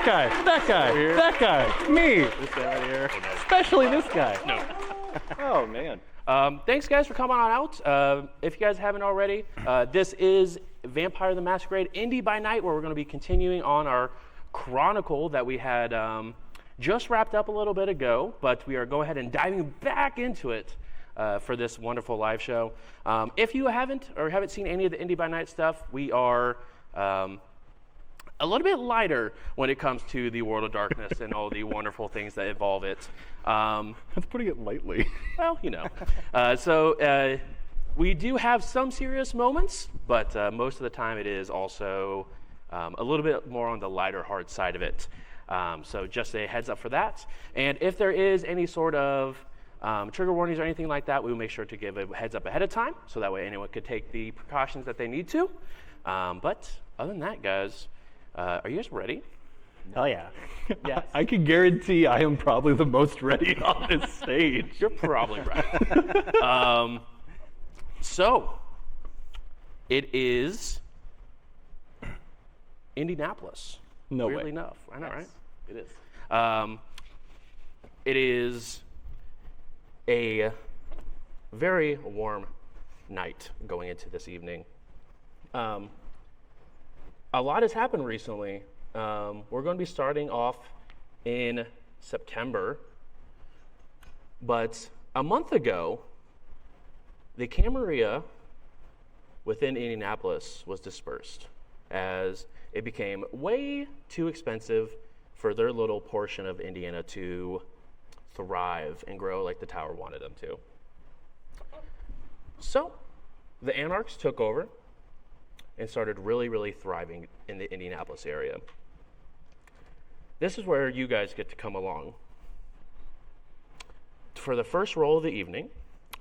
that guy, me. This guy right here. Especially this guy. No. Oh, man. Thanks, guys, for coming on out. If you guys haven't already, this is Vampire the Masquerade Indy by Night, where we're going to be continuing on our chronicle that we had just wrapped up a little bit ago, but we are going ahead and diving back into it for this wonderful live show. If you haven't seen any of the Indy by Night stuff, we are a little bit lighter when it comes to the World of Darkness and all the wonderful things that involve it. That's putting it lightly. Well, you know. So we do have some serious moments, but most of the time it is also a little bit more on the lighter, hard side of it. So just a heads up for that. And if there is any sort of trigger warnings or anything like that, we will make sure to give a heads up ahead of time, so that way anyone could take the precautions that they need to. But other than that, guys, are you guys ready? Oh yeah. Yes. I can guarantee I am probably the most ready on this stage. You're probably right. So, it is Indianapolis. No Weirdly way. enough. I know, Nice. right? It is. It is a very warm night going into this evening. A lot has happened recently. We're going to be starting off in September, but a month ago, the Camarilla within Indianapolis was dispersed as it became way too expensive for their little portion of Indiana to thrive and grow like the tower wanted them to. So the Anarchs took over and started really, really thriving in the Indianapolis area. This is where you guys get to come along. For the first roll of the evening,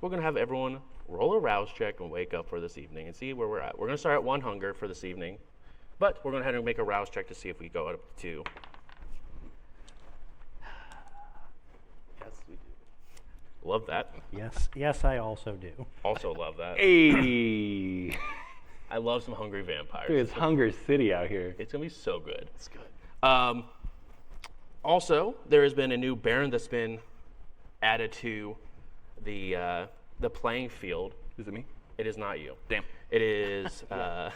we're going to have everyone roll a rouse check and wake up for this evening and see where we're at. We're going to start at 1 hunger for this evening, but we're going to have to make a rouse check to see if we go up to 2. Yes, we do. Love that. Yes, I also do. Also love that. Hey. I love some hungry vampires. Dude, it's Hunger City out here. It's going to be so good. It's good. Also, there has been a new Baron that's been added to the playing field. Is it me? It is not you. Damn. It is. Oh.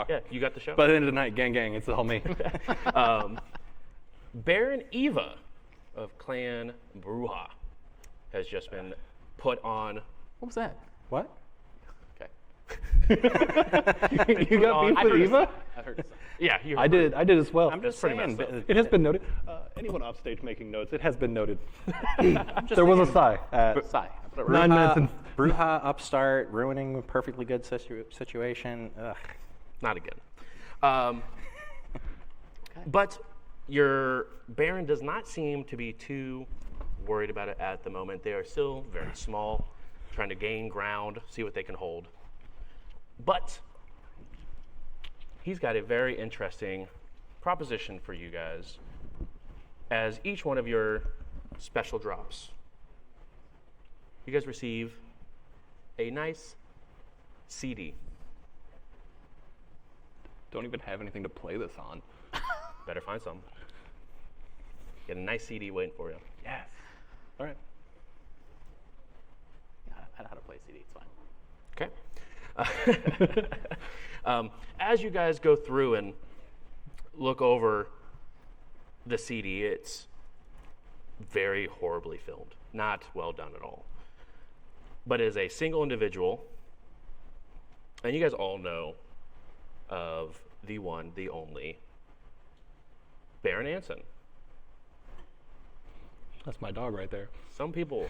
Yeah, you got the show. By the end of the night, gang, it's all me. Baron Eva of Clan Bruja has just been put on. What was that? What? Okay. You got beef with Eva? I heard something. Yeah, you. I did as well. I'm just pretty saying. messed up. It has been noted. Anyone off stage making notes, it has been noted. I'm just There was a saying. sigh at Sigh. 9 minutes and... Bruja upstart, ruining a perfectly good situation. Ugh. Not again. But your Baron does not seem to be too worried about it at the moment. They are still very small, trying to gain ground, see what they can hold. But he's got a very interesting proposition for you guys as each one of your special drops. You guys receive a nice CD. Don't even have anything to play this on. Better find some. Get a nice CD waiting for you. Yes. All right. Yeah, I know how to play CD. It's fine. Okay. As you guys go through and look over the CD, it's very horribly filmed. Not well done at all. But it is a single individual, and you guys all know of the one, the only, Baron Anson. That's my dog right there. Some people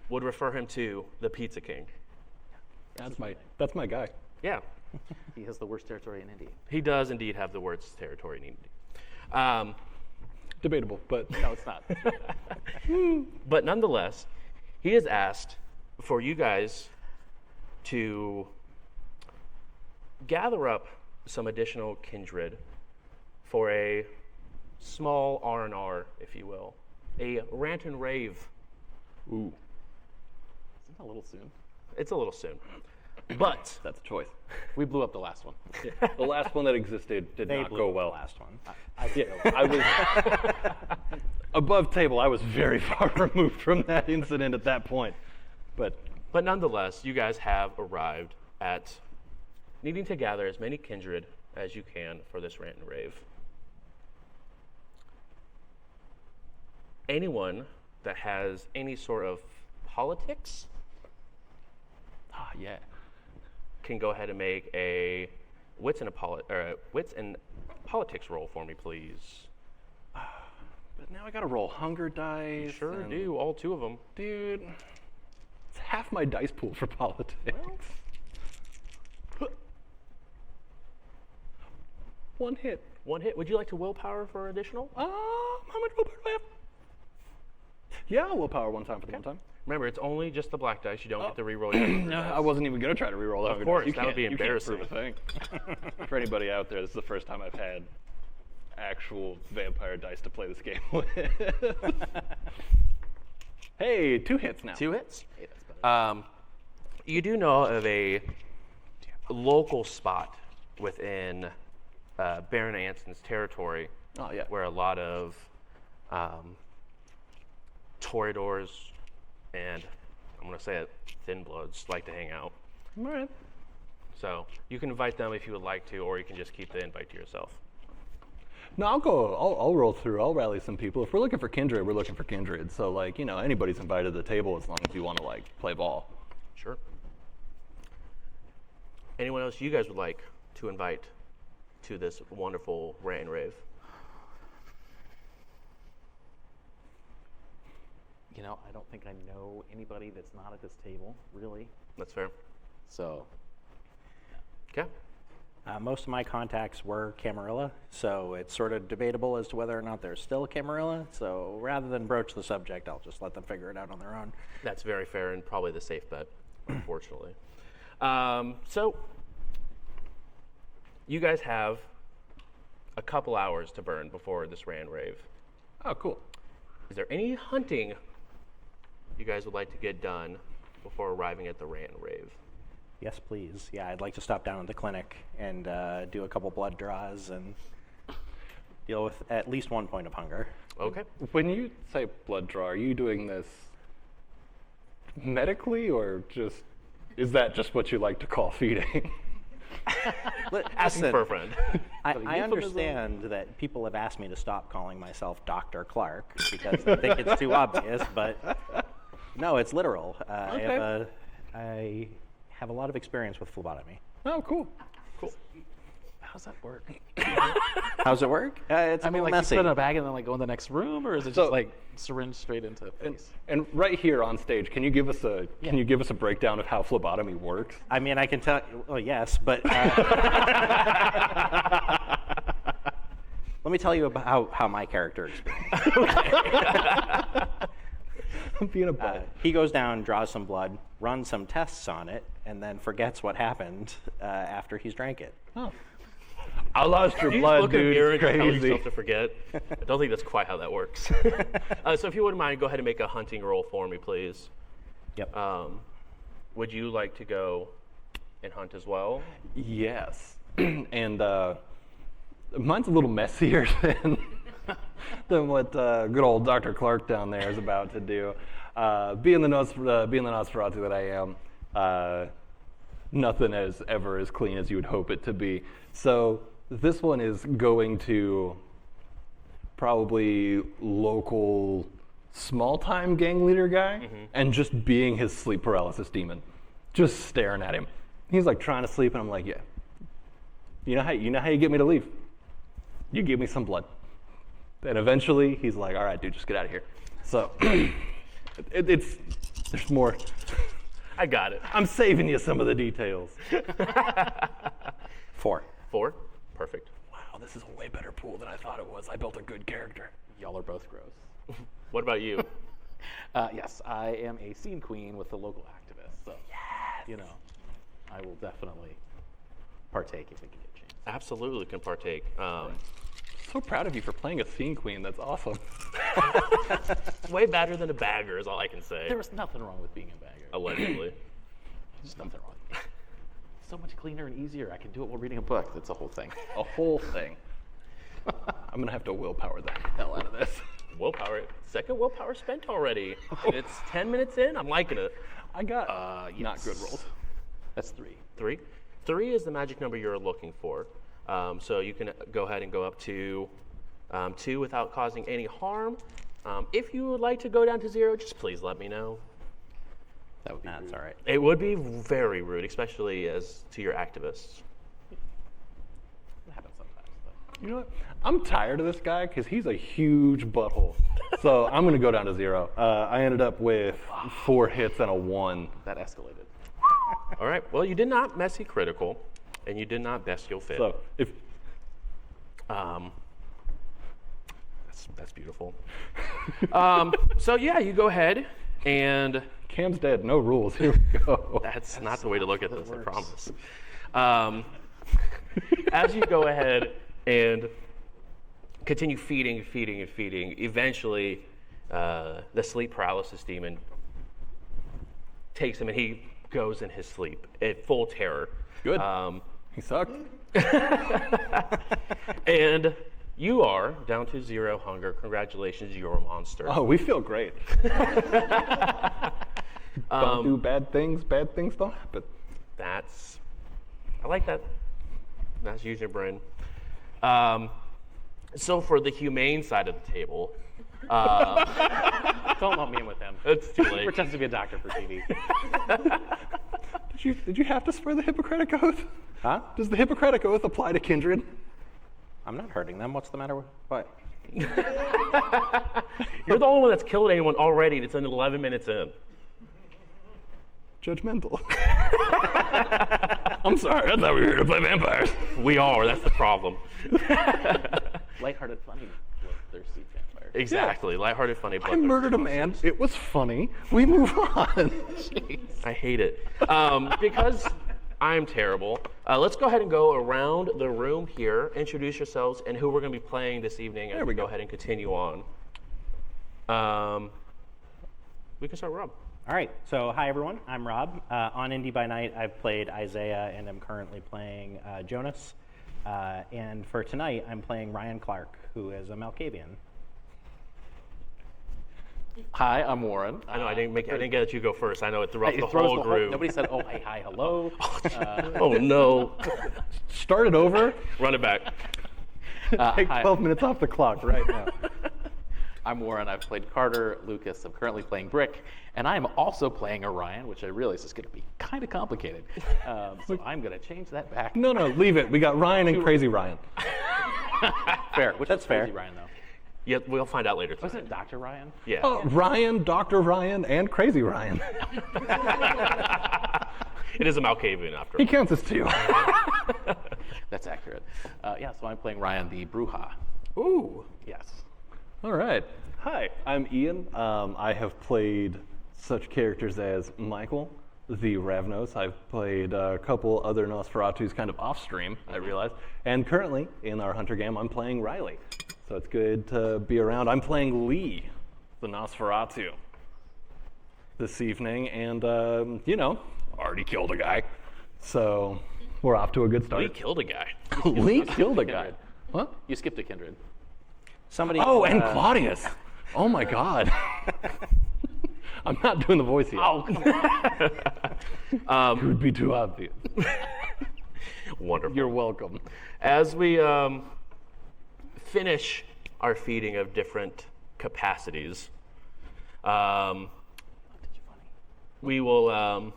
would refer him to the Pizza King. That's my guy. Yeah, He has the worst territory in Indy. he does indeed have the worst territory in Indy. Debatable, but No, it's not. But nonetheless, he has asked for you guys to gather up some additional kindred for a small R&R, if you will, a rant and rave. ooh. Isn't that a little soon? It's a little soon. But That's a choice. We blew up the last one. The last one that existed did They not blew go up well. the last one. I was above table. I was very far removed from that incident at that point. But nonetheless, you guys have arrived at needing to gather as many kindred as you can for this rant and rave. Anyone that has any sort of politics yeah. can go ahead and make a wits and politics roll for me, please. But now I gotta roll hunger dice. Sure and- do, all 2 of them. Dude, it's half my dice pool for politics. One hit. 1 hit. Would you like to willpower for additional? How much willpower do I have? Yeah, I'll willpower one time for the one time. Remember, it's only just the black dice. You don't get to reroll your hunger No, dice. I wasn't even gonna try to reroll the hunger course, dice. that would be You can't prove embarrassing. a thing. For anybody out there, this is the first time I've had actual vampire dice to play this game with. Hey, 2 hits now. 2 hits. You do know of a local spot within Baron Anson's territory Oh yeah. where a lot of Toreadors and, I'm going to say it, Thin Bloods like to hang out. All right. So you can invite them if you would like to, or you can just keep the invite to yourself. No, I'll roll through. I'll rally some people. If we're looking for kindred, we're looking for kindred. So like, anybody's invited to the table as long as you want to like play ball. Sure. Anyone else you guys would like to invite to this wonderful rant and rave? I don't think I know anybody that's not at this table, really. That's fair. So, Okay. Most of my contacts were Camarilla, so it's sort of debatable as to whether or not there's still a Camarilla. So rather than broach the subject, I'll just let them figure it out on their own. That's very fair and probably the safe bet, unfortunately. So, you guys have a couple hours to burn before this rant rave. Oh, cool. Is there any hunting you guys would like to get done before arriving at the rant rave? Yes, please. Yeah, I'd like to stop down at the clinic and do a couple blood draws and deal with at least 1 point of hunger. Okay. When you say blood draw, are you doing this medically, or is that just what you like to call feeding? Asking for a friend. I understand that people have asked me to stop calling myself Dr. Clark because they think it's too obvious, but no, it's literal. I have a lot of experience with phlebotomy. Oh, cool. Cool. how's that work? How's it work? It's I mean, like, messy. you put it in a bag and then, like, go in the next room, or is it So- just, like, syringe straight into face? And right here on stage, can you give us a breakdown of how phlebotomy works? I mean, I can tell. Well, yes, but let me tell you about how my character experienced. Being a butt. He goes down, draws some blood, runs some tests on it, and then forgets what happened after he's drank it. Oh. I lost your You blood, look in the dude. mirror It's and tell crazy. yourself to forget. I don't think that's quite how that works. So if you wouldn't mind, go ahead and make a hunting roll for me, please. Yep. Would you like to go and hunt as well? Yes. And mine's a little messier than what good old Dr. Clark down there is about to do. Being the Nosferatu that I am, nothing is ever as clean as you would hope it to be. So this one is going to probably local small-time gang leader guy and just being his sleep paralysis demon, just staring at him. He's like trying to sleep, and I'm like, yeah. You know how you get me to leave? You give me some blood. And eventually, he's like, all right, dude, just get out of here. So there's more. I got it. I'm saving you some of the details. 4. 4? Perfect. Wow, this is a way better pool than I thought it was. I built a good character. Y'all are both gross. What about you? Yes, I am a scene queen with the local activist, so, you know, I will definitely partake if I can get a chance. Absolutely can partake. So proud of you for playing a scene queen. That's awesome. Way better than a bagger is all I can say. There was nothing wrong with being a bagger. Allegedly. Just nothing wrong with so much cleaner and easier. I can do it while reading a book. That's a whole thing. A whole thing. I'm gonna have to willpower the hell out of this. Willpower. Second willpower spent already. And it's 10 minutes in. I'm liking it. I got not Yes. good rolls. That's 3. 3. 3 is the magic number you're looking for. So you can go ahead and go up to 2 without causing any harm. If you would like to go down to 0, just please let me know. That would be That's rude. all right. It would be very rude, especially as to your activists. It happens sometimes, though. You know what? I'm tired of this guy because he's a huge butthole. So I'm gonna go down to 0. I ended up with 4 hits and a 1. That escalated. All right. Well, you did not messy critical, and you did not bestial fit. So if That's beautiful. So yeah, you go ahead, and Cam's dead, no rules. Here we go. that's not the way to look at this. I promise. As you go ahead and continue feeding, eventually the sleep paralysis demon takes him, and he goes in his sleep in full terror. Good. He sucked. And you are down to 0 hunger. Congratulations, you're a monster. Oh, we feel great. Don't do bad things don't happen. I like that. That's using your brain. So for the humane side of the table, Don't lump me in with him. it's too He late. pretends to be a doctor for TV. Did you have to swear the Hippocratic Oath? Huh? Does the Hippocratic Oath apply to kindred? I'm not hurting them. What's the matter with what? You're the only one that's killed anyone already, and it's in 11 minutes in. Judgmental. I'm sorry, I thought we were here to play vampires. We are. That's the problem. Lighthearted, funny. They're sea vampires. Exactly. Lighthearted, funny. I murdered a man. It was funny. We move on. I hate it. Because I'm terrible. Let's go ahead and go around the room here. Introduce yourselves and who we're going to be playing this evening. There we go go. ahead and continue on. We can start, Rob. All right. So, hi everyone. I'm Rob. On Indy by Night, I've played Isaiah, and I'm currently playing Jonas. And for tonight, I'm playing Ryan Clark, who is a Malkavian. Hi, I'm Warren. I know I didn't get you go first. I know it throughout It the throws whole group. Nobody said, oh, hey, hi, hello. Oh no! Start it over. Run it back. Take Hi. 12 minutes off the clock right now. I'm Warren. I've played Carter, Lucas. I'm currently playing Brick, and I am also playing Orion, which I realize is going to be kind of complicated. So I'm going to change that back. No, leave it. We got Ryan and Crazy Ryan. Fair. Which That's is crazy, fair. Ryan, though. Yeah, we'll find out later. Wasn't it Dr. Ryan? Yeah. Oh, Ryan, Dr. Ryan, and Crazy Ryan. It is a Malkavian after He all. counts as 2. That's accurate. Yeah, so I'm playing Ryan the Bruja. Ooh. Yes. All right. Hi, I'm Ian. I have played such characters as Michael, the Ravnos. I've played a couple other Nosferatus kind of off-stream, I realized. And currently, in our Hunter game, I'm playing Riley. So it's good to be around. I'm playing Lee, the Nosferatu, this evening. And, already killed a guy. So we're off to a good start. Lee killed a guy. Lee killed a guy. Kindred. What? You skipped a Kindred. Somebody. Oh, and Claudius. Oh my God. I'm not doing the voice yet. Oh, It would be too obvious. wonderful. You're welcome. As we finish our feeding of different capacities, we will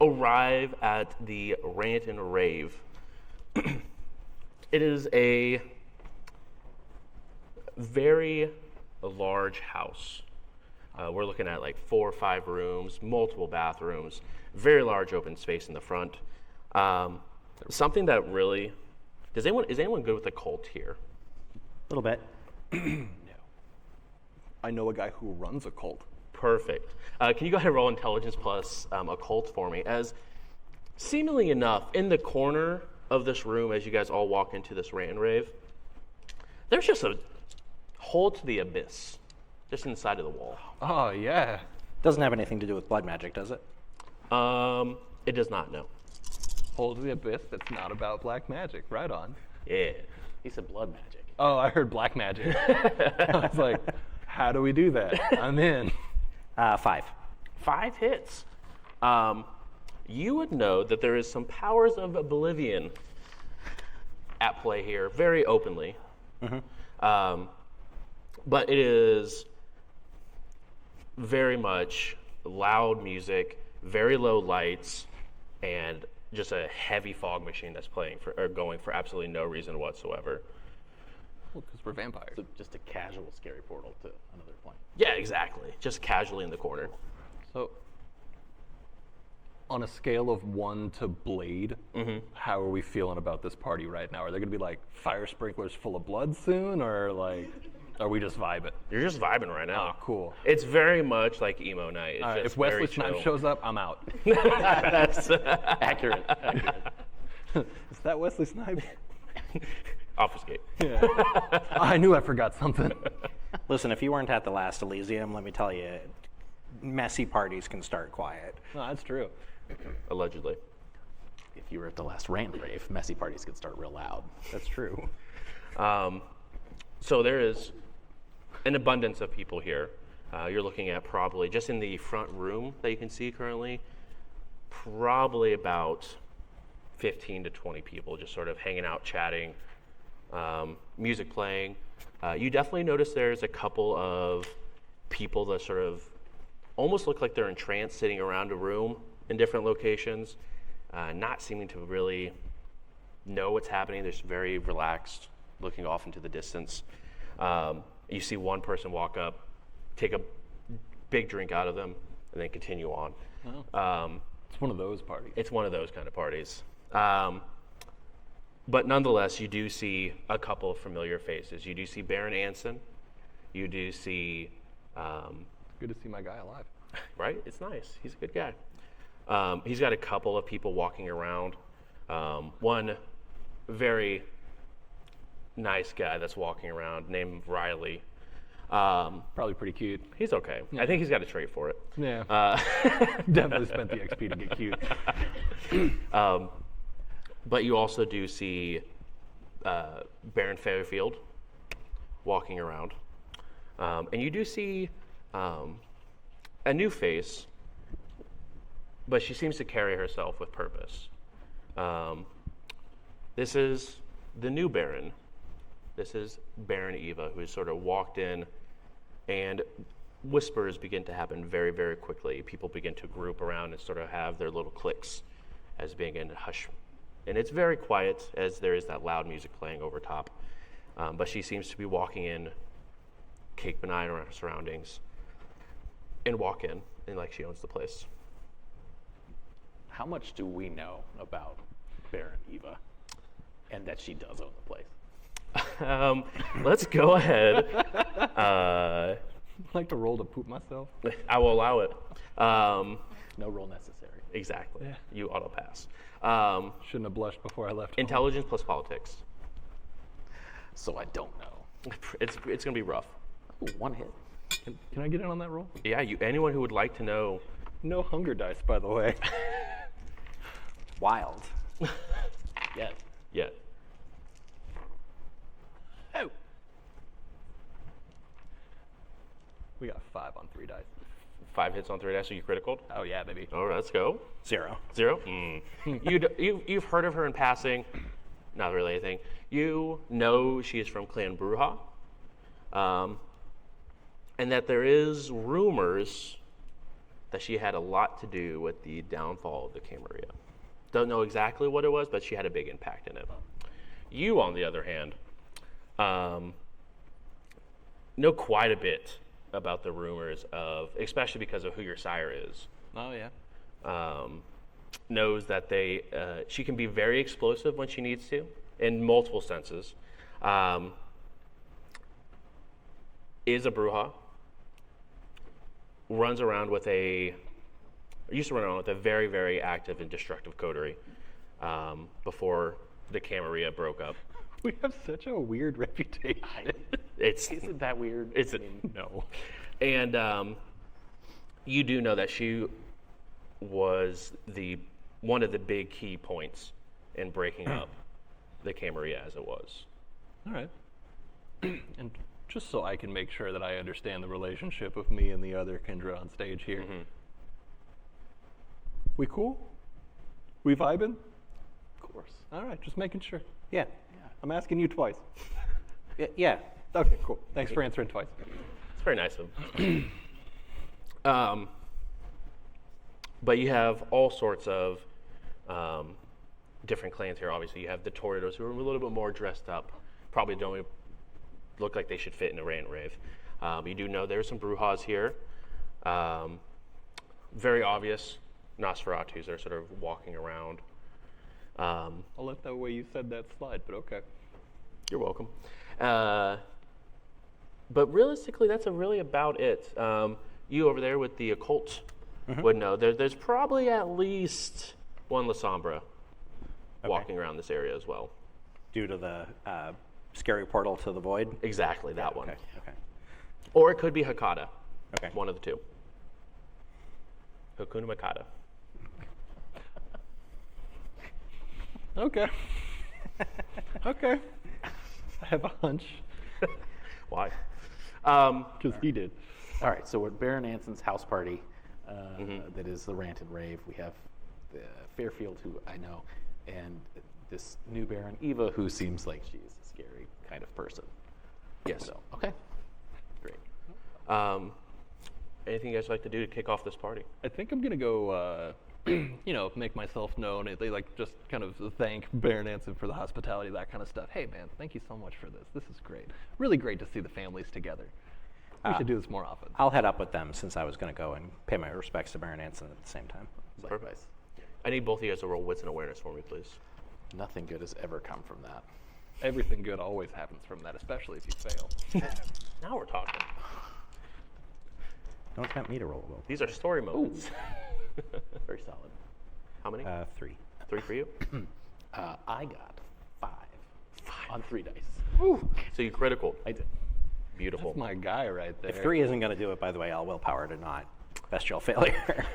arrive at the Rant and Rave. It is a very large house. We're looking at like 4 or 5 rooms, multiple bathrooms, very large open space in the front. Something that really, is anyone good with a cult here? A little bit. I know a guy who runs a cult. Perfect. Can you go ahead and roll intelligence plus occult for me? As seemingly enough, in the corner of this room, as you guys all walk into this rant and rave, there's just a hole to the abyss, just inside of the wall. Oh, yeah. Doesn't have anything to do with blood magic, does it? It does not, no. Hold the Abyss, that's not about black magic. Right on. Yeah. He said blood magic. Oh, I heard black magic. I was like, how do we do that? I'm in. 5. 5 hits. You would know that there is some powers of oblivion at play here, very openly. But it is very much loud music, very low lights, and just a heavy fog machine that's playing for or going for absolutely no reason whatsoever. Well, because we're vampires. So just a casual scary portal to another plane. Yeah, exactly. Just casually in the corner. So, on a scale of 1 to Blade, how are we feeling about this party right now? Are there going to be like fire sprinklers full of blood soon, or like, are we just vibing? You're just vibing right now. Oh, cool. It's very much like emo night. It's All right, just if Wesley very Snipes chill. shows up, I'm out. That's Accurate. Is that Wesley Snipes? obfuscate. Yeah. I knew I forgot something. Listen, if you weren't at the last Elysium, let me tell you, messy parties can start quiet. No, that's true. Allegedly. If you were at the last rain rave, messy parties could start real loud. That's true. So there is an abundance of people here. You're looking at probably, just in the front room that you can see currently, probably about 15 to 20 people just sort of hanging out, chatting, music playing. You definitely notice there's a couple of people that sort of almost look like they're entranced, sitting around a room in different locations, not seeming to really know what's happening. They're just very relaxed, looking off into the distance. You see one person walk up, take a big drink out of them, and then continue on. It's one of those parties. It's one of those kind of parties. But nonetheless, you do see a couple of familiar faces. You do see Baron Anson. You do see, Good to see my guy alive. right? It's nice. He's a good guy. He's got a couple of people walking around. One very nice guy that's walking around named Riley. Probably pretty cute. He's okay. I think he's got a trait for it. Yeah. Definitely spent the XP to get cute. But you also do see Baron Fairfield walking around. And you do see a new face, but she seems to carry herself with purpose. This is the new Baron. This is Baron Eva, who has sort of walked in, and whispers begin to happen very, very quickly. People begin to group around and sort of have their little cliques as being in hush. And it's very quiet as there is that loud music playing over top. But she seems to be walking in, cake benign around her surroundings, and walk in, and like she owns the place. How much do we know about Baron Eva and that she does own the place? Let's go ahead. I like to roll to poop myself. I will allow it. No roll necessary. Exactly. Yeah. You auto pass. Shouldn't have blushed before I left. home. Intelligence plus politics. So I don't know. It's going to be rough. Ooh, one hit. Can I get in on that roll? Yeah, anyone who would like to know. No hunger dice, by the way. Wild. Yes. Yeah. Oh. We got 5 on 3 dice. 5 hits on 3 dice, so you critical. Oh yeah, baby. All right, let's go. 0. 0. You've heard of her in passing. Not really anything. You know she is from Clan Bruja. And that there is rumors that she had a lot to do with the downfall of the Camarilla. Don't know exactly what it was, but she had a big impact in it. You, on the other hand, know quite a bit about the rumors of, especially because of who your sire is. Oh yeah. Knows that she can be very explosive when she needs to, in multiple senses. Is a Bruja. Used to run around with a very, very active and destructive coterie before the Camarilla broke up. We have such a weird reputation. Isn't that weird? No. And you do know that she was the one of the big key points in breaking up the Camarilla as it was. All right. And just so I can make sure that I understand the relationship of me and the other Kindred on stage here. We cool? We vibing? Of course. All right, just making sure. Yeah. I'm asking you twice. Yeah. Okay, cool. Thanks for answering twice. It's very nice of him. But you have all sorts of different clans here. Obviously, you have the Toreadors, who are a little bit more dressed up. Probably don't look like they should fit in a rant rave. You do know there's some Brujas here. Very obvious Nosferatus that are sort of walking around. I'll let that way you said that slide, but okay. You're welcome. But realistically, that's really about it. You over there with the occult would know. There's probably at least one La Sombra walking around this area as well. Due to the scary portal to the void. Exactly, that one. Okay. Or it could be Hakata. Okay. One of the two. Hakuna Matata. Okay. Okay. I have a hunch. Why? Because he did. All right, so we're at Baron Anson's house party. That is the Rant and Rave. We have Fairfield, who I know, and this new Baron, Eva, who seems like she's a scary kind of person. Yes. So, okay. Great. Anything you guys like to do to kick off this party? I think I'm going to go, make myself known. They like just kind of thank Baron Anson for the hospitality, that kind of stuff. Hey, man, thank you so much for this. This is great. Really great to see the families together. We should do this more often. I'll head up with them since I was going to go and pay my respects to Baron Anson at the same time. Perfect. I need both of you guys to roll wits and awareness for me, please. Nothing good has ever come from that. Everything good always happens from that, especially if you fail. Now we're talking. Don't tempt me to roll well. These are story moments. Very solid. How many? 3. 3 for you? I got 5 on 3 dice. So you critical. I did. Beautiful. That's my guy right there. If 3 isn't going to do it, by the way, I'll willpower to not. Bestial failure.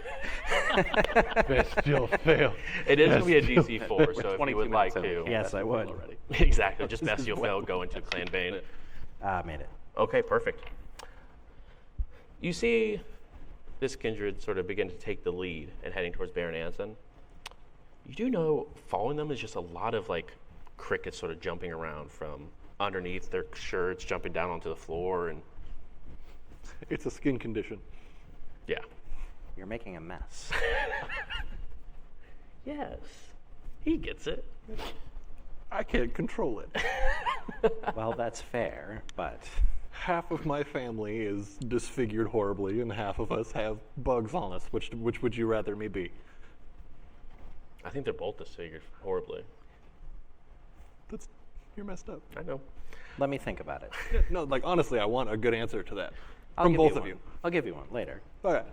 Bestial fail. It is going to be a DC 4, so if you 22 would like minutes in. to. Yes, I would. Already. Exactly. Just bestial fail, go into Clan Bane. Made it. Okay, perfect. You see this kindred sort of begin to take the lead and heading towards Baron Anson. You do know following them is just a lot of like crickets sort of jumping around from underneath their shirts, jumping down onto the floor, and It's a skin condition. yeah. You're making a mess. Yes. He gets it. I can't control it. Well, that's fair, but Half of my family is disfigured horribly, and half of us have bugs on us. Which would you rather me be? I think they're both disfigured horribly. You're messed up. I know. let me think about it. Yeah, no, like honestly, I want a good answer to that I'll from give both you of one. you. I'll give you one later. Okay.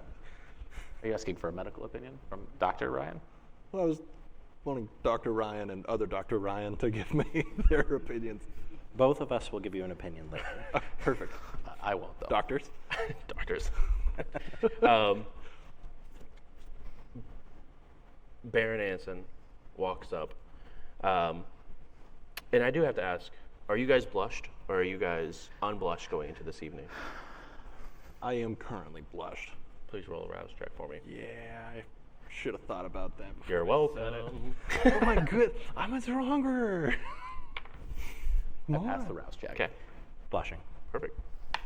Are you asking for a medical opinion from Dr. Ryan? Well, I was wanting Dr. Ryan and other Dr. Ryan to give me their opinions. Both of us will give you an opinion later. Perfect. I won't, though. Doctors. Doctors. Baron Anson walks up. And I do have to ask, are you guys blushed or are you guys unblushed going into this evening? I am currently blushed. Please roll a rouse check for me. Yeah, I should have thought about that before You're I said welcome. it. Oh my good, I'm a stronger. I passed the rouse check. Okay, Blushing. perfect.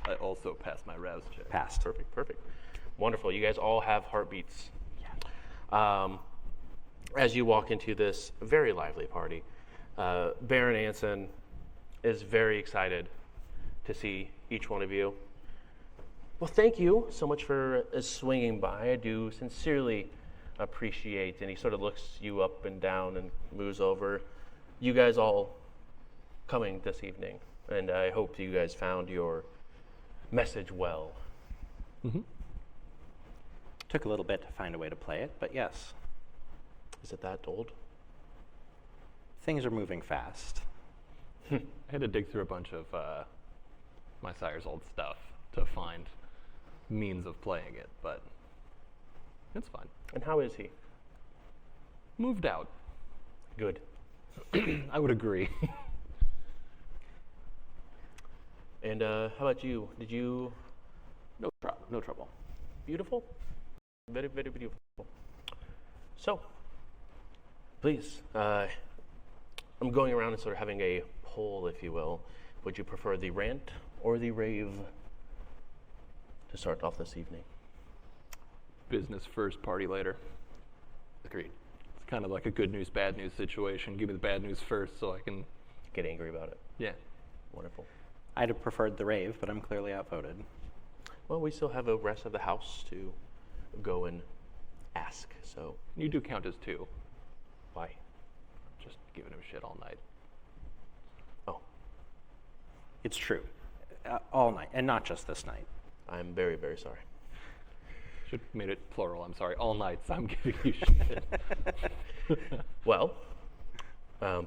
I also passed my rouse check. Passed. Perfect. Wonderful. You guys all have heartbeats. As you walk into this very lively party, Baron Anson is very excited to see each one of you. Well, thank you so much for swinging by. I do sincerely appreciate. And he sort of looks you up and down and moves over. You guys all coming this evening, and I hope you guys found your message well. Took a little bit to find a way to play it, but yes, Is it that old? things are moving fast. I had to dig through a bunch of my sire's old stuff to find means of playing it, but it's fine. And how is he? moved out. Good. I would agree. And how about you? Did you? No trouble. Beautiful. Very, very beautiful. So, please, I'm going around and sort of having a poll, if you will. Would you prefer the rant or the rave to start off this evening? Business first, party later. Agreed. It's kind of like a good news, bad news situation. Give me the bad news first so I can, Get angry about it. yeah. Wonderful. I'd have preferred the rave, but I'm clearly outvoted. Well, we still have the rest of the house to go and ask, so You do count as two. why? Just giving him shit all night. Oh, It's true. All night, and not just this night. I'm very, very sorry. Should have made it plural, I'm sorry. All nights I'm giving you shit. Well,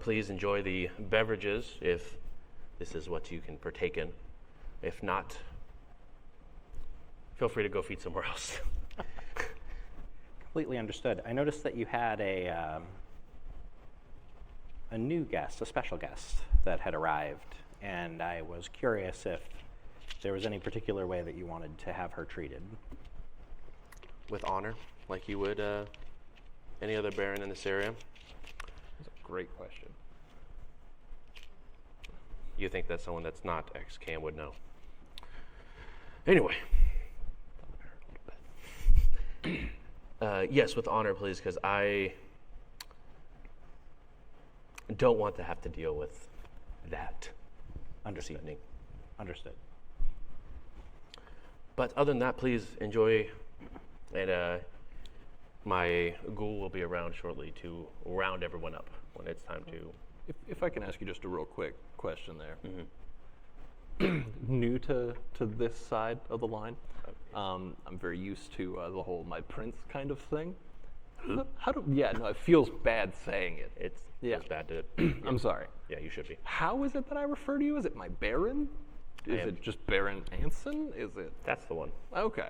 please enjoy the beverages if this is what you can partake in. If not, feel free to go feed somewhere else. Completely understood. I noticed that you had a new guest, a special guest that had arrived, and I was curious if there was any particular way that you wanted to have her treated. With honor, like you would any other baron in this area. That's a great question. You think that someone that's not ex-cam would know. Anyway. Yes, with honor, please, because I don't want to have to deal with that this Understood. evening. Understood. But other than that, please enjoy. And my ghoul will be around shortly to round everyone up when it's time to. If I can ask you just a real quick question there. New to this side of the line, I'm very used to the whole my prince kind of thing. How do? Yeah, no, it feels bad saying it. It's Yeah. bad to. I'm sorry. Yeah, you should be. How is it that I refer to you? Is it my Baron? Is am- it just Baron Anson? Is it? That's the one. Okay.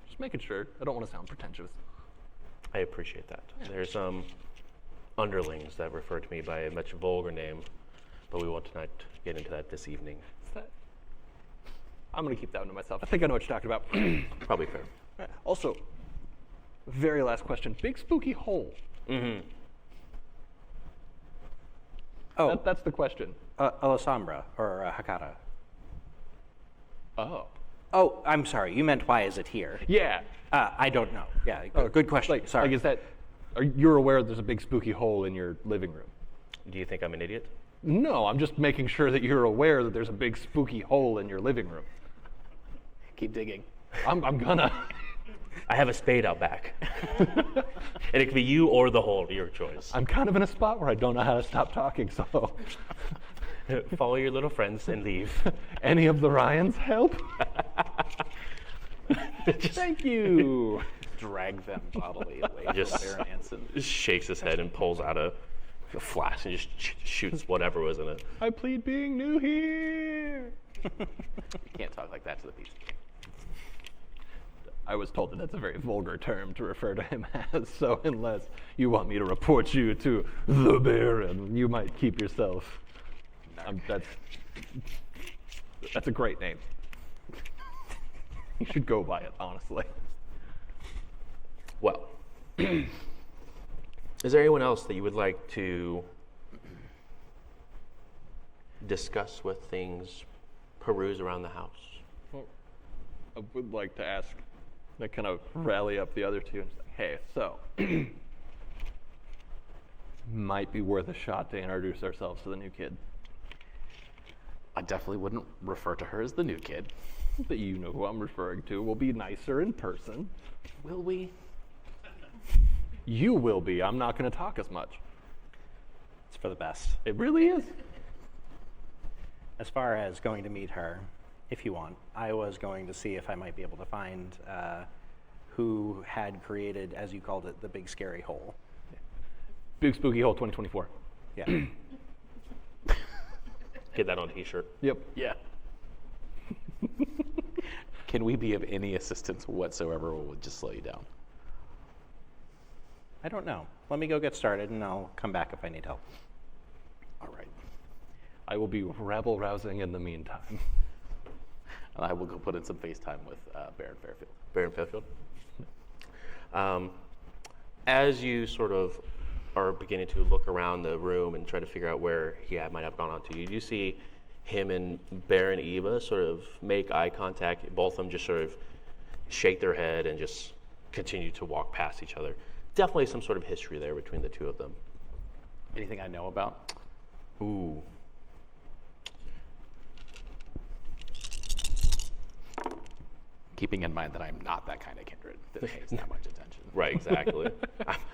Just making sure. I don't want to sound pretentious. I appreciate that. There's some underlings that refer to me by a much vulgar name, but we will not get into that this evening. I'm going to keep that one to myself. I think I know what you're talking about. Probably fair. Also, very last question. Big spooky hole. Oh, That's the question. Alessandra or Hakata. Oh. Oh, I'm sorry. You meant why is it here? Yeah. I don't know. Yeah, good question. Like, Sorry. Like, is that? You're aware there's a big spooky hole in your living room? Do you think I'm an idiot? No, I'm just making sure that you're aware that there's a big spooky hole in your living room. Keep digging. I'm gonna. I have a spade out back. And it could be you or the hole, your choice. I'm kind of in a spot where I don't know how to stop talking, so Follow your little friends and leave. any of the Ryans help? Thank you. Drag them bodily away from Just- Baron Anson. Just shakes his head and pulls out a flash and just shoots whatever was in it. I plead being new here. You can't talk like that to the beast. I was told that that's a very vulgar term to refer to him as, so unless you want me to report you to the Baron, you might keep yourself. That's a great name. You should go by it, honestly. Well, is there anyone else that you would like to discuss with things, peruse around the house? Well, I would like to ask, to kind of rally up the other two and say, hey, so, might be worth a shot to introduce ourselves to the new kid. I definitely wouldn't refer to her as the new kid. But you know who I'm referring to. We'll be nicer in person. Will we? You will be. I'm not going to talk as much. It's for the best. It really is. As far as going to meet her, if you want, I was going to see if I might be able to find who had created, as you called it, the big scary hole. Big Spooky Hole 2024. Yeah. Get that on a t-shirt. Yep. Yeah. Can we be of any assistance whatsoever, or will it just slow you down? I don't know. Let me go get started, and I'll come back if I need help. All right. I will be rabble-rousing in the meantime. And I will go put in some FaceTime with Baron Fairfield. Baron Fairfield. As you sort of are beginning to look around the room and try to figure out where he might have gone on to, you see him and Baron Eva sort of make eye contact. Both of them just sort of shake their head and just continue to walk past each other. Definitely some sort of history there between the two of them. Anything I know about? Ooh. Keeping in mind that I'm not that kind of kindred that pays that much attention. Right, exactly.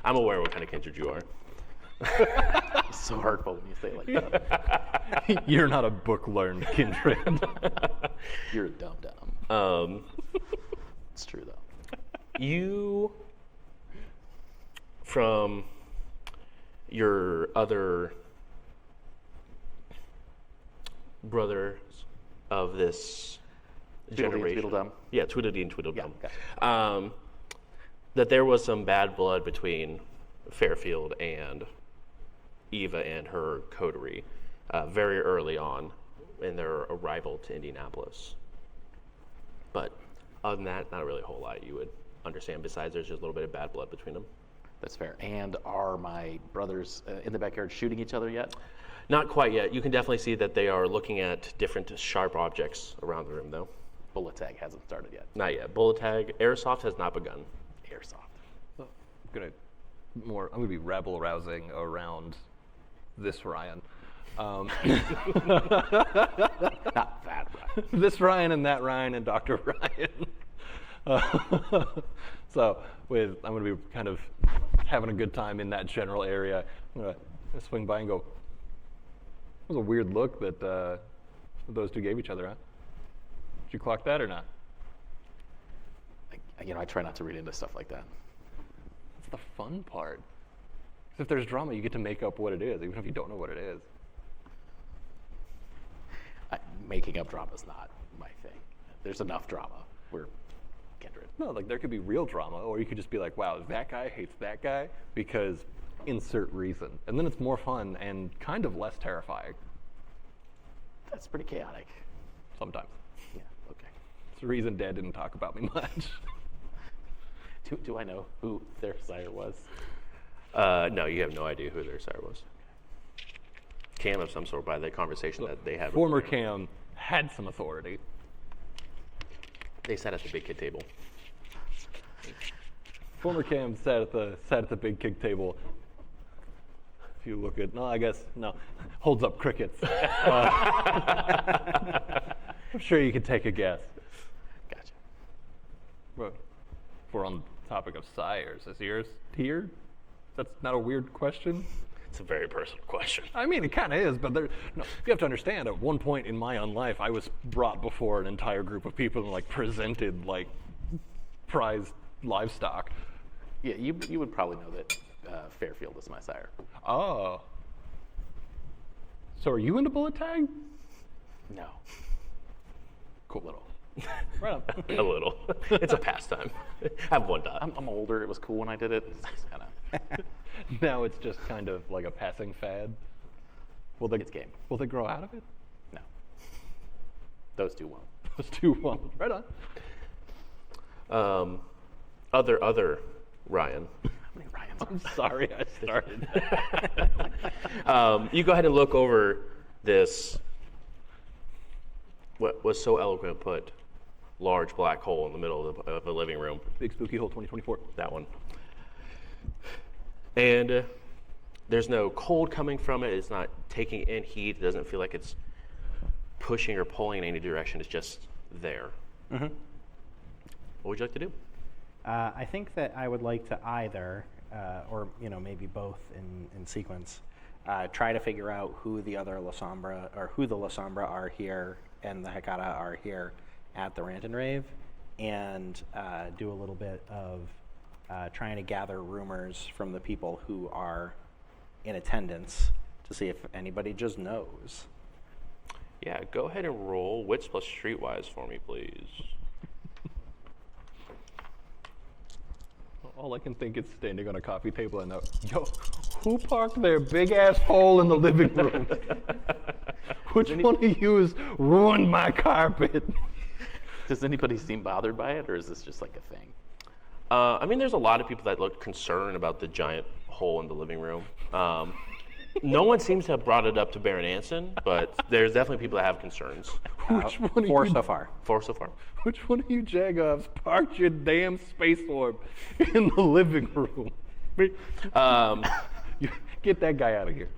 I'm aware what kind of kindred you are. It's so hurtful when you say it like that. You're not a book-learned kindred. You're a dum-dum. It's true, though. You, from your other brothers of this generation. Tweedledum. Yeah, Tweedledee and Tweedledum. Yeah, That there was some bad blood between Fairfield and Eva and her coterie very early on in their arrival to Indianapolis. But other than that, not really a whole lot you would understand. Besides, there's just a little bit of bad blood between them. That's fair. And are my brothers in the backyard shooting each other yet? Not quite yet. You can definitely see that they are looking at different sharp objects around the room, though. Bullet tag hasn't started yet. Not yet. Bullet tag, airsoft has not begun. Airsoft. I'm gonna be rabble-rousing around this Ryan. Not that right. This Ryan and that Ryan and Dr. Ryan. I'm going to be kind of having a good time in that general area. I'm going to swing by and go, that was a weird look that those two gave each other, huh? Did you clock that or not? I try not to read into stuff like that. That's the fun part. 'Cause if there's drama, you get to make up what it is, even if you don't know what it is. Making up drama is not my thing. There's enough drama. We're kindred. No, like there could be real drama, or you could just be like, wow, that guy hates that guy because insert reason. And then it's more fun and kind of less terrifying That's pretty chaotic. sometimes. Yeah, okay. It's the reason Dad didn't talk about me much. Do I know who their sire was? No, you have no idea who their sire was. Cam of some sort by the conversation that they had. Former Cam had some authority. They sat at the big kid table. Former Cam sat at the big kick table. If you look at holds up crickets. I'm sure you could take a guess. Gotcha. Well, if we're on the topic of sires, is yours here? That's not a weird question. It's a very personal question. I mean, it kind of is, but you have to understand. At one point in my own life, I was brought before an entire group of people and presented prized livestock. Yeah, you would probably know that Fairfield is my sire. Oh. So are you into bullet tag? No. Cool. Little. Right on. A little. It's a pastime. Have one dot. I'm older. It was cool when I did it. It's kind of. Now it's just kind of like a passing fad. It's game. Will they grow out of it? No. Those two won't. Those two won't. Right on. Other Ryan. How many Ryans are I'm sorry I started. You go ahead and look over this, what was so eloquent put, large black hole in the middle of the living room. Big Spooky Hole 2024. That one. And there's no cold coming from it. It's not taking in heat. It doesn't feel like it's pushing or pulling in any direction. It's just there. Mm-hmm. What would you like to do? I think that I would like to either, or maybe both in sequence, try to figure out who the other La Sombra, or who the La Sombra are here and the Hecata are here at the Rant and Rave, and do a little bit of trying to gather rumors from the people who are in attendance to see if anybody just knows. Yeah, go ahead and roll Wits plus Streetwise for me, please. All I can think is standing on a coffee table and yo, who parked their big ass hole in the living room? Which one of you has ruined my carpet? Does anybody seem bothered by it, or is this just like a thing? I mean, there's a lot of people that look concerned about the giant hole in the living room. No one seems to have brought it up to Baron Anson, but there's definitely people that have concerns. Which one of Four you, so far. 4 so far. Which one of you jagoffs parked your damn space orb in the living room? Get that guy out of here.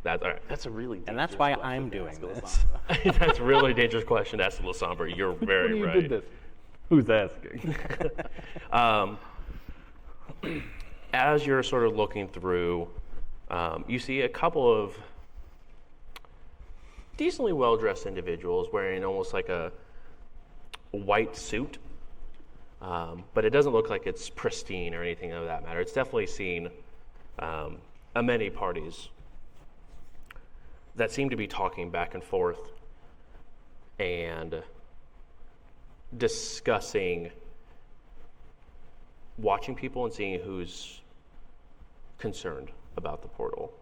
That's all right. That's a really And that's dangerous why question I'm to doing ask this. Lasandra. That's a really dangerous question to ask the Lasambra. You're When very you right. did this? Who's asking? As you're sort of looking through, you see a couple of decently well-dressed individuals wearing almost like a white suit, but it doesn't look like it's pristine or anything of that matter. It's definitely seen many parties that seem to be talking back and forth and discussing watching people and seeing who's concerned about the portal.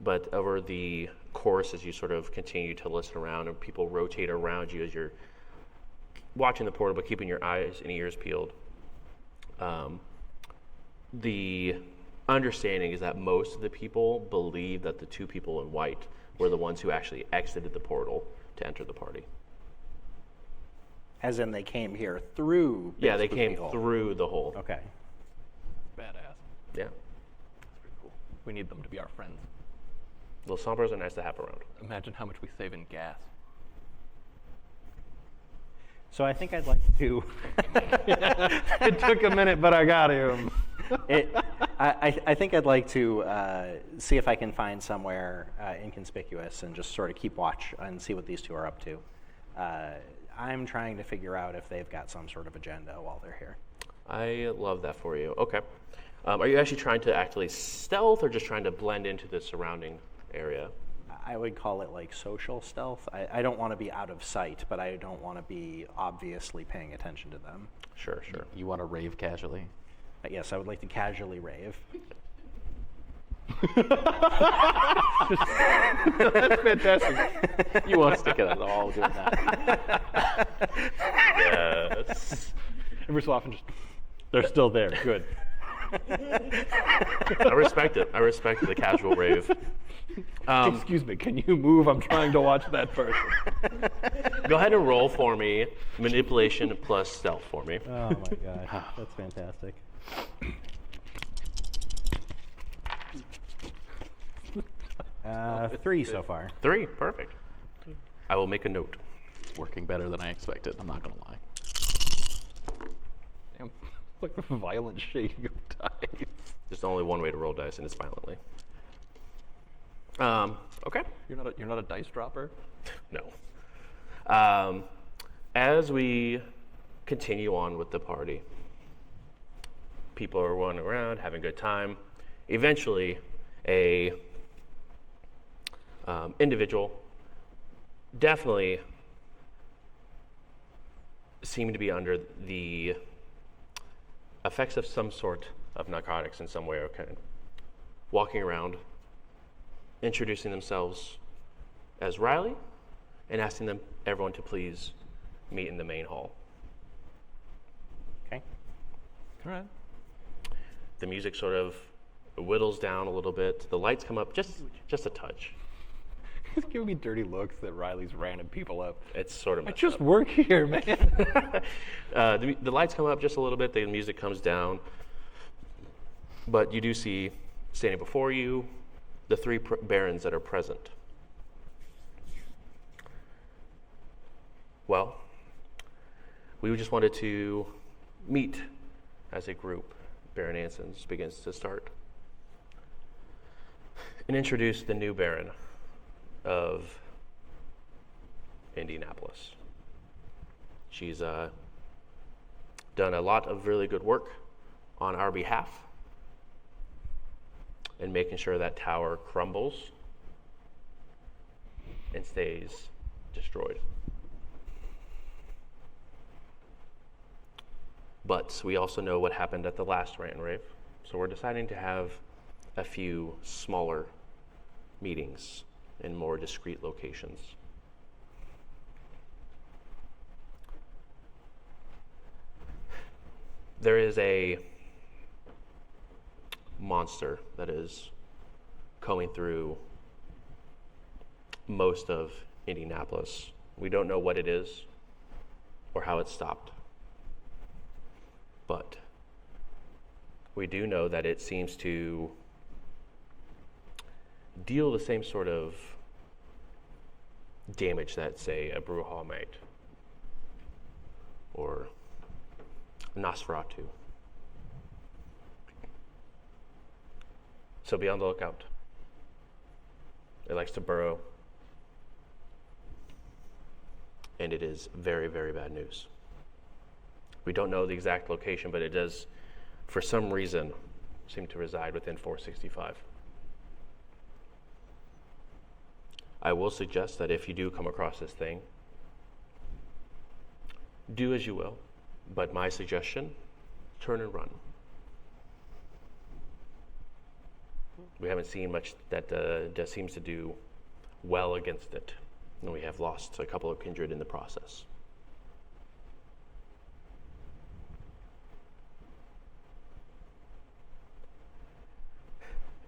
But over the course, as you sort of continue to listen around and people rotate around you as you're watching the portal but keeping your eyes and ears peeled, the understanding is that most of the people believe that the two people in white were the ones who actually exited the portal to enter the party. As in they came here through. Big Yeah, they Spooky came Hole. through the hole. Okay. Badass. Yeah. We need them to be our friends. Little Sombras are nice to have around. Imagine how much we save in gas. So I think I'd like to. It took a minute, but I got him. I think I'd like to see if I can find somewhere inconspicuous and just sort of keep watch and see what these two are up to. I'm trying to figure out if they've got some sort of agenda while they're here. I love that for you. Okay. Are you actually trying to actually stealth or just trying to blend into the surrounding area? I would call it like social stealth. I don't want to be out of sight, but I don't want to be obviously paying attention to them. Sure, sure. You want to rave casually? Yes, I would like to casually rave. That's fantastic. You won't stick it at all doing that. Yes. Every so often, they're still there. Good. I respect it. I respect the casual rave. Excuse me, can you move? I'm trying to watch that person. Go ahead and roll for me. Manipulation plus stealth for me. Oh my gosh, that's fantastic. Three so far. 3. Perfect. I will make a note. Working better than I expected, I'm not going to lie. Damn, like a violent shaking of dice. There's only one way to roll dice, and it's violently. Okay. You're not a dice dropper? No. As we continue on with the party, people are running around, having a good time. Eventually, a individual definitely seemed to be under the effects of some sort of narcotics in some way or kind. Walking around, introducing themselves as Riley, and asking everyone to please meet in the main hall. Okay. All right. The music sort of whittles down a little bit. The lights come up just a touch. He's giving me dirty looks that Riley's random people up. It's sort of I messed just up. work here, man. The lights come up just a little bit. The music comes down. But you do see, standing before you, the 3 barons that are present. Well, we just wanted to meet as a group. Baron Anson's begins to start. And introduce the new Baron of Indianapolis. She's done a lot of really good work on our behalf in making sure that tower crumbles and stays destroyed. But we also know what happened at the last rant and rave. So we're deciding to have a few smaller meetings in more discrete locations. There is a monster that is coming through most of Indianapolis. We don't know what it is or how it stopped. But we do know that it seems to deal the same sort of damage that, say, a Bruja might, or Nosferatu. So be on the lookout. It likes to burrow, and it is very, very bad news. We don't know the exact location, but it does, for some reason, seem to reside within 465. I will suggest that if you do come across this thing, do as you will, but my suggestion, turn and run. We haven't seen much that just seems to do well against it, and we have lost a couple of kindred in the process.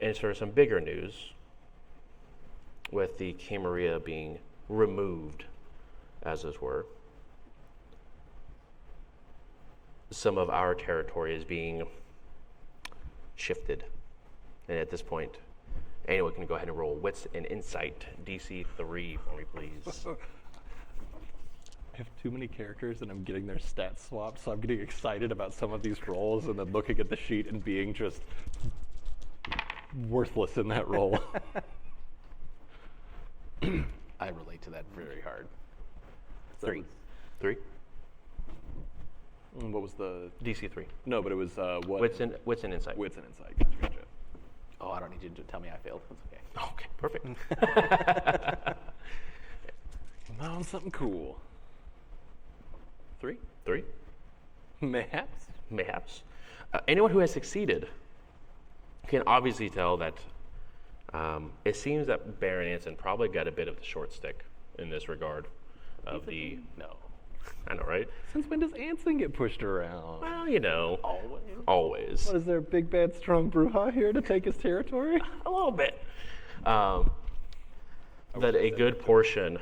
And for some bigger news, with the Camarilla being removed, as it were, some of our territory is being shifted. And at this point, anyone can go ahead and roll Wits and Insight, DC 3 for me, please. I have too many characters and I'm getting their stats swapped, so I'm getting excited about some of these rolls and then looking at the sheet and being just worthless in that roll. I relate to that very hard. 3. 3? What was the DC 3. No, but it was what? Wits and Insight. Wits and Insight. Gotcha, gotcha. Oh, I don't need you to tell me I failed. That's okay. Okay, perfect. Found something cool. 3? 3? Mayhaps? Mayhaps. Anyone who has succeeded can obviously tell that it seems that Baron Anson probably got a bit of the short stick in this regard. No. I know, right? Since when does Anson get pushed around? Well, you know, Always. always. What is there, a big bad strong Bruja here to take his territory? A little bit. That a good portion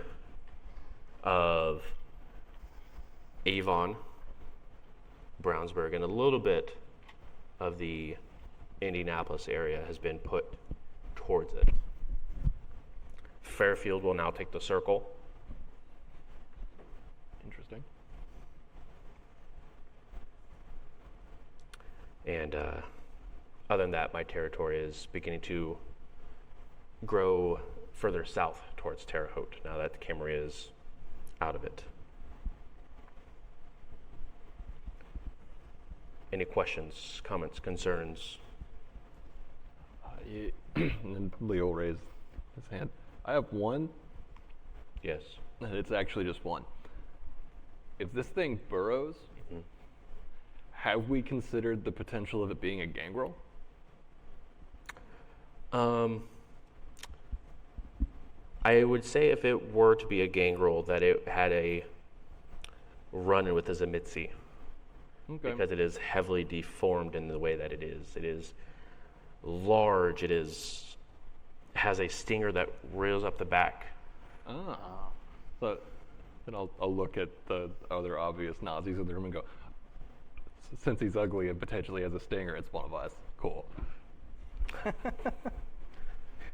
of Avon, Brownsburg, and a little bit of the Indianapolis area has been put towards it. Fairfield will now take the circle. Interesting. And other than that, my territory is beginning to grow further south towards Terre Haute now that the Camarilla is out of it. Any questions, comments, concerns? And then Leo raised his hand. I have one, Yes. and it's actually just one. If this thing burrows, have we considered the potential of it being a gangrel? I would say if it were to be a gangrel, that it had a run-in with a Zamitzi, Okay. because it is heavily deformed in the way that it is. It is large. It has a stinger that reels up the back. Ah. So then I'll look at the other obvious Nazis in the room and go, since he's ugly and potentially has a stinger, it's one of us. Cool.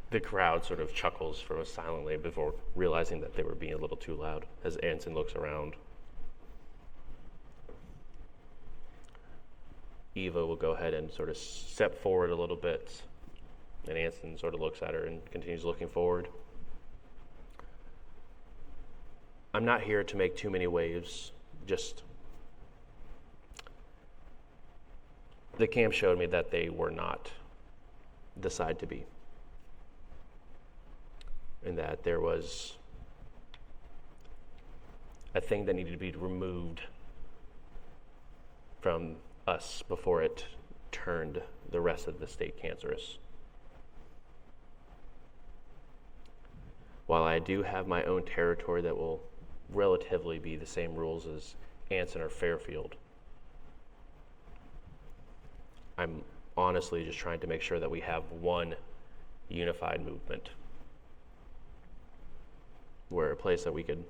The crowd sort of chuckles for us silently before realizing that they were being a little too loud as Anson looks around. Eva will go ahead and sort of step forward a little bit, and Anson sort of looks at her and continues looking forward. I'm not here to make too many waves, just the camp showed me that they were not the side to be, and that there was a thing that needed to be removed from us before it turned the rest of the state cancerous. While I do have my own territory that will relatively be the same rules as Anson or Fairfield, I'm honestly just trying to make sure that we have one unified movement. We're a place that we could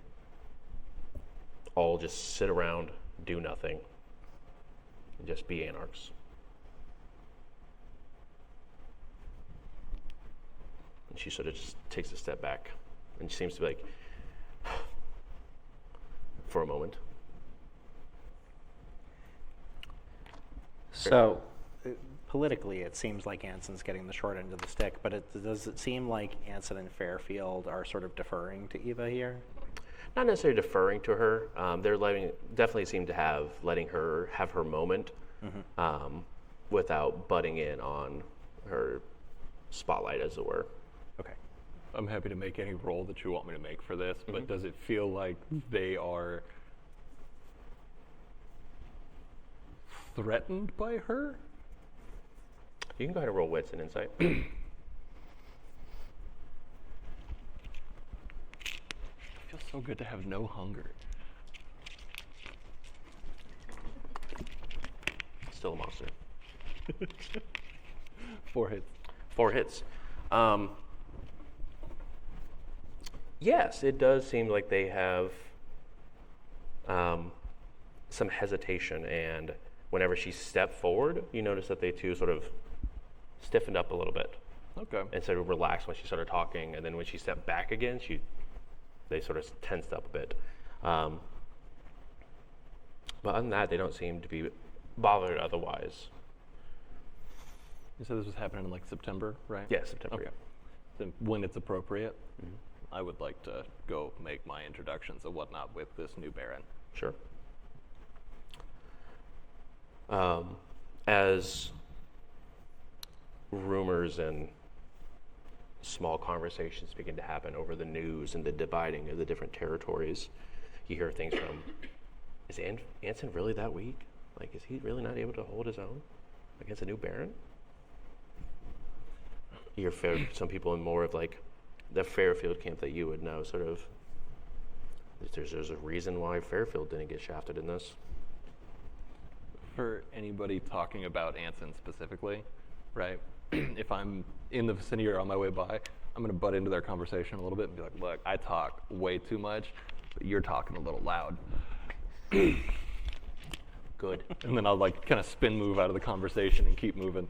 all just sit around, do nothing, and just be anarchs. And she sort of just takes a step back, and she seems to be like, for a moment. So, politically, it seems like Anson's getting the short end of the stick, but does it seem like Anson and Fairfield are sort of deferring to Eva here? Not necessarily deferring to her. They're definitely seem to have letting her have her moment without butting in on her spotlight, as it were. Okay. I'm happy to make any role that you want me to make for this, but does it feel like they are threatened by her? You can go ahead and roll wits and insight. Feels so good to have no hunger. Still a monster. 4 hits. 4 hits. Yes, it does seem like they have some hesitation, and whenever she stepped forward, you notice that they too sort of stiffened up a little bit Okay. and sort of relaxed when she started talking, and then when she stepped back again, they sort of tensed up a bit. But other than that, they don't seem to be bothered otherwise. You said this was happening in like September, right? Yeah, September. Okay. Then when it's appropriate, I would like to go make my introductions and whatnot with this new Baron. Sure. As rumors and small conversations begin to happen over the news and the dividing of the different territories, you hear things from, is Anson really that weak? Like, is he really not able to hold his own against a new Baron? You hear some people in more of like the Fairfield camp that you would know, sort of, there's a reason why Fairfield didn't get shafted in this. For anybody talking about Anson specifically, right? If I'm in the vicinity or on my way by, I'm going to butt into their conversation a little bit and be like, look, I talk way too much, but you're talking a little loud. Good. And then I'll like kind of spin move out of the conversation and keep moving.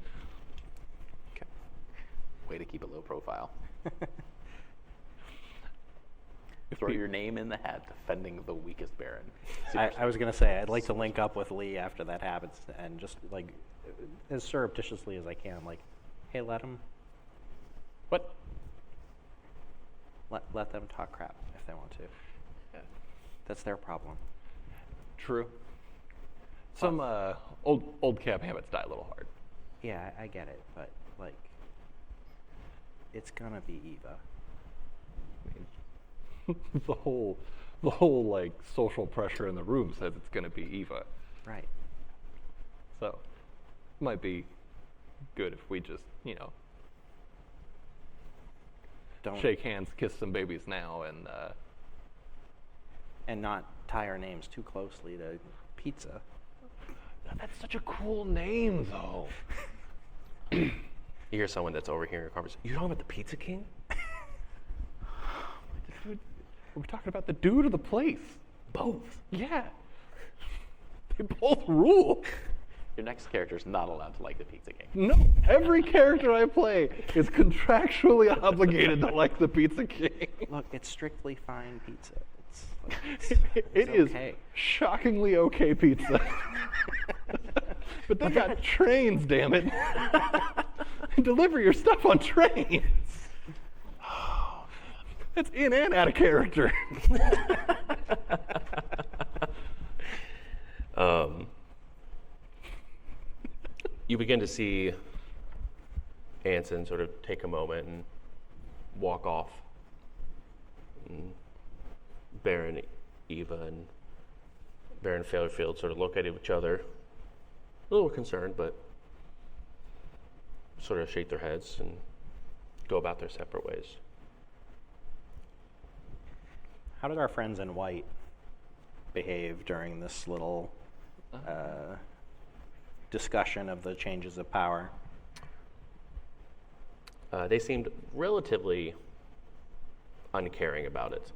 Okay. Way to keep a low profile. Throw your name in the hat, defending the weakest Baron. I was going to say, I'd like to link up with Lee after that happens and just like, as surreptitiously as I can, like, hey, let them them talk crap if they want to. Yeah. That's their problem. True. Some old cap habits die a little hard. Yeah, I get it, but like, it's gonna be Eva. the whole like social pressure in the room says it's going to be Eva. Right. So it might be good if we just, Don't shake hands, kiss some babies now, and not tie our names too closely to pizza. That's such a cool name, though. You hear someone that's overhearing a conversation. You talking about the Pizza King? Dude, are we talking about the dude or the place? Both. Yeah. They both rule. Your next character is not allowed to like the Pizza King. No, every character I play is contractually obligated to like the Pizza King. Look, it's strictly fine pizza. It is okay. shockingly okay pizza. But they got trains, damn it. Deliver your stuff on trains. It's in and out of character. You begin to see Anson sort of take a moment and walk off. And Baron Eva and Baron Fairfield sort of look at each other little concerned, but sort of shake their heads and go about their separate ways. How did our friends in white behave during this little discussion of the changes of power? They seemed relatively uncaring about it.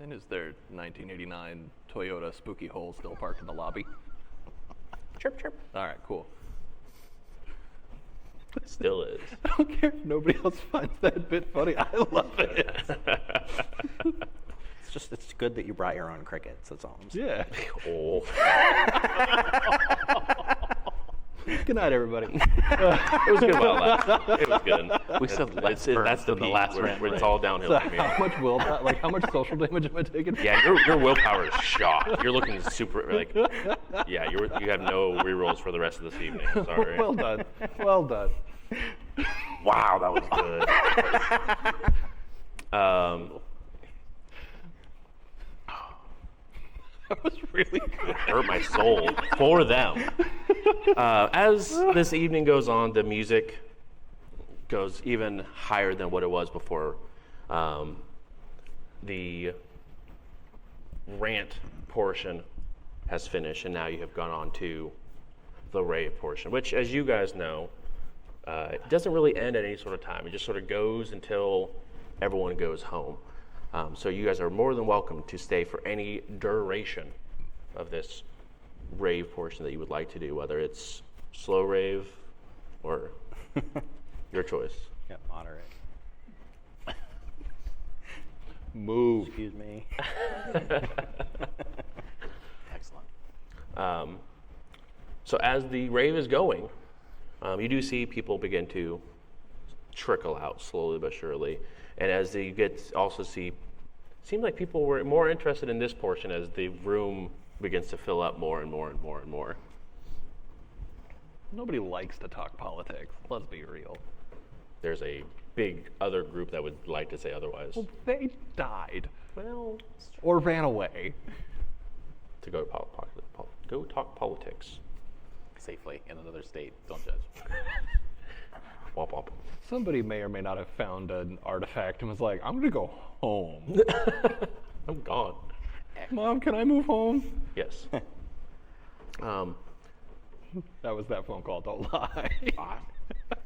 And is their 1989 Toyota spooky hole still parked in the lobby? Chirp, chirp. All right, cool. Still is. I don't care if nobody else finds that bit funny. I love it. It's good that you brought your own crickets. That's all I'm saying. Yeah. Oh. Good night, everybody. It was good while it lasted. It was good. We said less That's the than the peak last where, rant, where it's right? all downhill So from how here. much how much social damage am I taking? Yeah, your willpower is shot. You're looking super like, yeah, you have no rerolls for the rest of this evening. Sorry. Well done. Well done. Wow, that was good. That was really good. It hurt my soul for them. As this evening goes on, the music goes even higher than what it was before. The rant portion has finished, and now you have gone on to the rave portion, which, as you guys know, it doesn't really end at any sort of time. It just sort of goes until everyone goes home. So you guys are more than welcome to stay for any duration of this rave portion that you would like to do, whether it's slow rave or your choice. Yeah, moderate. Move. Excuse me. Excellent. So as the rave is going, you do see people begin to trickle out slowly but surely. And as you seemed like people were more interested in this portion as the room begins to fill up more and more and more and more. Nobody likes to talk politics. Let's be real. There's a big other group that would like to say otherwise. Well, they died Well, or ran away. to go talk politics. Safely in another state. Don't judge. Womp womp. Somebody may or may not have found an artifact and was like, I'm gonna go home. I'm gone. Mom, can I move home? Yes. That was that phone call, don't lie.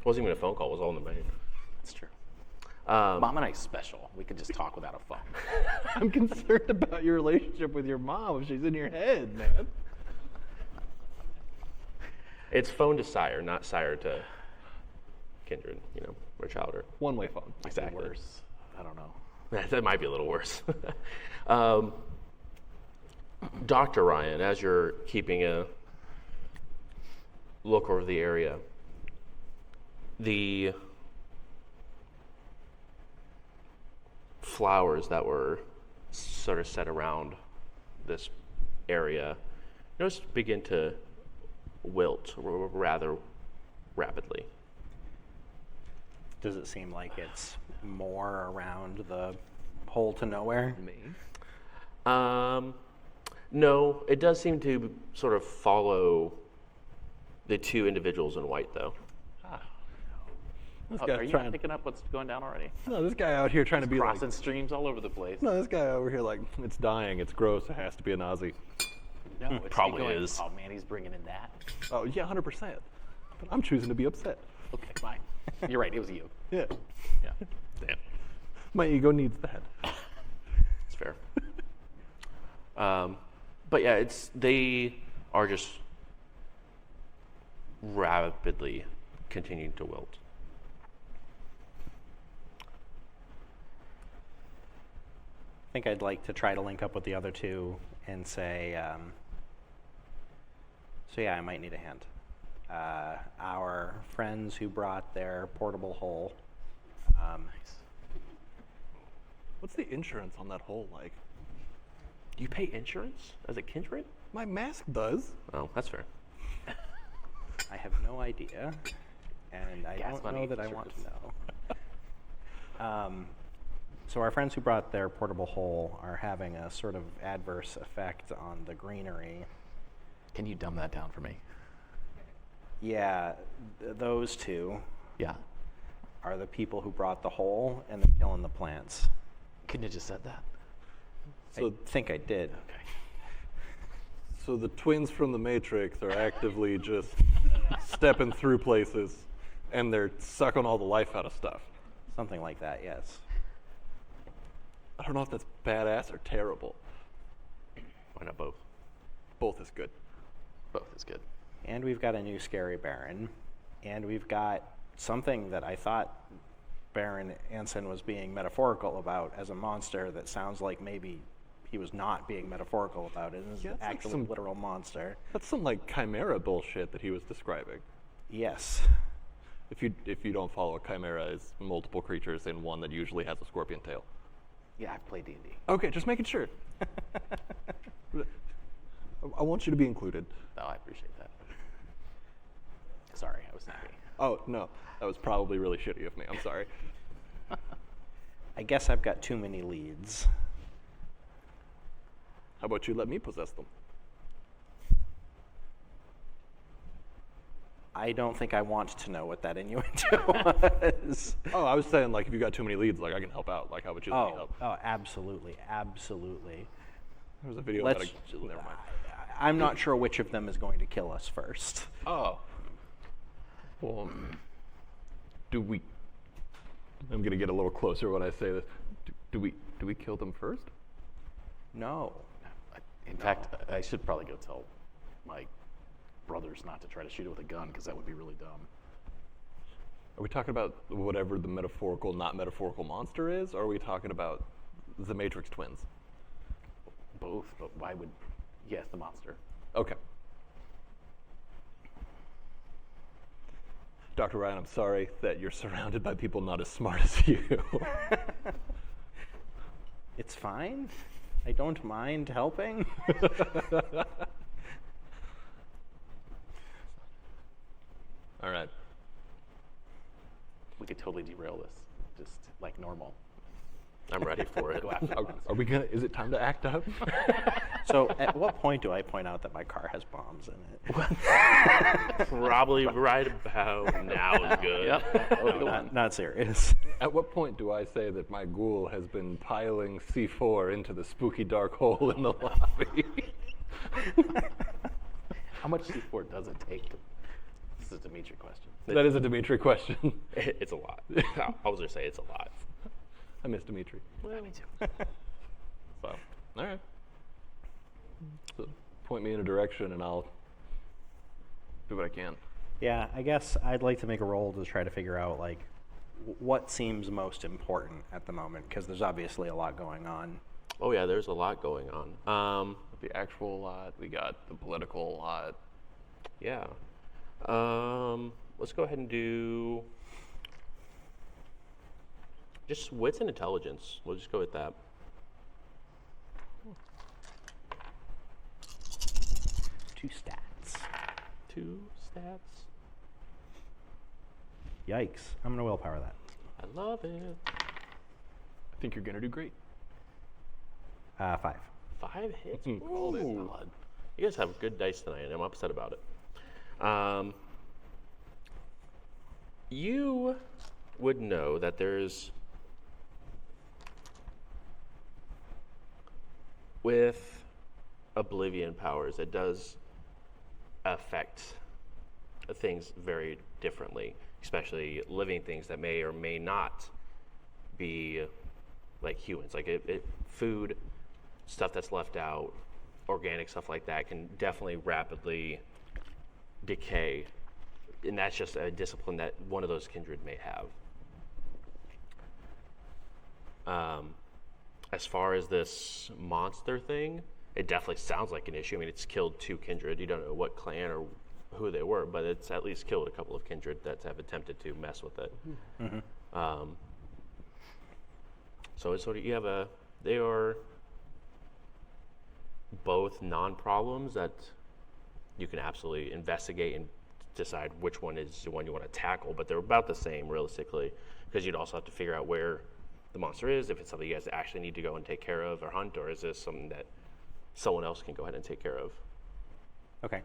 Wasn't even a phone call. It was all in the main. It's true. Mom and I special. We could just talk without a phone. I'm concerned about your relationship with your mom if she's in your head, man. It's phone to sire, not sire to kindred, or child. Or One-way phone. exactly. Worse. I don't know. That might be a little worse. Dr. Ryan, as you're keeping a look over the area, the flowers that were sort of set around this area just begin to wilt rather rapidly. Does it seem like it's more around the hole to nowhere? Me? No, it does seem to sort of follow the two individuals in white, though. This Oh, guy's are you trying. not picking up what's going down already? No, this guy out here trying to be like. Crossing streams all over the place. No, this guy over here like, it's dying, it's gross, it has to be a Nazi. No, it's Probably going, is. Oh man, he's bringing in that. Oh yeah, 100%. But I'm choosing to be upset. Okay, fine. You're right. It was you. Yeah, Yeah. Damn, my ego needs that. it's fair. But yeah, they are just rapidly continuing to wilt. I think I'd like to try to link up with the other two and say, so yeah, I might need a hand. Our friends who brought their portable hole. What's the insurance on that hole like? Do you pay insurance as a kindred? My mask does. Oh, that's fair. I have no idea, and I Gas don't money know that I want to know. So our friends who brought their portable hole are having a sort of adverse effect on the greenery Can you dumb that down for me? Yeah, those two Yeah. are the people who brought the hole and they're killing the plants. Couldn't you just said that? So, I think I did. Okay. so the twins from the Matrix are actively just stepping through places, and they're sucking all the life out of stuff. Something like that, yes. I don't know if that's badass or terrible. Why not both? Both is good. Both is good. And we've got a new scary Baron. And we've got something that I thought Baron Anson was being metaphorical about as a monster that sounds like maybe he was not being metaphorical about it. It's Yeah, an it's like actual some- literal monster. That's some like chimera bullshit that he was describing. Yes. If you don't follow, a chimera is multiple creatures in one that usually has a scorpion tail. Yeah, I've played D&D. Okay, just making sure. I want you to be included. No, I appreciate that. Sorry, I was happy. Oh, no. That was probably really shitty of me. I'm sorry. I guess I've got too many leads. How about you let me possess them? I don't think I want to know what that innuendo was. Oh, I was saying, like, if you got too many leads, like, I can help out. Like, how about you let me help? Absolutely, absolutely. There was a video Let's. about a... Never mind. I'm not sure which of them is going to kill us first. Oh. Well, do we... I'm going to get a little closer when I say this. Do we kill them first? No. In fact, I should probably go tell my brothers not to try to shoot it with a gun, because that would be really dumb. Are we talking about whatever the metaphorical, not metaphorical monster is, or are we talking about the Matrix twins? Both, but why would... Yes, the monster. Okay. Dr. Ryan, I'm sorry that you're surrounded by people not as smart as you. It's fine. I don't mind helping. All right. We could totally derail this, just like normal. I'm ready for it. Go after Are we gonna? Is it time to act up? So, at what point do I point out that my car has bombs in it? Probably right about now is good. Yep. Not serious. At what point do I say that my ghoul has been piling C4 into the spooky dark hole in the lobby? How much C4 does it take? This is a Dimitri question. That is a Dimitri question. It's a lot. I was gonna say it's a lot. I miss Dimitri. Well, me too. So, all right. So, point me in a direction, and I'll do what I can. Yeah, I guess I'd like to make a roll to try to figure out, like, what seems most important at the moment, because there's obviously a lot going on. Oh yeah, there's a lot going on. The actual lot, we got the political lot. Yeah. Let's go ahead and do just wits and intelligence. We'll just go with that. 2 stats. 2 stats. Yikes. I'm going to willpower that. I love it. I think you're gonna do great. 5. 5 hits. Called it. Ooh. You guys have good dice tonight. I'm upset about it. You would know that there's, with Oblivion powers, it does affect things very differently, especially living things that may or may not be like humans. Like food, stuff that's left out, organic stuff like that can definitely rapidly decay. And that's just a discipline that one of those kindred may have. As far as this monster thing, it definitely sounds like an issue. I mean, it's killed 2 kindred. You don't know what clan or who they were, but it's at least killed a couple of kindred that have attempted to mess with it. Mm-hmm. So it's sort of, they are both non-problems that you can absolutely investigate and decide which one is the one you want to tackle, but they're about the same realistically, because you'd also have to figure out where the monster is, if it's something you guys actually need to go and take care of or hunt, or is this something that someone else can go ahead and take care of. Okay.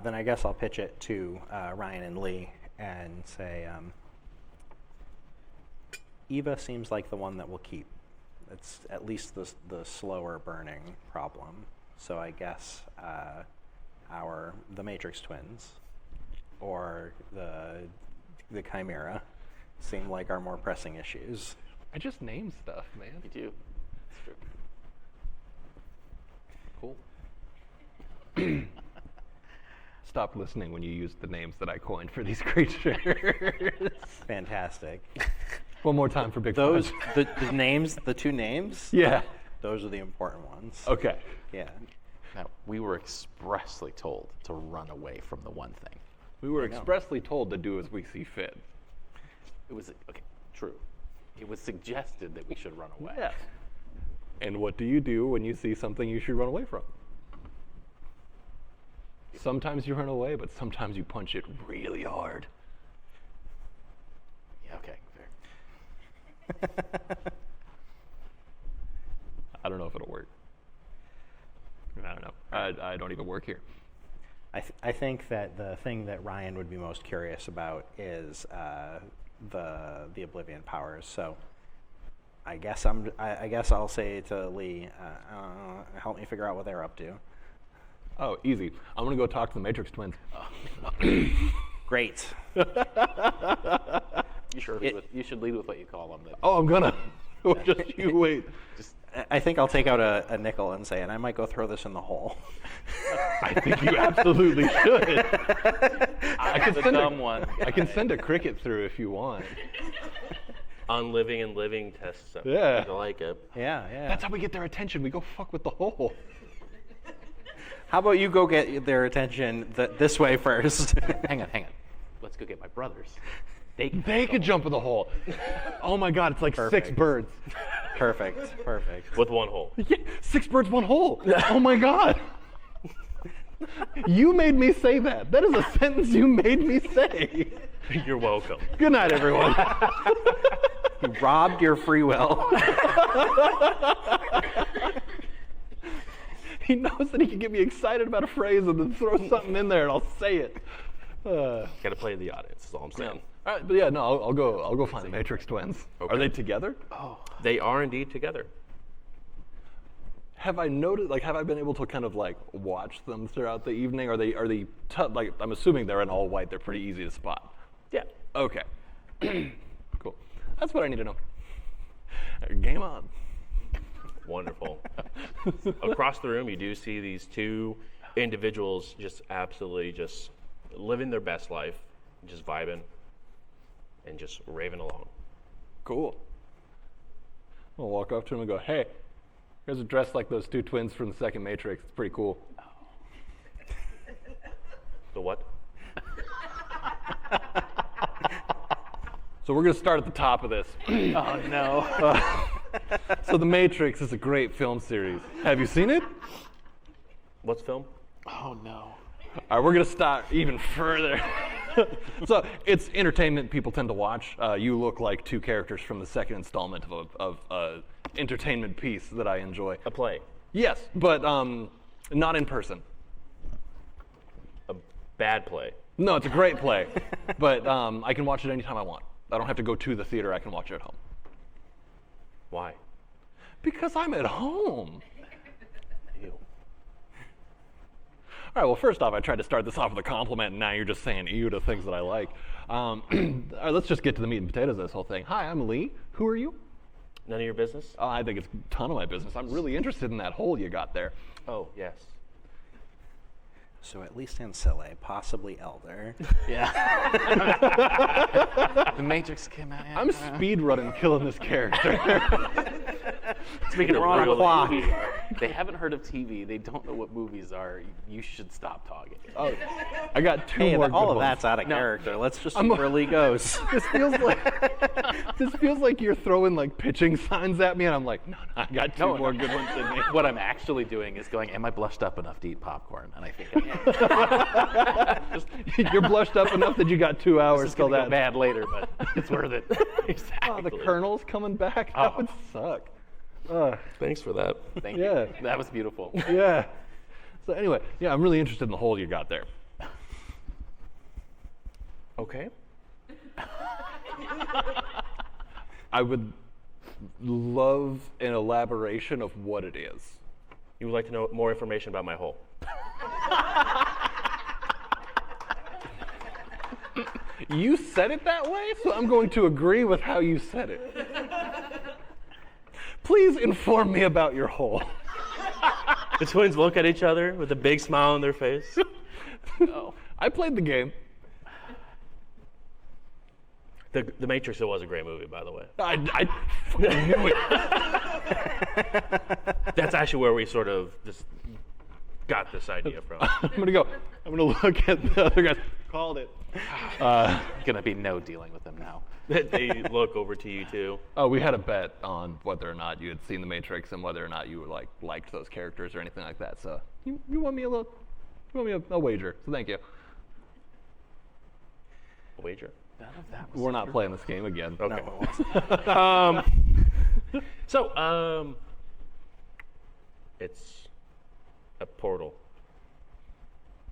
Then I guess I'll pitch it to Ryan and Lee and say, Eva seems like the one that will keep. It's at least the slower burning problem. So I guess the Matrix twins or the Chimera seem like our more pressing issues. I just name stuff, man. You do. It's true. Cool. Stop listening when you use the names that I coined for these creatures. Fantastic. One more time for Big Those Fun. the names, the two names. Yeah. Those are the important ones. Okay. Yeah. Now, we were expressly told to run away from the one thing. We were I know. expressly told to do as we see fit. It was, okay, true. It was suggested that we should run away. Yes. And what do you do when you see something you should run away from? Sometimes you run away, but sometimes you punch it really hard. Yeah, okay, fair. I don't know if it'll work. I don't know. I don't even work here. I think that the thing that Ryan would be most curious about is the Oblivion powers. So I guess I'll say to Lee, help me figure out what they're up to. Oh, easy. I'm gonna go talk to the Matrix twins. Great. You should lead with what you call them. Oh, I'm gonna. Just you wait. I think I'll take out a nickel and say, and I might go throw this in the hole. I think you absolutely should. I can send dumb one. I can send a cricket through if you want. On living and living tests. Yeah. I like it. Yeah. That's how we get their attention. We go fuck with the hole. How about you go get their attention this way first? Hang on. Let's go get my brothers. They could jump in the hole. Oh my God, it's like Perfect. 6 birds. Perfect. With one hole. Yeah, 6 birds, 1 hole. Oh my God. You made me say that. That is a sentence you made me say. You're welcome. Good night, everyone. You robbed your free will. He knows that he can get me excited about a phrase and then throw something in there and I'll say it. Gotta play the audience, is all I'm saying. All right, but yeah, no, I'll go find the Matrix twins. Okay. Are they together? They are indeed together. Have I noticed? Like, have I been able to kind of like watch them throughout the evening? Are they like? I'm assuming they're in all white. They're pretty easy to spot. Yeah. Okay. Cool. That's what I need to know. Game on. Wonderful. Across the room, you do see these 2 individuals just absolutely just living their best life, just vibing and just raving along. Cool. I'll walk up to him and go, "Hey, you guys are dressed like those 2 twins from the second Matrix. It's pretty cool." The what? So we're gonna start at the top of this. Oh no. So The Matrix is a great film series. Have you seen it? What's film? Oh no. All right, we're gonna start even further. So it's entertainment people tend to watch. You look like 2 characters from the second installment of entertainment piece that I enjoy. A play. Yes, but not in person. A bad play. No, it's a great play, but I can watch it anytime I want. I don't have to go to the theater. I can watch it at home. Why? Because I'm at home. Ew. All right, well, first off, I tried to start this off with a compliment, and now you're just saying ew to things that I like. All right, let's just get to the meat and potatoes of this whole thing. Hi, I'm Lee. Who are you? None of your business? Oh, I think it's a ton of my business. I'm really interested in that hole you got there. Oh, yes. So at least Ancilla, possibly Elder. Yeah. The Matrix came out. Yeah. I'm speed running, killing this character. Speaking of We're on a real clock. They haven't heard of TV. They don't know what movies are. You should stop talking. Oh, I got 2 Hey, more all good of ones. that's out of character. Let's just see where Lee goes. This feels like you're throwing like pitching signs at me, and I'm like, no, I got 2 more good ones in me. What I'm actually doing is going, am I blushed up enough to eat popcorn? And I think I am. You're blushed up enough that you got 2 hours It's till going to that. go bad later, but it's worth it. Oh, the Colonel's coming back. That would suck. Thanks for that. Thank Yeah. you. That was beautiful. Yeah. So anyway, yeah, I'm really interested in the hole you got there. Okay. I would love an elaboration of what it is. You would like to know more information about my hole? You said it that way, so I'm going to agree with how you said it. Please inform me about your hole. The twins look at each other with a big smile on their face. I played the game. The Matrix, it was a great movie, by the way. I fucking knew it. That's actually where we sort of just got this idea from. I'm gonna look at the other guys. Called it. Gonna be no dealing with them now. They look over to you too. Oh, we had a bet on whether or not you had seen The Matrix and whether or not you liked those characters or anything like that. So you want me a wager. So thank you. A wager. None of that was We're not playing this game again. Okay. No, it wasn't. So, it's a portal.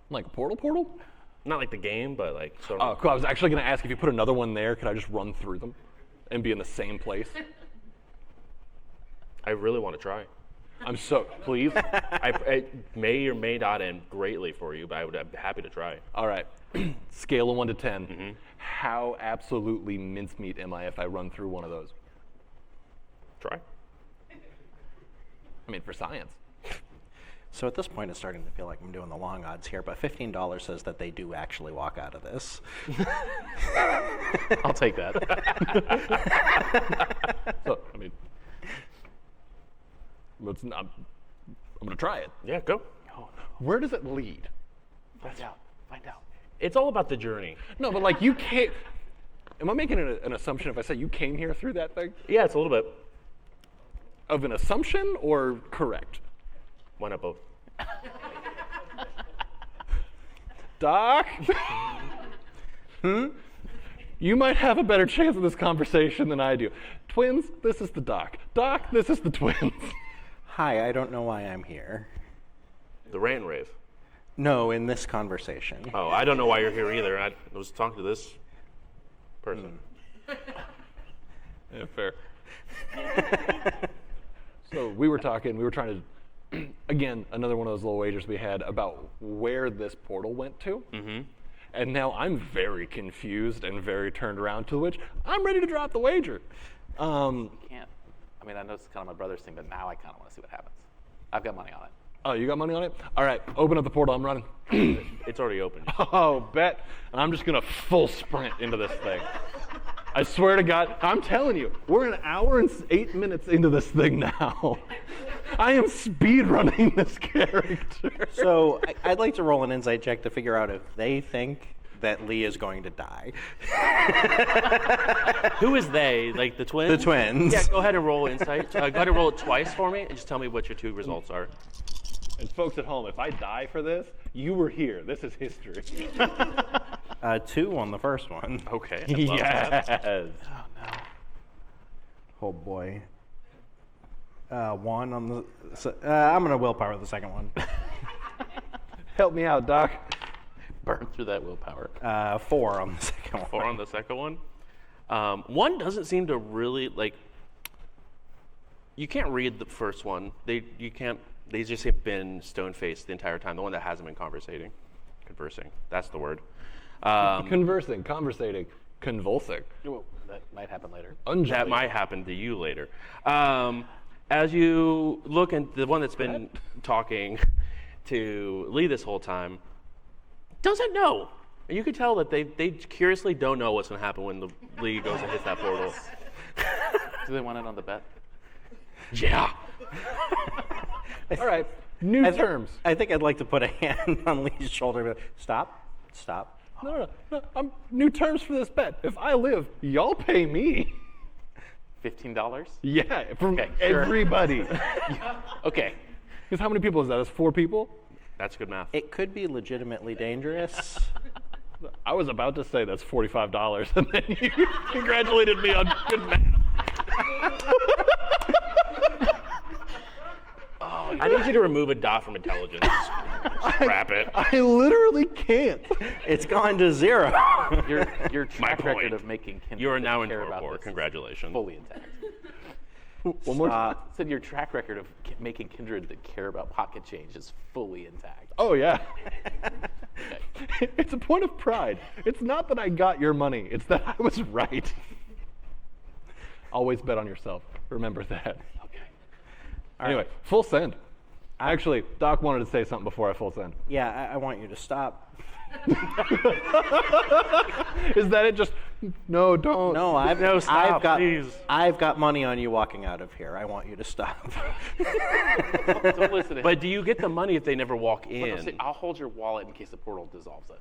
Like a portal? Not like the game, but like sort Oh, of. cool. I was actually gonna ask if you put another one there, could I just run through them and be in the same place? I really want to try. Please. It may or may not end greatly for you, but I'm happy to try. All right. Scale of 1 to 10. How absolutely mincemeat am I if I run through one of those? Try. I mean, for science. So at this point, it's starting to feel like I'm doing the long odds here, but $15 says that they do actually walk out of this. I'll take that. So, I mean, I'm gonna try it. Yeah, go. Where does it lead? Find out. Find out. It's all about the journey. No, but like you can't. Am I making an assumption if I say you came here through that thing? Yeah, it's a little bit. Of an assumption or correct? Why not both? Doc? You might have a better chance of this conversation than I do. Twins, this is the Doc. Doc, this is the twins. Hi, I don't know why I'm here. The rant and rave. No, in this conversation. Oh, I don't know why you're here either. I was talking to this person. Yeah, fair. So we were trying to, again, another one of those little wagers we had about where this portal went to. And now I'm very confused and very turned around, to which I'm ready to drop the wager. Can't. I mean, I know it's kind of my brother's thing, but now I kind of want to see what happens. I've got money on it. Oh, you got money on it? All right, open up the portal, I'm running. It's already open. Oh, bet. And I'm just gonna full sprint into this thing. I swear to God, I'm telling you, we're an hour and 8 minutes into this thing now. I am speed running this character. So I'd like to roll an insight check to figure out if they think that Lee is going to die. Who is they? Like the twins? The twins. Yeah, go ahead and roll insight. Go ahead and roll it twice for me and just tell me what your two results are. And folks at home, if I die for this, you were here. This is history. 2 on the first one. Okay. Yes. Oh no. Oh boy. 1 on the. I'm gonna willpower the second one. Help me out, Doc. Burn through that willpower. 4 on the second one. 4 on the second one. 1 doesn't seem to really like. You can't read the first one. They just have been stone-faced the entire time. The one that hasn't been conversing. That's the word. Conversing, conversating, convulsing. Well, that might happen later. That might happen to you later. As you look at the one that's been talking to Lee this whole time, doesn't know. And you could tell that they curiously don't know what's going to happen when the Lee goes and hits that portal. Do they want it on the bet? Yeah. All right, new terms. I think I'd like to put a hand on Lee's shoulder. And be like, Stop. No. New terms for this bet. If I live, y'all pay me. $15? Yeah, from Okay, sure. everybody. Okay. Because how many people is that? That's 4 people? That's good math. It could be legitimately dangerous. I was about to say that's $45, and then you congratulated me on good math. I need you to remove a dot from intelligence. Wrap it. I literally can't. It's gone to 0. Your track point. record of making Kindred You are now in care about Torpor. this is Congratulations. fully intact. One more time. Said your track record of making Kindred that care about pocket change is fully intact. Oh, yeah. It's a point of pride. It's not that I got your money. It's that I was right. Always bet on yourself. Remember that. Okay. Anyway, full send. Actually, Doc wanted to say something before I full send. Yeah, I want you to stop. Is that it? Just, no, don't. No, I've stop, got please. I've got money on you walking out of here. I want you to stop. Don't listen to him. But do you get the money if they never walk No, in? say, I'll hold your wallet in case the portal dissolves it.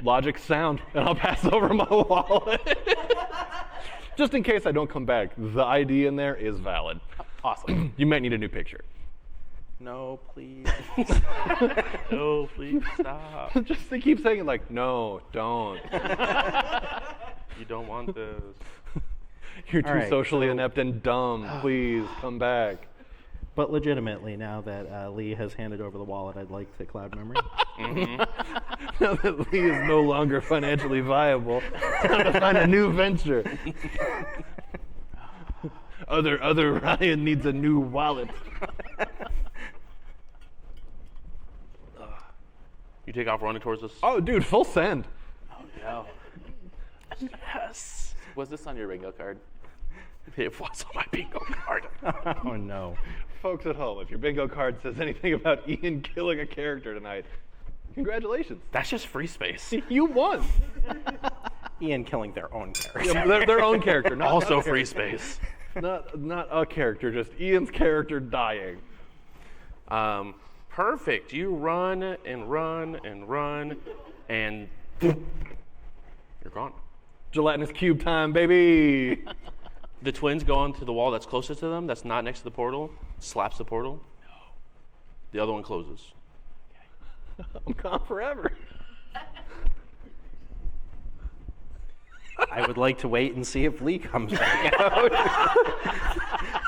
Logic sound, and I'll pass over my wallet. Just in case I don't come back, the ID in there is valid. Awesome. You might need a new picture. No, please. No, please stop. Just they keep saying it like, no, don't. You don't want this. You're too All right, socially inept and dumb. Please come back. But legitimately, now that Lee has handed over the wallet, I'd like to cloud memory. Now that Lee is no longer financially viable, time to find a new venture. Other Ryan needs a new wallet. You take off running towards us. Oh, dude, full send. No. Yes. Was this on your bingo card? It was on my bingo card. Oh no. Folks at home, if your bingo card says anything about Ian killing a character tonight, congratulations. That's just free space. You won. Ian killing their own character. Yeah, their own character, not Also a free character. space. Not a character, just Ian's character dying. Perfect. You run and run and run, and you're gone. Gelatinous cube time, baby. The twins go onto the wall that's closest to them, that's not next to the portal, slaps the portal. No. The other one closes. I'm gone forever. I would like to wait and see if Lee comes back out.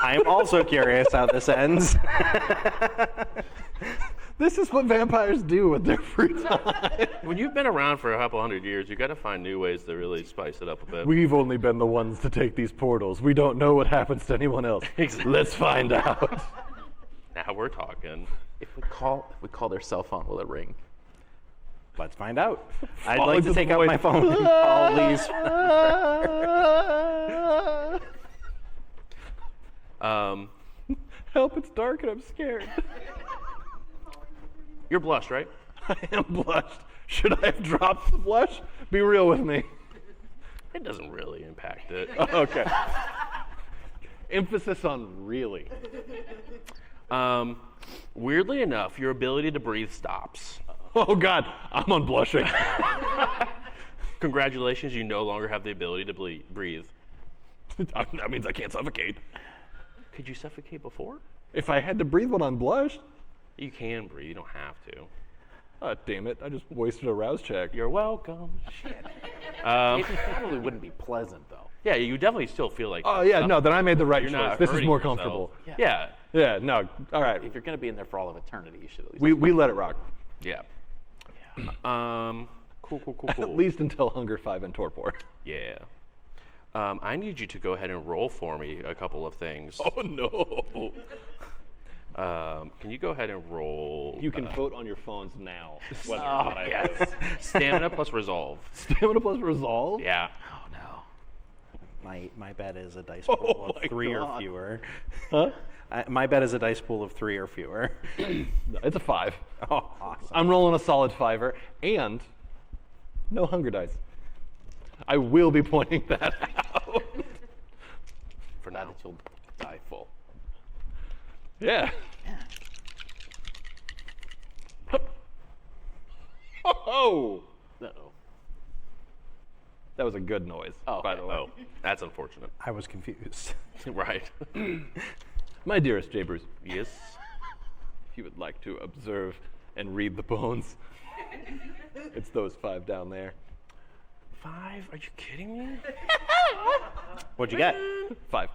I'm also curious how this ends. This is what vampires do with their free time. When you've been around for a couple hundred years, you got to find new ways to really spice it up a bit. We've only been the ones to take these portals. We don't know what happens to anyone else. Exactly. Let's find out. Now we're talking. If we call their cell phone, will it ring? Let's find out. I'd Follow like to to the take out void. my phone and call Lee's. Help, it's dark and I'm scared. You're blushed, right? I am blushed. Should I have dropped the blush? Be real with me. It doesn't really impact it. Okay. Emphasis on really. Weirdly enough, your ability to breathe stops. Oh God, I'm unblushing. Congratulations, you no longer have the ability to breathe. That means I can't suffocate. Could you suffocate before? If I had to breathe when I'm blushed, You can breathe, you don't have to. oh, damn it, I just wasted a rouse check. You're welcome. It probably wouldn't be pleasant though. Yeah, you definitely still feel like. Oh yeah, no, then I made the right You're choice. not This is hurting more yourself. comfortable. Yeah. Yeah, no, all right. If you're going to be in there for all of eternity, you should at least. We let it rock. Yeah. Cool. At least until Hunger 5 and Torpor. Yeah. I need you to go ahead and roll for me a couple of things. Oh no. Can you go ahead and roll? You can vote on your phones now. Whether or Oh, not I yes. vote. Stamina plus resolve. Stamina plus resolve? Yeah. Oh no. My bet is a dice pool my of 3 or God. fewer. Huh? My bet is a dice pool of 3 or fewer. No, it's a 5. Oh, awesome. I'm rolling a solid 5er and no hunger dice. I will be pointing that out. For Now now. that you'll die full. Yeah. Oh! Uh-oh. That was a good noise, Oh, by the way. Oh, that's unfortunate. I was confused. Right. My dearest J. Bruce, Yes. if you would like to observe and read the bones, it's those 5 down there. 5? Are you kidding me? What'd you get? 5.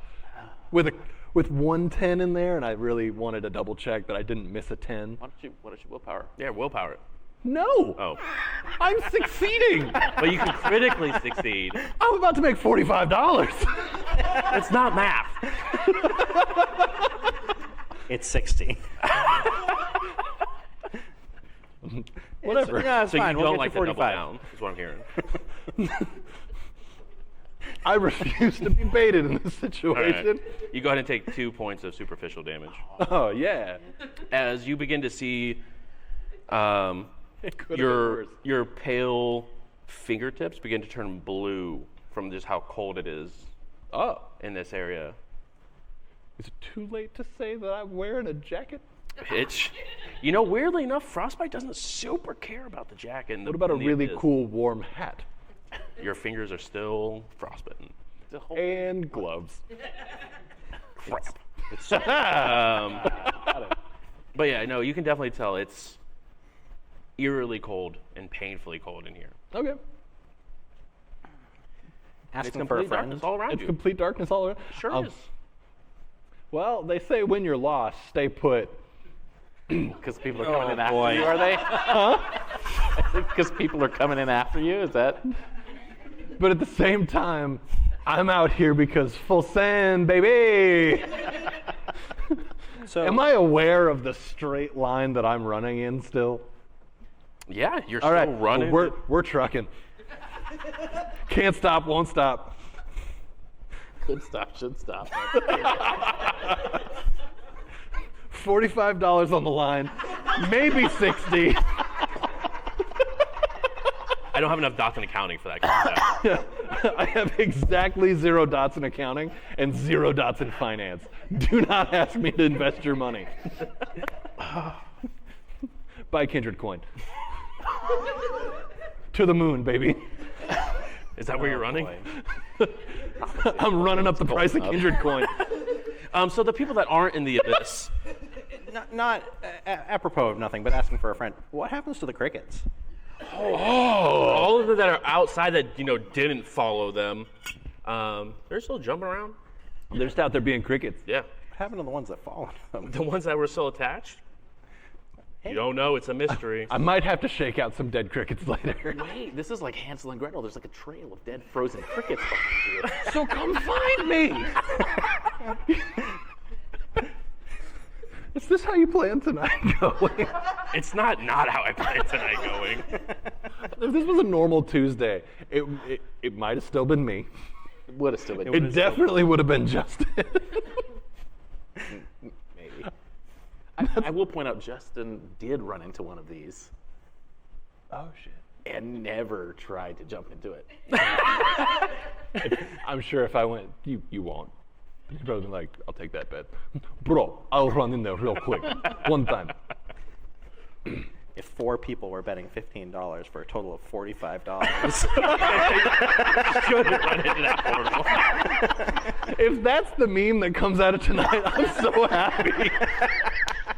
with one 10 in there, and I really wanted to double check that I didn't miss a 10. What is your willpower? Yeah, willpower it. No! Oh. I'm succeeding! But you can critically succeed. I'm about to make $45. It's not math. It's 60. Whatever. Yeah, it's So fine. you We'll don't get like to to double 45. down, is what I'm hearing. I refuse to be baited in this All right. situation. You go ahead and take 2 points of superficial damage. Oh, yeah. As you begin to see It could have been worse. your pale fingertips begin to turn blue from just how cold it is Oh. in this area. Is it too late to say that I'm wearing a jacket? It's, you know, weirdly enough, Frostbite doesn't super care about the jacket. What about a really cool warm hat? Your fingers are still frostbitten. And gloves. Crap. But yeah, no, you can definitely tell it's eerily cold and painfully cold in here. Okay. It's Asking for a complete friend. darkness all around It's you. complete darkness all around. Sure is. Well, they say when you're lost, stay put. Because people are coming in after boy. you, are they? Because people are coming in after you? Is that? But at the same time, I'm out here because full send, baby. So, Am I aware of the straight line that I'm running in still? Yeah, you're All right, still running. We're trucking. Can't stop, won't stop. Could stop, should stop. $45 on the line, maybe 60. I don't have enough dots in accounting for that kind of stuff. I have exactly 0 dots in accounting and 0 dots in finance. Do not ask me to invest your money. Buy Kindred coin. To the moon, baby. Is that where you're running? I'm running up the price of Kindred coin. So the people that aren't in the abyss, not apropos of nothing, but asking for a friend. What happens to the crickets? all of them that are outside that didn't follow them, they're still jumping around. They're just out there being crickets. Yeah, What happened to the ones that followed them? the ones that were still attached. You don't know. It's a mystery. I might have to shake out some dead crickets later. Wait, this is like Hansel and Gretel. There's like a trail of dead frozen crickets behind you. So come find me. Is this how you plan tonight going? It's not how I planned tonight going. If this was a normal Tuesday, it might have still been me. It would have still been. It definitely would have been Justin. Maybe. I will point out Justin did run into one of these Oh shit. and never tried to jump into it. I'm sure if I went, you won't. You'd probably be like, I'll take that bet. Bro, I'll run in there real quick. One time. If 4 people were betting $15 for a total of $45, Should run into that portal. If that's the meme that comes out of tonight, I'm so happy.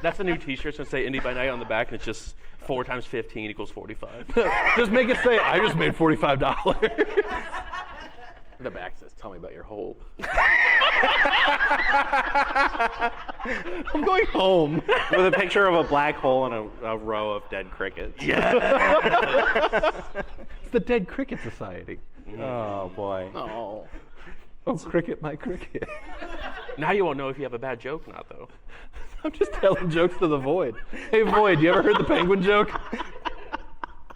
That's a new T-shirt. It's gonna say Indy by Night on the back, and it's just 4 times 15 equals 45. Just make it say, I just made $45. The back says, "Tell me about your hole." I'm going home. with a picture of a black hole and a row of dead crickets. It's the Dead Cricket Society. Oh boy. Oh. Oh, cricket, my cricket. Now you won't know if you have a bad joke or not, though. I'm just telling jokes to the void. Hey, void, you ever heard the penguin joke?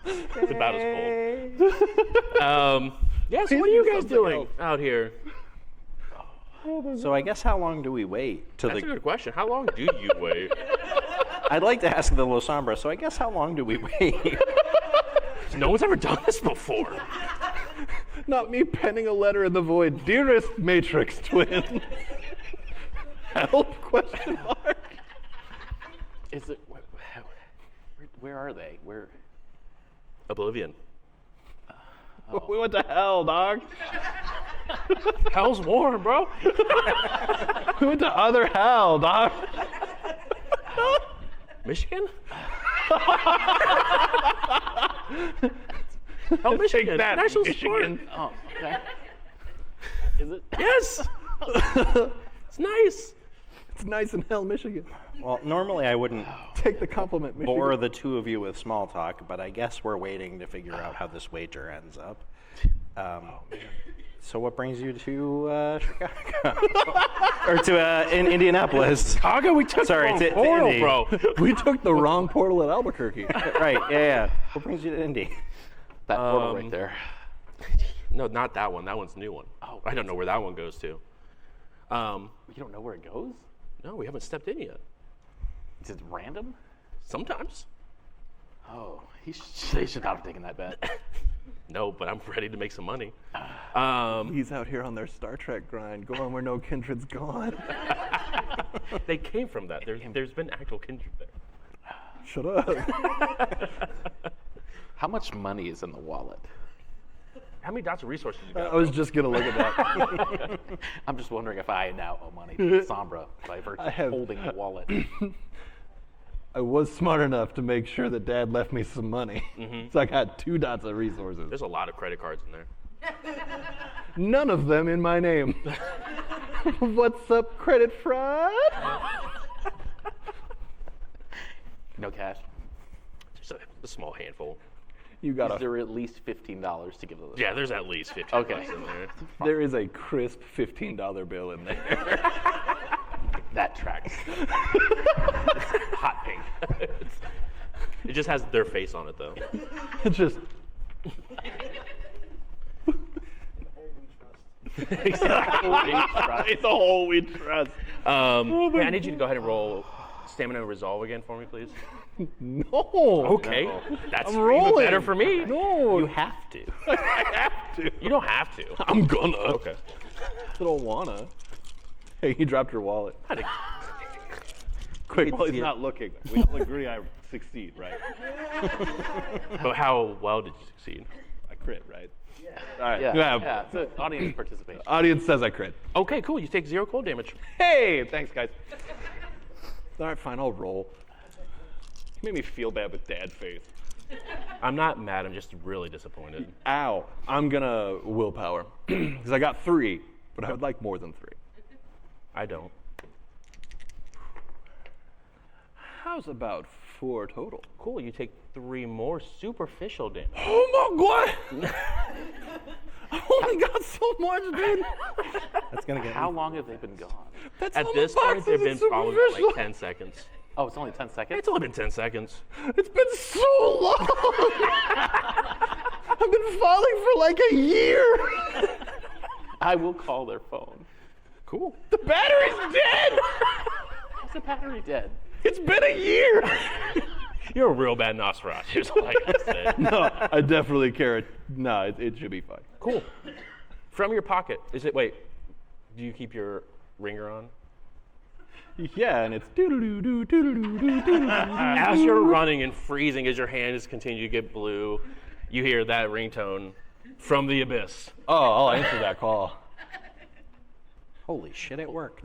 It's about as cold. Yeah, so what are you guys doing out here? So I guess how long do we wait to That's a the? good question. How long do you wait? I'd like to ask the Los Sombra. So I guess how long do we wait? No one's ever done this before. Not me penning a letter in the void. Dearest Matrix twin. Help? Question mark. Is it? Where are they? Where? Oblivion. We went to hell, dog. Hell's warm, bro. We went to other hell, dog. Michigan? Oh, Michigan. that, National Michigan. sport. Oh, okay. Is it? Yes. It's nice. It's nice in hell, Michigan. Well, normally I wouldn't Take the compliment, Michigan. bore the two of you with small talk, but I guess we're waiting to figure out how this wager ends up. So what brings you to Chicago? Or to in Indianapolis? Chicago, we took Sorry, the to wrong portal, Indy. bro. We took the wrong portal at Albuquerque. Right, yeah. What brings you to Indy? That portal right there. No, not that one. That one's a new one. Oh, I don't know where that one goes to. You don't know where it goes? No, we haven't stepped in yet. Is it random? Sometimes. Oh, they should not have taken that bet. No, but I'm ready to make some money. He's out here on their Star Trek grind, going where no kindred's gone. They came from that. There's been actual kindred there. Shut up. How much money is in the wallet? How many dots of resources you got? I was just going to look at that. I'm just wondering if I now owe money to Sombra by virtue of have- holding the wallet. I was smart enough to make sure that Dad left me some money. So I got 2 dots of resources. There's a lot of credit cards in there. None of them in my name. What's up, credit fraud? No cash. Just a small handful. You got Is a. there at least $15 to give to the Yeah, there's at least 50 Okay. bucks in there. There is a crisp $15 bill in there. That tracks. Hot pink. It just has their face on it, though. It's just. Exactly. It's a whole we trust. Hey, I need you to go ahead and roll stamina and resolve again for me, please. No. Okay. That's I'm even rolling. better for me. No. You have to. I have to. You don't have to. I'm gonna. Okay. I don't wanna. Hey, you dropped your wallet. Quick, while he's not looking. We all agree I succeed, right? But how well did you succeed? I crit, right? Yeah. All right. Yeah, it's an audience participation. Audience says I crit. Okay, cool. You take 0 cold damage. Hey, thanks, guys. All right, fine. I'll roll. You made me feel bad with dad face. I'm not mad. I'm just really disappointed. Ow. I'm gonna willpower because I got 3, but I would like more than 3. I don't. How's about 4 total? Cool. You take 3 more superficial damage. Oh my god! I only got so much, dude. That's gonna get. How long have they been gone? That's At all this the point, boxes they've in been probably superficial. like 10 seconds. Oh, it's only 10 seconds? It's only been 10 seconds. It's been so long. I've been falling for like a year. I will call their phone. Cool. The battery's dead. Is the battery dead? It's been a year. You're a real bad Nosferatu, is all I gotta say. No, I definitely care. No, it should be fine. Cool. From your pocket, wait, do you keep your ringer on? Yeah, and it's doodle-doo, doodle-doo, doodle-doo. As you're running and freezing, as your hands continue to get blue, you hear that ringtone from the abyss. Oh, I'll answer that call. Holy shit! It worked.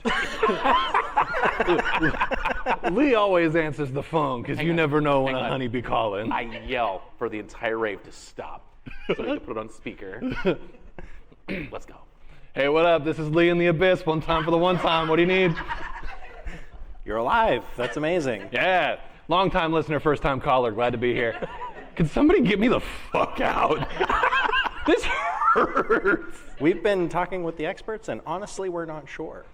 Lee always answers the phone because you never know when a on. honey be calling. I yell for the entire rave to stop. So we have to put it on speaker. Let's go. Hey, what up? This is Lee in the Abyss. One time for the one time. What do you need? You're alive. That's amazing. Yeah. Long time listener, first time caller. Glad to be here. Can somebody get me the fuck out? This hurts. We've been talking with the experts, and honestly, we're not sure.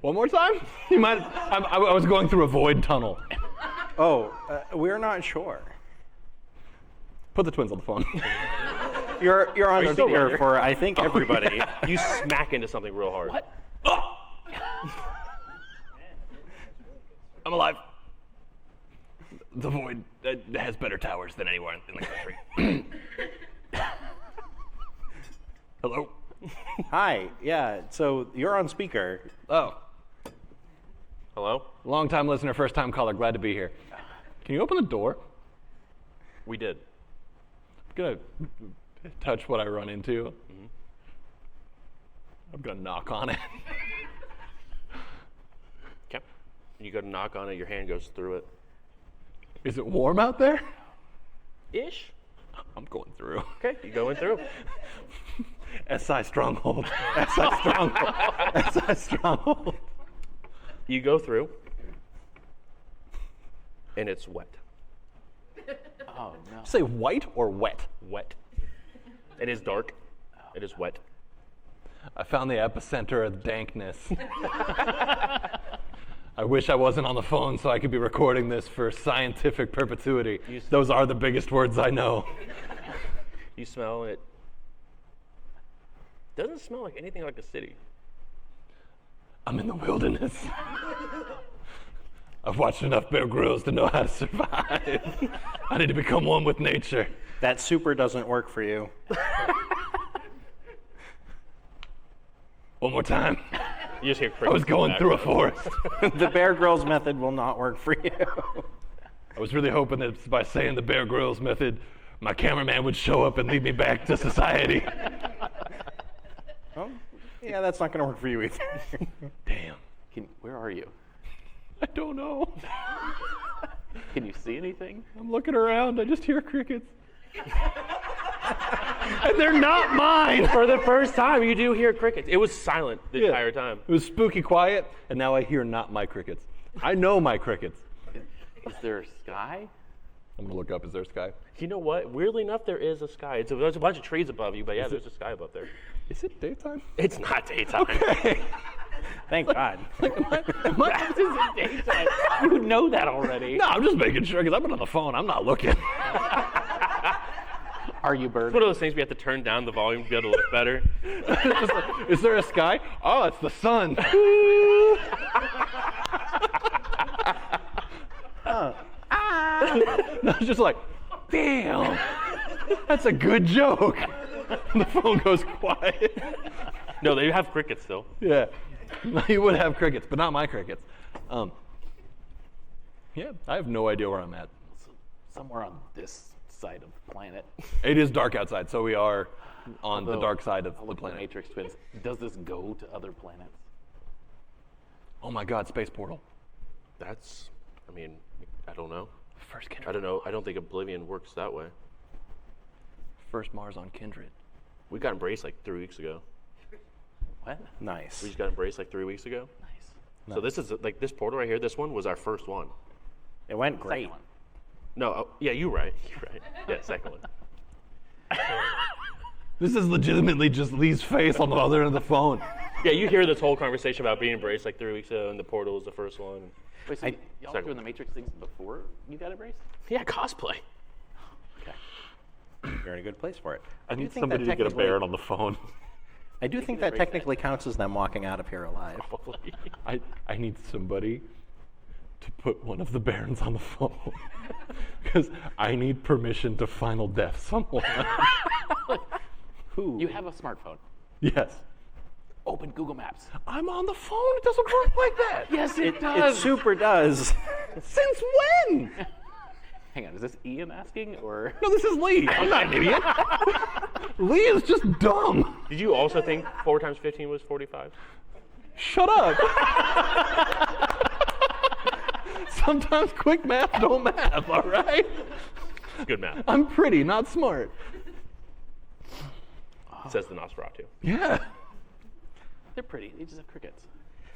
One more time? You might. I was going through a void tunnel. Oh, we're not sure. Put the twins on the phone. You're on you still speaker running? for I think everybody. You smack into something real hard. What? I'm alive. The void has better towers than anywhere in the country. Hello? Hi. Yeah. So you're on speaker. Oh, Hello? long time listener, first time caller. Glad to be here. Can you open the door? We did. I'm gonna touch what I run into. I'm gonna knock on it. Okay. You go to knock on it, your hand goes through it. Is it warm out there? Ish. I'm going through. Okay, you go in through. SI Stronghold. SI Stronghold. SI Stronghold. You go through, and it's wet. Oh no. Say white or wet? Wet. It is dark. It is wet. I found the epicenter of dankness. I wish I wasn't on the phone so I could be recording this for scientific perpetuity. Those are the biggest words I know. You smell it. Doesn't smell like anything like a city. I'm in the wilderness. I've watched enough Bear Grylls to know how to survive. I need to become one with nature. That super doesn't work for you. One more time. You just hear I crickets. was going through a forest. The Bear Grylls method will not work for you. I was really hoping that by saying the Bear Grylls method, my cameraman would show up and lead me back to society. Oh, yeah, that's not going to work for you either. Damn. Where are you? I don't know. Can you see anything? I'm looking around. I just hear crickets. And they're not mine. For the first time, you do hear crickets. It was silent the entire time. It was spooky quiet, and now I hear not my crickets. I know my crickets. Is there a sky? I'm gonna look up. Is there a sky? You know what? Weirdly enough, there is a sky. There's a bunch of trees above you, but yeah, there's a sky above there. Is it daytime? It's not daytime. Okay. Thank God. This isn't daytime. You know that already. No, I'm just making sure because I've been on the phone. I'm not looking. Are you It's bird? one of those things we have to turn down the volume to be able to look better. Is there a sky? Oh, it's the sun. No, it's just like, damn, that's a good joke. And the phone goes quiet. No, they have crickets still. Yeah, you would have crickets, but not my crickets. Yeah, I have no idea where I'm at. Somewhere on this side of the planet. It is dark outside, so we are on the Although, dark side of I'll the look at planet. Matrix Twins. Does this go to other planets? Oh my God, space portal. That's, I mean, I don't know. First I Kindred. don't know. I don't think Oblivion works that way. First Mars on Kindred. We got embraced like 3 weeks ago. What? Nice. We just got embraced like 3 weeks ago. Nice. So this is like this portal right here. This one was our first one. It went great. Second one. No, yeah, you're right. You're right. Yeah, second one. This is legitimately just Lee's face on the other end of the phone. Yeah, you hear this whole conversation about being embraced like 3 weeks ago, and the portal was the first one. Wait, so y'all were Second doing the Matrix things before you got embraced? Yeah, cosplay. Okay. You're in a good place for it. I do need think somebody that to get a technically- Baron on the phone. I do think that technically counts as them walking out of here alive. Probably. I need somebody to put one of the Barons on the phone. Because I need permission to final death someone. Who? You have a smartphone. Yes. Open Google Maps. I'm on the phone. It doesn't work like that. Yes, It super does. Since when? Hang on, is this Ian asking or? No, this is Lee. I'm not an idiot. Lee is just dumb. Did you also think 4 times 15 was 45? Shut up. Sometimes quick math don't math, all right? Good math, I'm pretty, not smart. says the Nosferatu. Yeah. They're pretty. They just have crickets.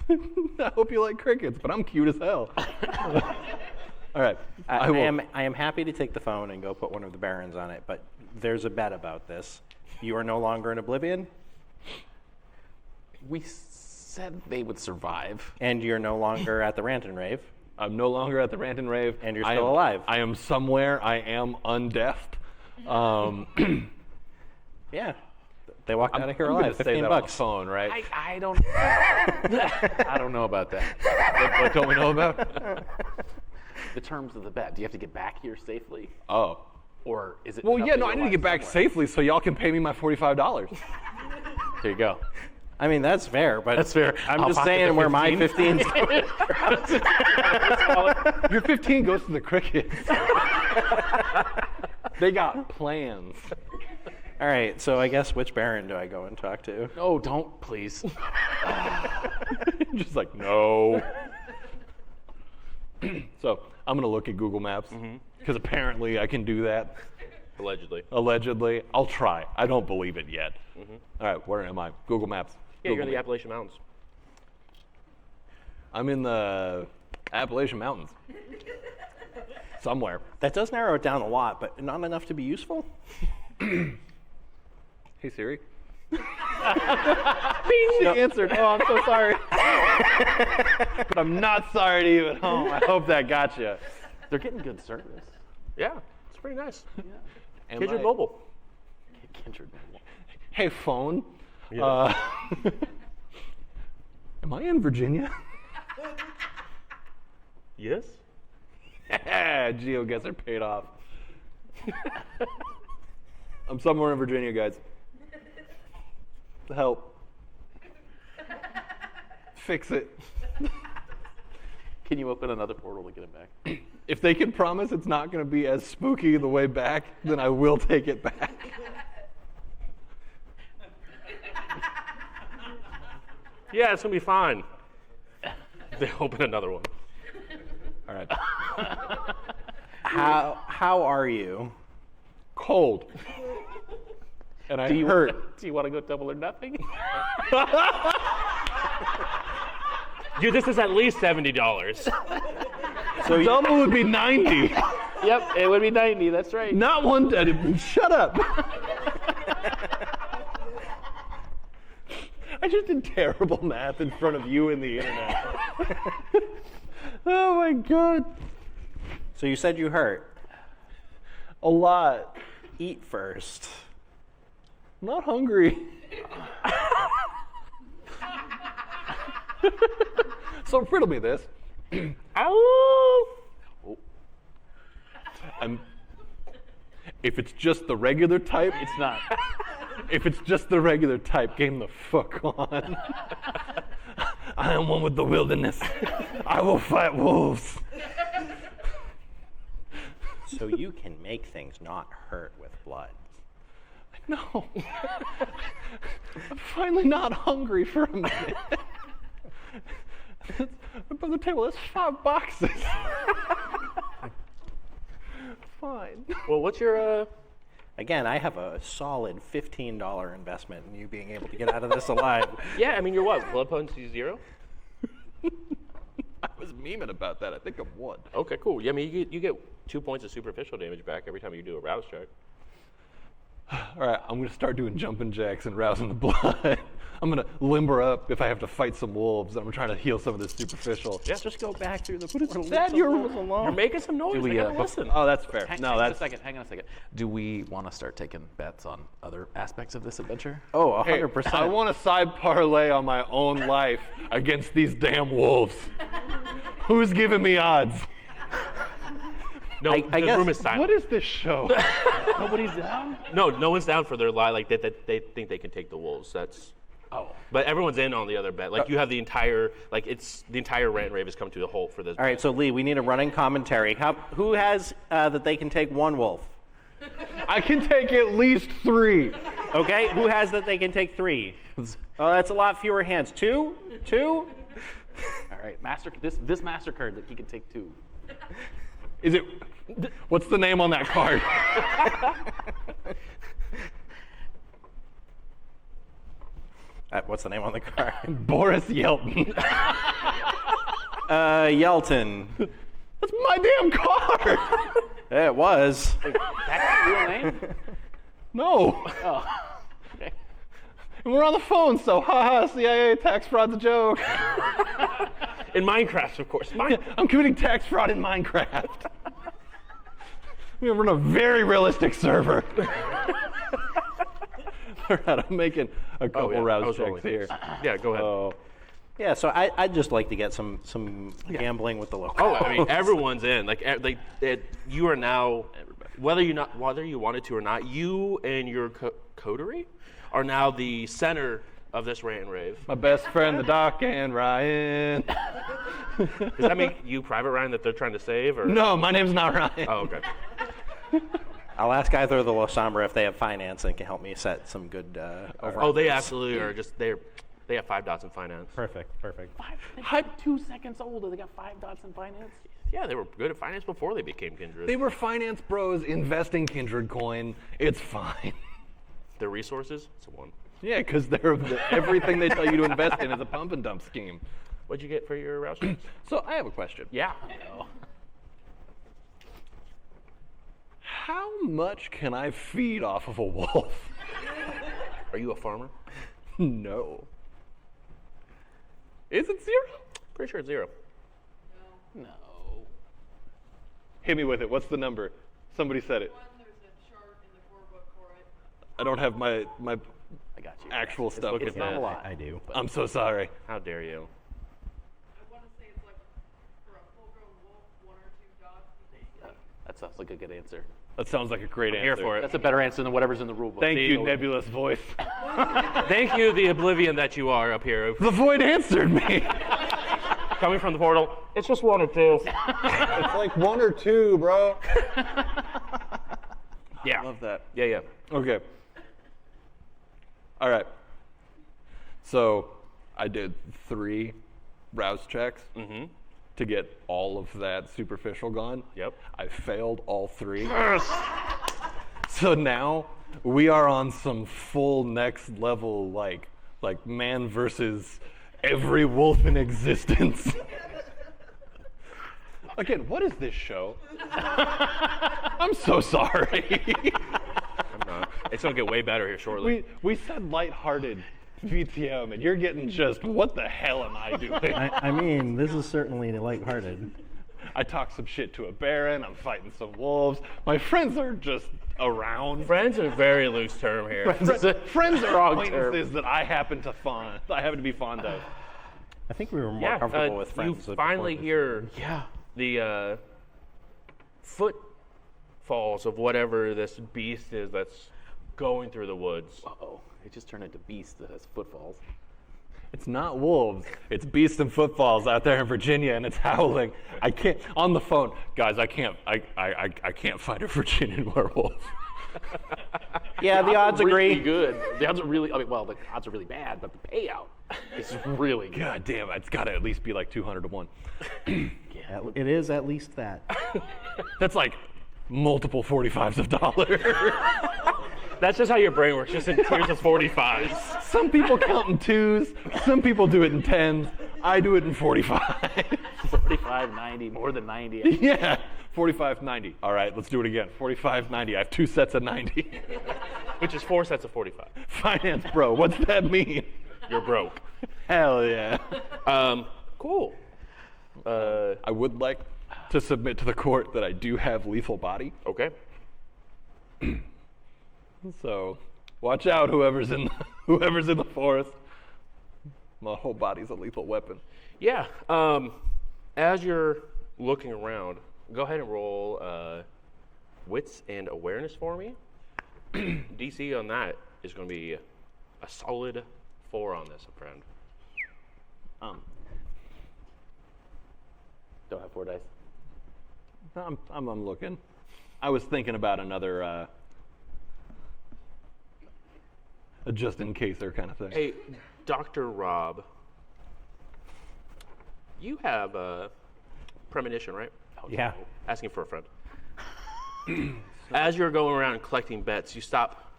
I hope you like crickets, but I'm cute as hell. All right. I will. am happy to take the phone and go put one of the Barons on it, but there's a bet about this. You are no longer in Oblivion, We said they would survive. and you're no longer at the Rant and Rave. I'm no longer at the Rant and Rave. And you're I still am- alive. I am somewhere. I am undeft. Yeah. They walked out of here I'm gonna alive. say 15 that on the bucks. phone, right? I don't. I don't know about that. What don't we know about? The terms of the bet. Do you have to get back here safely, Oh. or is it? Well, enough yeah, that no, you're I need to alive get back somewhere? safely so y'all can pay me my $45. There you go. I mean, that's fair, but That's fair. I'm I'll just pocket saying the where my 15. 15's Your 15 goes to the crickets. They got plans. All right, so I guess which Baron do I go and talk to? No, don't, please. Just like, no. So I'm going to look at Google Maps because apparently I can do that. Allegedly. I'll try. I don't believe it yet. All right, where am I? Google Maps. Yeah, you're in Google the me. Appalachian Mountains. I'm in the Appalachian Mountains. Somewhere. That does narrow it down a lot, but not enough to be useful. Hey Siri. She answered. Oh, I'm so sorry. But I'm not sorry to you at home. I hope that got you. They're getting good service. Yeah, it's pretty nice. Am Kindred I- Mobile. Kindred Mobile. Hey phone. Yeah. Am I in Virginia? Yes. GeoGuessr paid off. I'm somewhere in Virginia, guys. Help. Fix it. Can you open another portal to get it back? If they can promise it's not going to be as spooky the way back, then I will take it back. Yeah, it's gonna be fine. They open another one. All right. How are you? Cold. And I hurt. Do you want to go double or nothing? Dude, this is at least $70. So you, Double would be 90. Yep, it would be 90. That's right. Not one. Shut up. I just did terrible math in front of you and the internet. Oh my god. so you said you hurt. A lot. Eat first. I'm not hungry. So riddle me this. Ow! If it's just the regular type, It's not. if it's just the regular type, game the fuck on. I am one with the wilderness. I will fight wolves. So you can make things not hurt with blood. No. I'm finally not hungry for a minute. Above the table, that's 5 boxes. Fine. Well, what's your Again, I have a solid $15 investment in you being able to get out of this alive. Yeah, I mean, you're what? Blood potency 0? I was memeing about that. I think I'm 1. Okay, cool. Yeah, I mean, you get 2 points of superficial damage back every time you do a rouse check. All right, I'm going to start doing jumping jacks and rousing the blood. I'm going to limber up if I have to fight some wolves. I'm trying to heal some of this superficial. Yeah. Just go back through the portal. that? Leave some wolves You're alone. making some noise. we, They gotta bef- listen. Oh, that's fair. Hang No, on that's a second. Hang on a second. Do we want to start taking bets on other aspects of this adventure? Oh, Hey, 100%. I want a side parlay on my own life against these damn wolves. Who's giving me odds? No, I the guess- room is silent. What is this show? Nobody's down? No one's down for their lie. Like that they think they can take the wolves. That's. Oh. But everyone's in on the other bet. Like you have the entire the entire rant rave has come to a halt for this. All right, so Lee, we need a running commentary. Who has that they can take 1 wolf? I can take at least 3. Okay, who has that they can take 3? Oh, that's a lot fewer hands. 2? 2? All right, this MasterCard that he can take 2. Is it? What's the name on that card? What's the name on the card? Boris Yelton. Yelton. That's my damn card. It was. That's your real name? No. Oh. Okay. And we're on the phone, so haha, CIA, tax fraud's a joke. In Minecraft, of course. I'm committing tax fraud in Minecraft. We run a very realistic server. All right, I'm making a couple I rouse was checks rolling. here. Yeah, go ahead. Oh, Yeah, so I'd just like to get some gambling with the locals. Oh, I mean, everyone's in. You are now, whether you wanted to or not, you and your coterie are now the center of this rant and rave. my best friend, the Doc, and Ryan. Does that make you Private Ryan that they're trying to save? Or? No, my name's not Ryan. Oh, okay. I'll ask either of the Los Sombra if they have finance and can help me set some good over. Oh, they absolutely are. They have 5 dots in finance. Perfect. I'm 2 seconds old and they got 5 dots in finance? Yeah, they were good at finance before they became Kindred. They were finance bros investing Kindred coin. It's fine. Their resources, it's a 1. Yeah, because everything they tell you to invest in is a pump and dump scheme. What'd you get for your rouse checks? So I have a question. Yeah. How much can I feed off of a wolf? Are you a farmer? No. Is it 0? Pretty sure it's 0. No. Hit me with it. What's the number? Somebody said it. There's a chart in the core book for it. I don't have my I got you. actual stuff. looking It's not bad. a lot. I do. I'm so sorry. How dare you? I want to say it's like for a full-grown wolf, 1 or 2 dots. That sounds like a good answer. That sounds like a great answer. Here for it. That's a better answer than whatever's in the rule book. Thank you, See- nebulous voice. Thank you, the oblivion that you are up here. The void answered me. Coming from the portal, it's just 1 or 2. It's like 1 or 2, bro. Yeah. Love that. Yeah. Okay. All right. So I did 3 rouse checks to get all of that superficial gone. Yep. I failed all 3. So now we are on some full next level, like man versus every wolf in existence. Again, what is this show? I'm so sorry. I'm not. It's gonna get way better here shortly. we said lighthearted VTM, and you're getting just, what the hell am I doing? I mean, this is certainly lighthearted. I talked some shit to a baron. I'm fighting some wolves. My friends are just around. Friends are a very loose term here. Friends are Wrong acquaintances that I happen to be fond of. I think we were more Yeah, comfortable with friends. you with finally before hear Yeah. the footfalls of whatever this beast is that's going through the woods. Uh-oh. It just turned into beast that has footfalls. It's not wolves. It's beasts and footfalls out there in Virginia, and it's howling. I can't on the phone, guys. I can't find a Virginian werewolf. Yeah, the odds really agree. good. The odds are really, the odds are really bad, but the payout is really good. God damn, it's got to at least be like 200 to 1. It is at least that. That's like multiple 45s of dollars. That's just how your brain works, just in tiers of 45s. Some people count in 2s. Some people do it in 10s. I do it in 45. 45, 90, more than 90. Yeah, 45, 90. All right, let's do it again. 45, 90. I have 2 sets of 90. Which is 4 sets of 45. Finance bro, what's that mean? You're broke. Hell yeah. Cool. I would like to submit to the court that I do have lethal body. Okay. So watch out, whoever's in the forest. My whole body's a lethal weapon. Yeah. As you're looking around, go ahead and roll wits and awareness for me. DC on that is going to be a solid 4 on this, friend. Don't have 4 dice. I'm looking. I was thinking about another a just in caser kind of thing. Hey, Dr. Rob, you have a premonition, right? Yeah. Asking for a friend. As you're going around collecting bets, you stop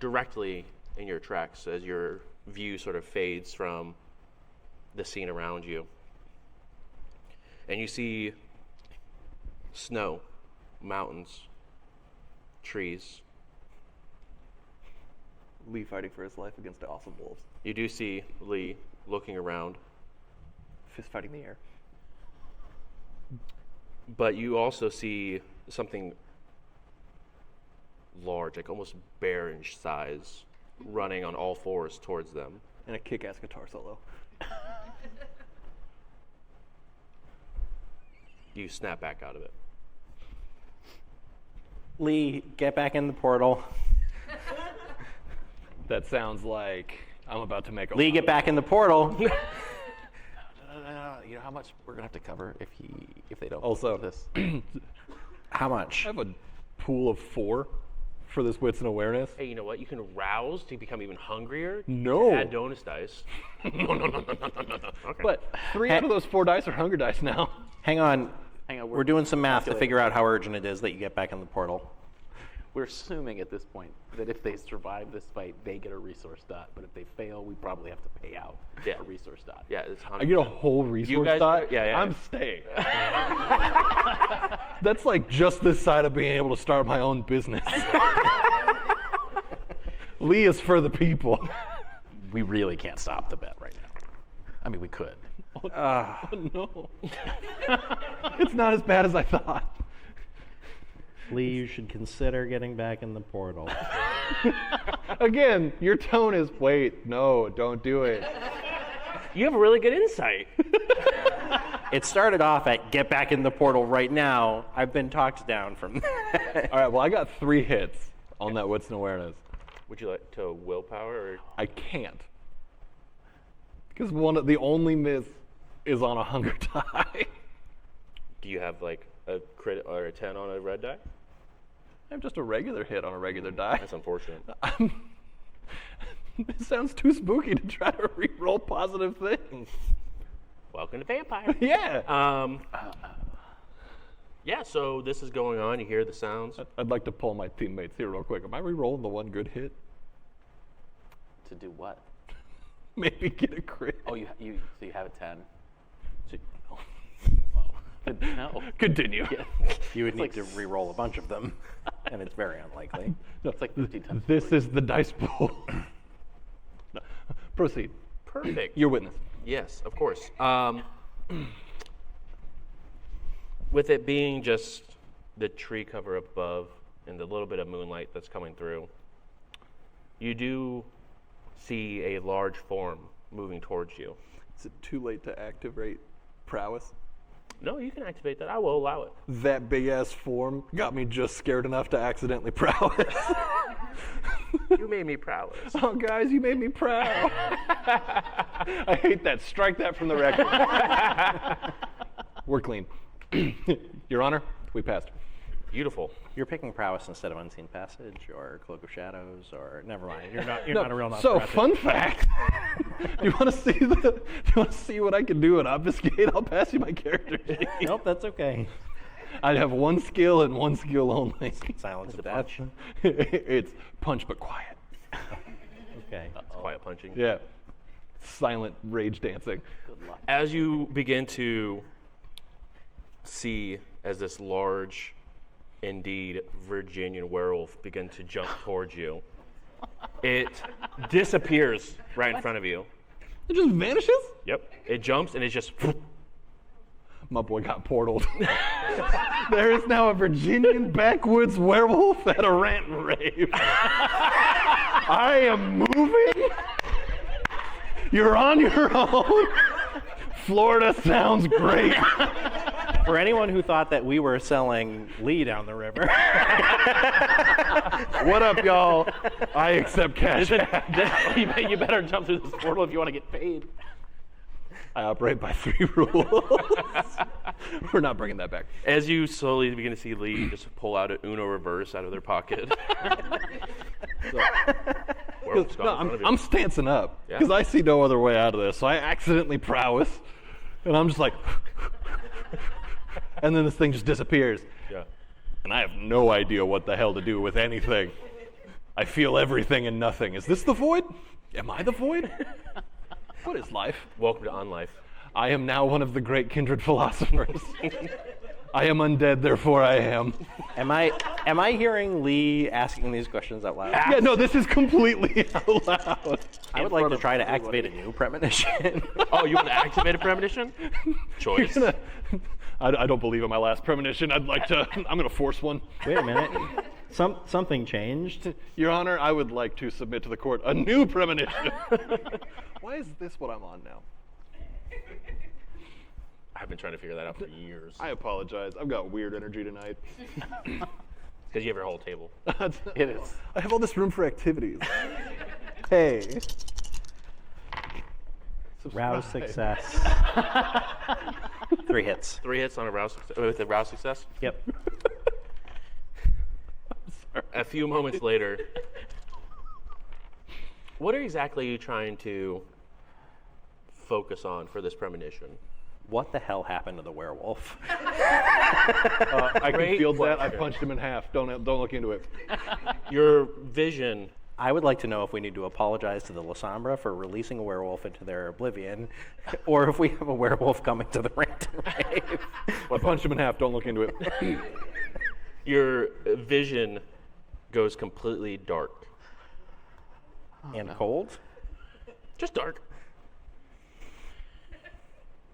directly in your tracks as your view sort of fades from the scene around you. And you see snow, mountains, trees. Lee fighting for his life against awesome wolves. You do see Lee looking around, Fist fighting the air. but you also see something large, like almost bearish size, running on all 4s towards them. And a kick-ass guitar solo. You snap back out of it. Lee, get back in the portal. That sounds like I'm about to make a Lee, get back in the portal. You know how much we're gonna have to cover if they don't Also- do this. How much? I have a pool of 4 for this wits and awareness? Hey, you know what? You can rouse to become even hungrier. No. Add bonus dice. No. Okay. But 3 out of those 4 dice are hunger dice now. Hang on. Hang on, We're doing some math to figure out how urgent it is that you get back in the portal. We're assuming at this point that if they survive this fight, they get a resource dot. But if they fail, we probably have to pay out Yeah. a resource dot. Yeah, it's 100%. I get a whole resource guys- dot. yeah. I'm staying. That's like just this side of being able to start my own business. Lee is for the people. We really can't stop the bet right now. I mean, we could. Oh, no. It's not as bad as I thought. Lee, you should consider getting back in the portal. Again, your tone is, wait, no, don't do it. You have a really good insight. It started off at get back in the portal right now. I've been talked down from that. All right, well, I got 3 hits on that wits and awareness. Would you like to willpower or? I can't. Because the only miss is on a hunger die. Do you have like a crit or a 10 on a red die? I have just a regular hit on a regular die. That's unfortunate. It sounds too spooky to try to re-roll positive things. Welcome to Vampire. Yeah. Yeah, so this is going on. You hear the sounds. I'd like to pull my teammates here real quick. Am I re-rolling the 1 good hit? To do what? Maybe get a crit. Oh, so you have a 10. So- No. Continue. You would need to re-roll a bunch of them, and it's very unlikely. It's like 15 times. This is the dice pool. No. Proceed. Perfect. Your witness. Yes, of course. With it being just the tree cover above and the little bit of moonlight that's coming through, you do see a large form moving towards you. Is it too late to activate prowess? No, you can activate that. I will allow it. That big ass form got me just scared enough to accidentally prowess. You made me prowess. Oh, guys, you made me proud. I hate that. Strike that from the record. We're clean. Your Honor, we passed. Beautiful. You're picking prowess instead of unseen passage or cloak of shadows or never mind. You're not a real So, Nosferatu. fun fact. You want to see what I can do in obfuscate? I'll pass you my character sheet. Nope, that's okay. I have 1 skill and 1 skill only. Silence of death. It's punch but quiet. Okay. It's quiet punching. Yeah. Silent rage dancing. As you begin to see as this large, indeed, Virginian werewolf begin to jump towards you, it disappears right in front of you. It just vanishes? Yep. It jumps and it's just. My boy got portaled. There is now a Virginian backwoods werewolf at a rant and rave. I am moving. You're on your own. Florida sounds great. For anyone who thought that we were selling Lee down the river, What up, y'all? I accept cash. You better jump through this portal if you want to get paid. I operate by 3 rules. We're not bringing that back. As you slowly begin to see Lee just pull out an Uno reverse out of their pocket. Werewolf's gone No, in front of you. I'm stancing up Yeah. because I see no other way out of this. So I accidentally prowess, and I'm just like, and then this thing just disappears, Yeah. and I have no idea what the hell to do with anything. I feel everything and nothing. Is this the void? Am I the void? What is life? Welcome to On Life. I am now one of the great kindred philosophers. I am undead, therefore I am. am I hearing Lee asking these questions out loud? Yeah, no, this is completely out loud. I would like to try to activate a new premonition. Oh, you want to activate a premonition? Choice. I don't believe in my last premonition. I'm gonna force one. Wait a minute. Something changed. Your Honor, I would like to submit to the court a new premonition. Why is this what I'm on now? I've been trying to figure that out for years. I apologize. I've got weird energy tonight. Because you have your whole table. It is. I have all this room for activities. Hey. Rouse Subscribe. success. 3 hits. 3 hits on a rouse with a rouse success. Yep. A few moments later, what are exactly you trying to focus on for this premonition? What the hell happened to the werewolf? I can Great field that. I question. punched him in half. Don't look into it. Your vision. I would like to know if we need to apologize to the Lasombra for releasing a werewolf into their oblivion, or if we have a werewolf coming to the rant and rave. I punched him in half. Don't look into it. Your vision goes completely dark. And cold? Just dark.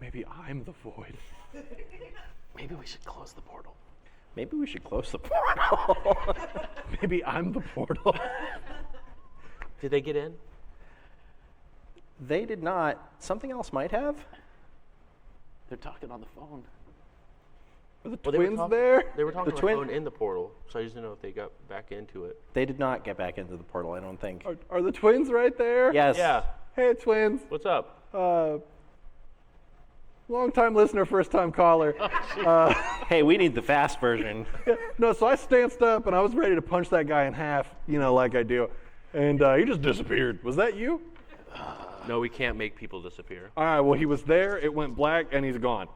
Maybe I'm the void. Maybe we should close the portal. Maybe we should close the portal. Maybe I'm the portal. Did they get in? They did not. Something else might have. They're talking on the phone. Are the Well, they were twins talk- there? They were talking The on twin- the phone in the portal, so I just didn't know if they got back into it. They did not get back into the portal, I don't think. Are the twins right there? Yes. Yeah. Hey, twins. What's up? Long-time listener, first-time caller. Hey, we need the fast version. No, so I stanced up and I was ready to punch that guy in half, like I do. And he just disappeared. Was that you? No, we can't make people disappear. All right, well, he was there, it went black, and he's gone.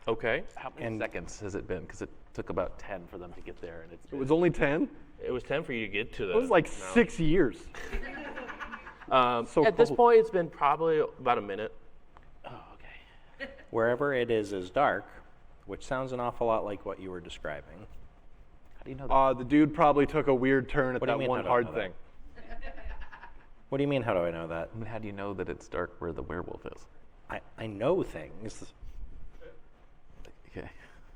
Okay. How many seconds has it been? Because it took about 10 for them to get there, and it's It was only 10? It was 10 for you to get to the. It was like 6 years. So At this cold. point, it's been probably about a minute. oh, okay. Wherever it is dark, which sounds an awful lot like what you were describing. How do you know that? The dude probably took a weird turn at What do you that mean, one how do I hard know thing. What do you mean, how do I know that? I mean, how do you know that it's dark where the werewolf is? I know things. Okay.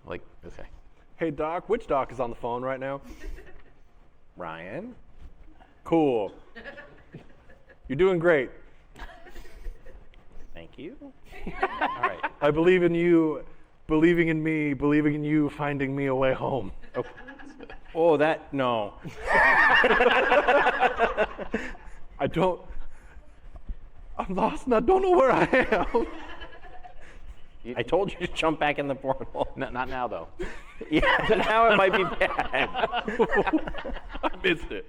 Like, okay. Hey, Doc, which Doc is on the phone right now? Ryan? Cool. You're doing great. Thank you. All right. I believe in you, believing in me, believing in you, finding me a way home. Oh, that, no. I'm lost and I don't know where I am. I told you to jump back in the portal. Not now, though. Yeah, now it might be bad. I missed it.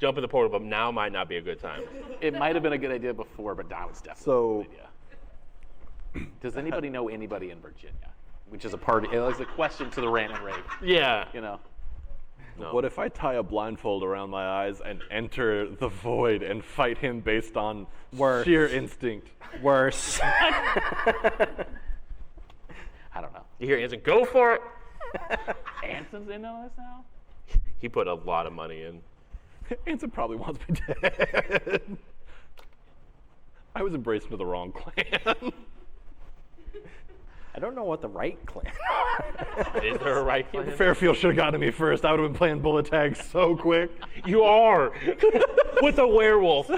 Jump in the portal, but now might not be a good time. It might have been a good idea before, but now it's definitely So- a good idea. Does anybody know anybody in Virginia? Which is a party. It's a question to the rant and rave. Yeah. You know. No. What if I tie a blindfold around my eyes and enter the void and fight him based on Worse. sheer instinct? Worse. I don't know. You hear Anson, go for it. Anson's in on this now. He put a lot of money in. Anson probably wants me dead. I was embraced into the wrong clan. I don't know what the right clan. Is there a right plan? Fairfield should have gotten me first. I would have been playing bullet tag so quick. You are with a werewolf.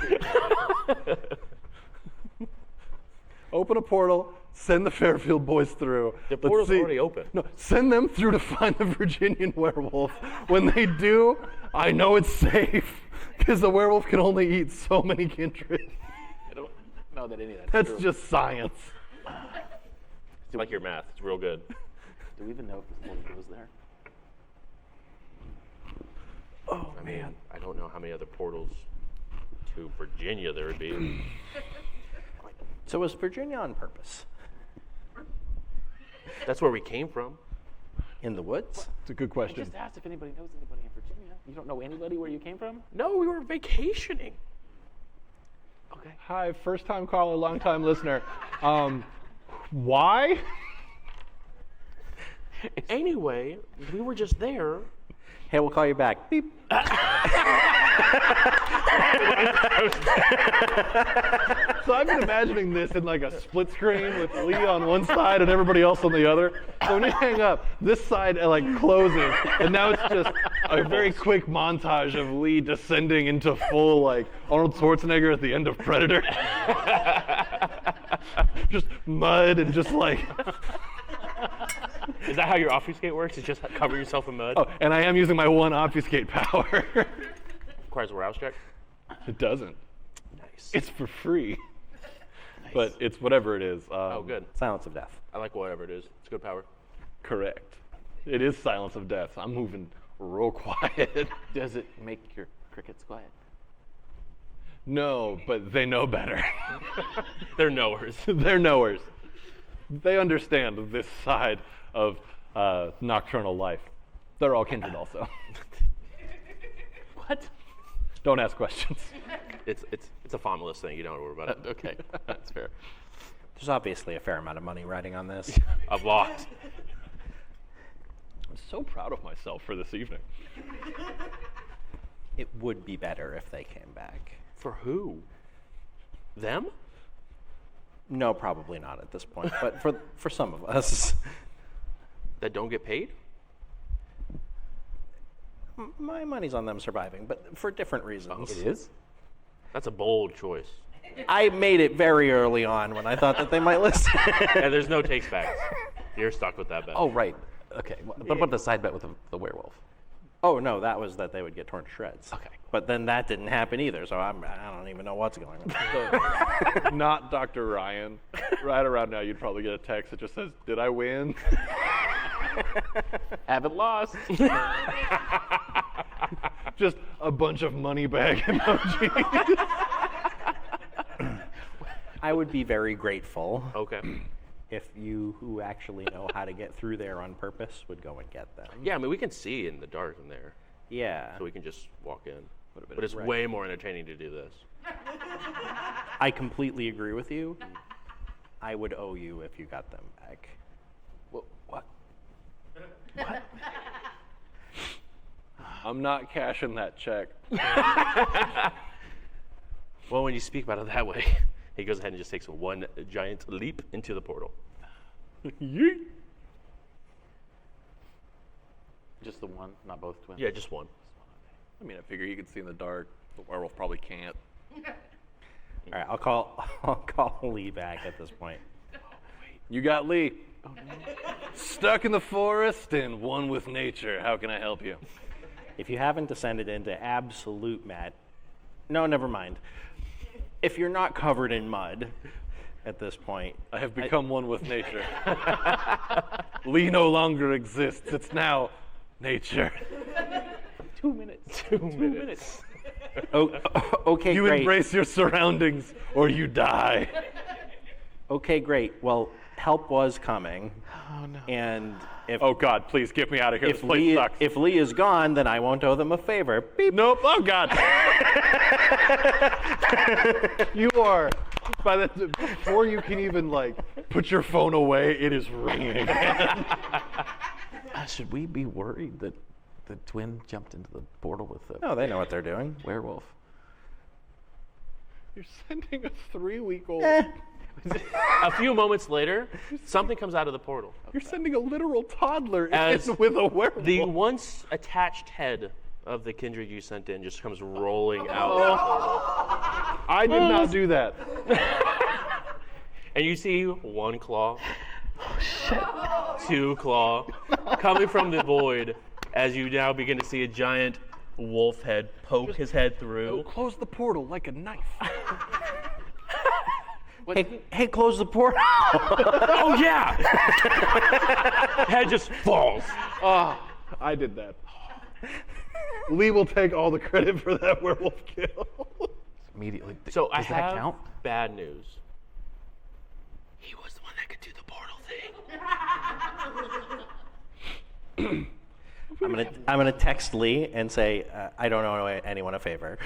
Open a portal, send the Fairfield boys through. The Let's portal's see- already open. No, send them through to find the Virginian werewolf. When they do, I know it's safe because the werewolf can only eat so many kindred. I don't know that any of that's That's true. just science. I like your math. It's real good. Do we even know if this one goes there? Oh I mean, I don't know how many other portals to Virginia there would be. So was Virginia on purpose? That's where we came from. In the woods? It's a good I question. just asked if anybody knows anybody in Virginia. You don't know anybody where you came from? No, we were vacationing. Okay. Hi, first time caller, long time listener. Why? Anyway, we were just there. Hey, we'll call you back. Beep. So I've been imagining this in like a split screen with Lee on one side and everybody else on the other. So when you hang up, this side like closes, and now it's just a very quick montage of Lee descending into full like Arnold Schwarzenegger at the end of Predator. Just mud and just like. Is that how your obfuscate works? Is just cover yourself in mud? Oh, and I am using my one obfuscate power. Requires a rouse check. It doesn't. Nice. It's for free. But it's whatever it is. Oh, good. Silence of death. I like whatever it is. It's good power. Correct. It is silence of death. I'm moving real quiet. Does it make your crickets quiet? No, but they know better. They're knowers. They're knowers. They understand this side of nocturnal life. They're all kindred also. What? Don't ask questions. It's a famulous thing. You don't worry about it. Okay, that's fair. There's obviously a fair amount of money riding on this. A lot. I'm so proud of myself for this evening. It would be better if they came back. For who? Them? No, probably not at this point, but for some of us. That don't get paid? My money's on them surviving, but for different reasons. It is? That's a bold choice. I made it very early on when I thought that they might listen. And there's no takes backs. You're stuck with that bet. Oh, right. Okay. What about the side bet with the werewolf? Oh no, that was that they would get torn to shreds. Okay. But then that didn't happen either, so I don't even know what's going on. Not Dr. Ryan. Right around now, you'd probably get a text that just says, "Did I win?" Haven't lost. Just a bunch of money bag emojis. I would be very grateful Okay. if you who actually know how to get through there on purpose would go and get them. Yeah, I mean, we can see in the dark in there, Yeah. so we can just walk in. But it's way more entertaining to do this. I completely agree with you. I would owe you if you got them back. What? I'm not cashing that check. Well, when you speak about it that way, he goes ahead and just takes one giant leap into the portal. Yeet. Just the one, not both twins? Yeah, just one. I mean, I figure you can see in the dark. The werewolf probably can't. All right, I'll call Lee back at this point. You got Lee. Stuck in the forest and one with nature. How can I help you? If you haven't descended into absolute no, never mind. If you're not covered in mud at this point, I have become one with nature. Lee no longer exists. It's now nature. 2 minutes. 2 minutes. Okay, You great. embrace your surroundings or you die. Okay, great. Well, help was coming. Oh, no. And if Oh God, please get me out of here. if This place Lee sucks. if Lee is gone, then I won't owe them a favor. Beep. Nope. Oh God. You are. Before you can even put your phone away, it is ringing again. Should we be worried that the twin jumped into the portal with the No, they know what they're doing. werewolf? You're sending a 3-week-old. A few moments later, something comes out of the portal. You're sending a literal toddler As in with a werewolf. The once attached head of the kindred you sent in just comes rolling out. Of the portal. I did not do that. And you see one claw, two claw, coming from the void as you now begin to see a giant wolf head poke his head through. Close the portal like a knife. Hey, close the portal. Oh yeah! Head just falls. Oh, I did that. Lee will take all the credit for that werewolf kill. Immediately. So I Does that have count? bad news. He was the one that could do the portal thing. I'm gonna text Lee and say I don't owe anyone a favor.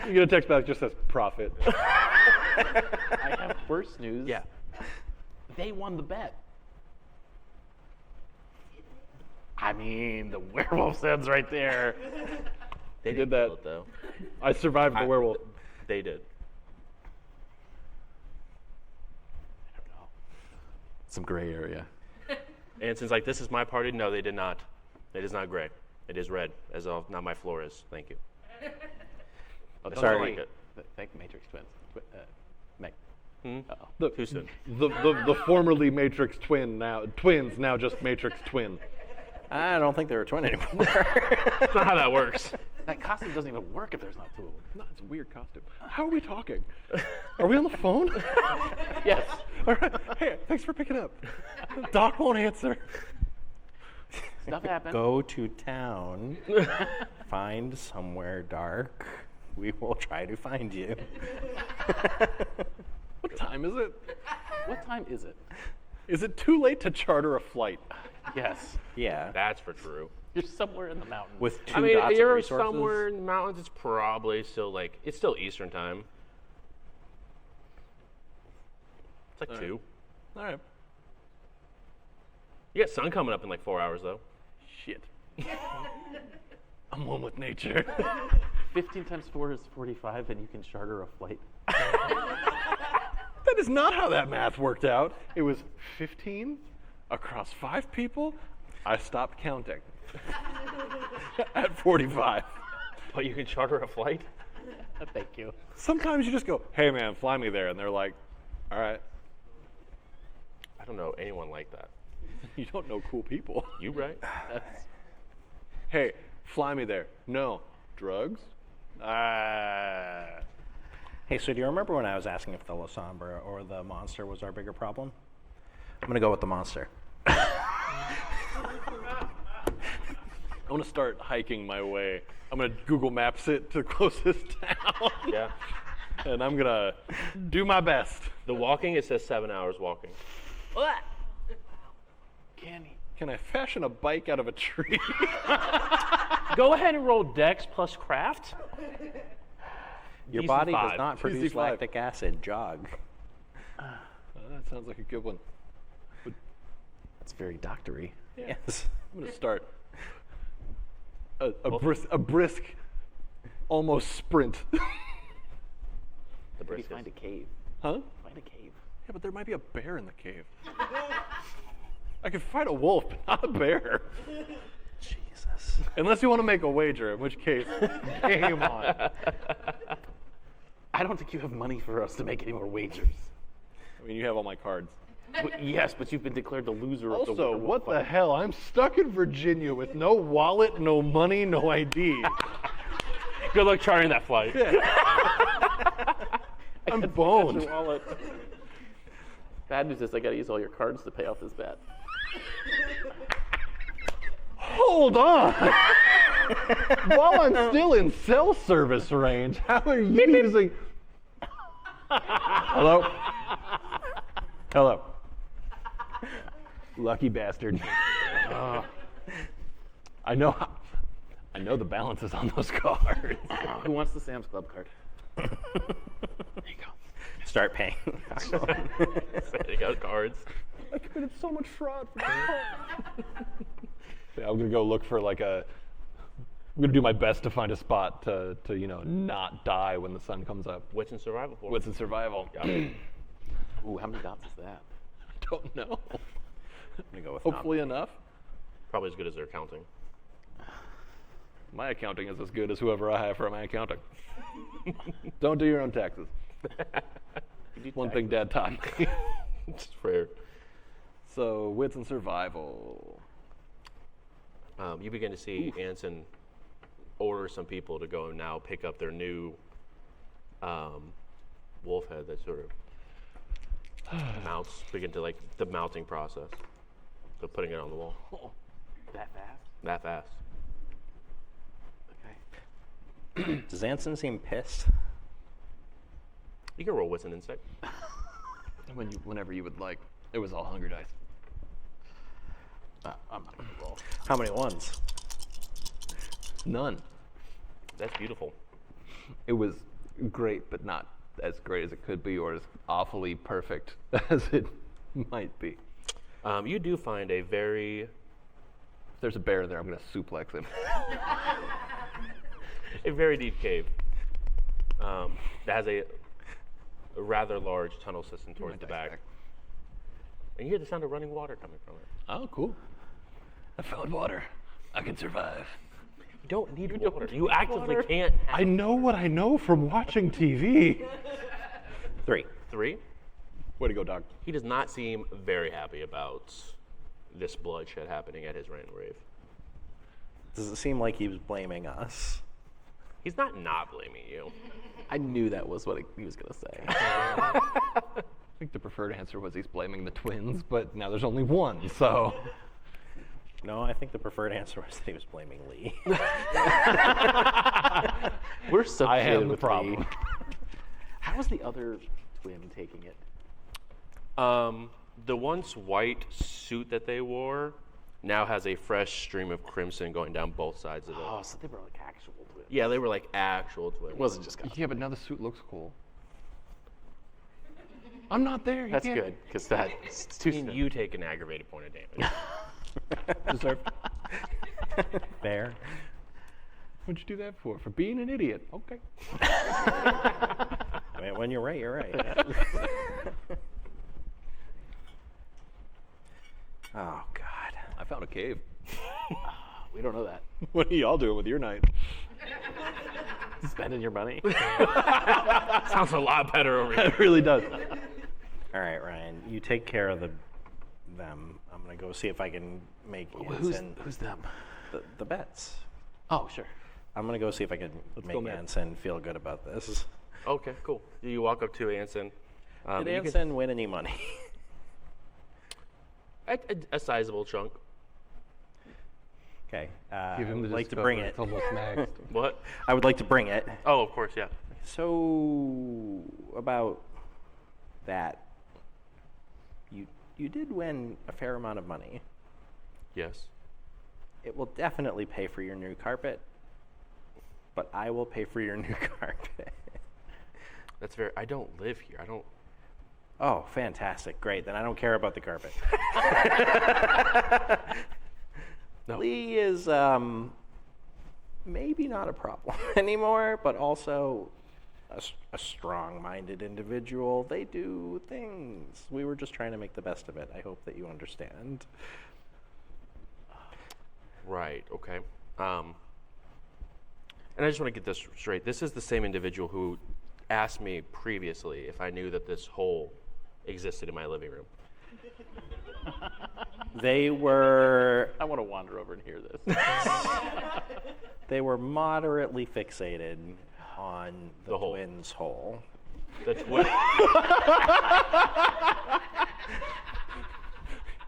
You get a text back that just says profit. I have worse news. Yeah. They won the bet. I mean, the werewolf head's right there. They did didn't that. kill it, though. I survived the werewolf. They did. Some gray area. And since this is my party, no, they did not. It is not gray. It is red, as of now my floor is. Thank you. Oh, don't Sorry. like it. Thank Matrix Twins. Meg. Uh-oh. The, Too soon. the formerly Matrix twins, now just Matrix twin. I don't think they're a twin anymore. That's not how that works. That costume doesn't even work if there's not two of them. No, it's a weird costume. How are we talking? Are we on the phone? Yes. All right. Hey, thanks for picking up. Doc won't answer. Stuff happened. Go to town, find somewhere dark. We will try to find you. What time is it? What time is it? Is it too late to charter a flight? Yes. Yeah. That's for true. You're somewhere in the mountains. With two I mean, dots of you're resources. somewhere in the mountains. It's probably still like it's still Eastern time. It's like 2. All right. You got sun coming up in like 4 hours though. Shit. I'm one with nature. 15 times 4 is 45, and you can charter a flight. That is not how that math worked out. It was 15 across 5 people. I stopped counting at 45. But you can charter a flight. Thank you. Sometimes you just go, hey man, fly me there. And they're like, all right. I don't know anyone like that. You don't know cool people. You right? Hey, fly me there. No. Drugs? Hey, so do you remember when I was asking if the La Sombra or the monster was our bigger problem? I'm gonna go with the monster. I want to start hiking my way. I'm going to Google Maps it to the closest town. Yeah. And I'm going to do my best. The walking, it says 7 hours walking. Can I fashion a bike out of a tree? Go ahead and roll Dex plus Craft. Your DC body 5. does not produce DC5. lactic acid. Jog. That sounds like a good one. It's very doctory. Yes. I'm going to start a brisk, almost sprint. The Maybe brisket. find a cave. Huh? Find a cave. Yeah, but there might be a bear in the cave. I could fight a wolf, but not a bear. Jesus. Unless you want to make a wager, in which case, game on. I don't think you have money for us to make any more wagers. I mean, you have all my cards. Yes, but you've been declared the loser of the Also, Winter what Wolf the fight. hell? I'm stuck in Virginia with no wallet, no money, no ID. Good luck charting that flight. I'm boned. Your wallet. Bad news is I got to use all your cards to pay off this bet. Hold on. While I'm still in cell service range, how are you using... Hello? Hello. Lucky bastard. I know the balances on those cards. Who wants the Sam's Club card? Start paying. You got cards. I committed so much fraud for that. Yeah, I'm gonna go look for like I'm gonna do my best to find a spot to not die when the sun comes up. Wits and survival for What's in survival? I Ooh, how many dots is that? don't know. I'm gonna go with Hopefully enough. Probably as good as they're counting. My accounting is as good as whoever I have for my accounting. Don't do your own taxes. One thing Dad taught me. It's fair. So wits and survival. You begin to see Anson order some people to go and now pick up their new wolf head that sort of mounts, begin to like the mounting process. So putting it on the wall. That fast? That fast. Okay. Does Anson seem pissed? You can roll wits and insight. Whenever you would like. It was all Hunger Dice. I'm not going to roll. How many ones? None. That's beautiful. It was great, but not as great as it could be, or as awfully perfect as it might be. You do find a very If there's a bear in there, I'm going to suplex him. deep cave that has a rather large tunnel system towards the back. And you hear the sound of running water coming from it. Oh, cool. I found water. I can survive. You don't need water. You actively can't have I know what I know from watching TV. 3. 3. Way to go, dog. He does not seem very happy about this bloodshed happening at his rant and rave. Does it seem like he was blaming us? He's not blaming you. I knew that was what he was going to say. I think the preferred answer was he's blaming the twins, but now there's only one, so. No, I think the preferred answer was that he was blaming Lee. We're so I creative have the with problem. Lee. How was the other twin taking it? The once white suit that they wore now has a fresh stream of crimson going down both sides of it. Oh, so they were like actual twins. Yeah, they were like actual twins. It wasn't just costume. Yeah, but now the suit looks cool. I'm not there. You That's can't- good, because that's too soon. You take an aggravated point of damage. Deserved. Fair. What'd you do that for? For being an idiot. Okay. I mean, when you're right, you're right. Oh, God. I found a cave. We don't know that. What are y'all doing with your night? Spending your money? Sounds a lot better over here. It really does. All right, Ryan, you take care of them. I'm going to go see if I can make Anson Who's them? the bets. Oh, sure. I'm going to go see if I can go, make Matt. Anson feel good about this. Okay, cool. You walk up to Anson. Did you can- Anson win any money? a sizable chunk. Okay. Give him the I'd like to bring Discover. it. It's almost next. What? I would like to bring it. Oh, of course, yeah. So, about that, you did win a fair amount of money. Yes. It will definitely pay for your new carpet, but I will pay for your new carpet. That's very. I don't live here. I don't. Oh, fantastic. Great. Then I don't care about the carpet. No. Lee is maybe not a problem anymore, but also a strong-minded individual. They do things. We were just trying to make the best of it. I hope that you understand. Right. Okay. And I just want to get this straight. This is the same individual who asked me previously if I knew that this hole existed in my living room. They were I want to wander over and hear this. they were moderately fixated on the hole. twins' hole. The twin.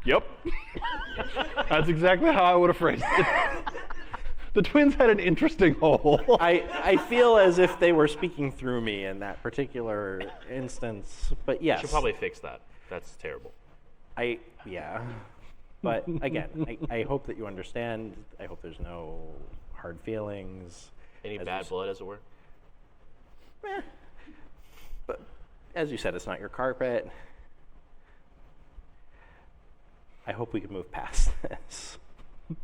Yep. That's exactly how I would have phrased it. The twins had an interesting hole. I feel as if they were speaking through me in that particular instance, but yes. Should probably fix that. That's terrible. Yeah. But again, I hope that you understand. I hope there's no hard feelings. Any As you bad s- blood, as it were. But as you said, it's not your carpet. I hope we can move past this. I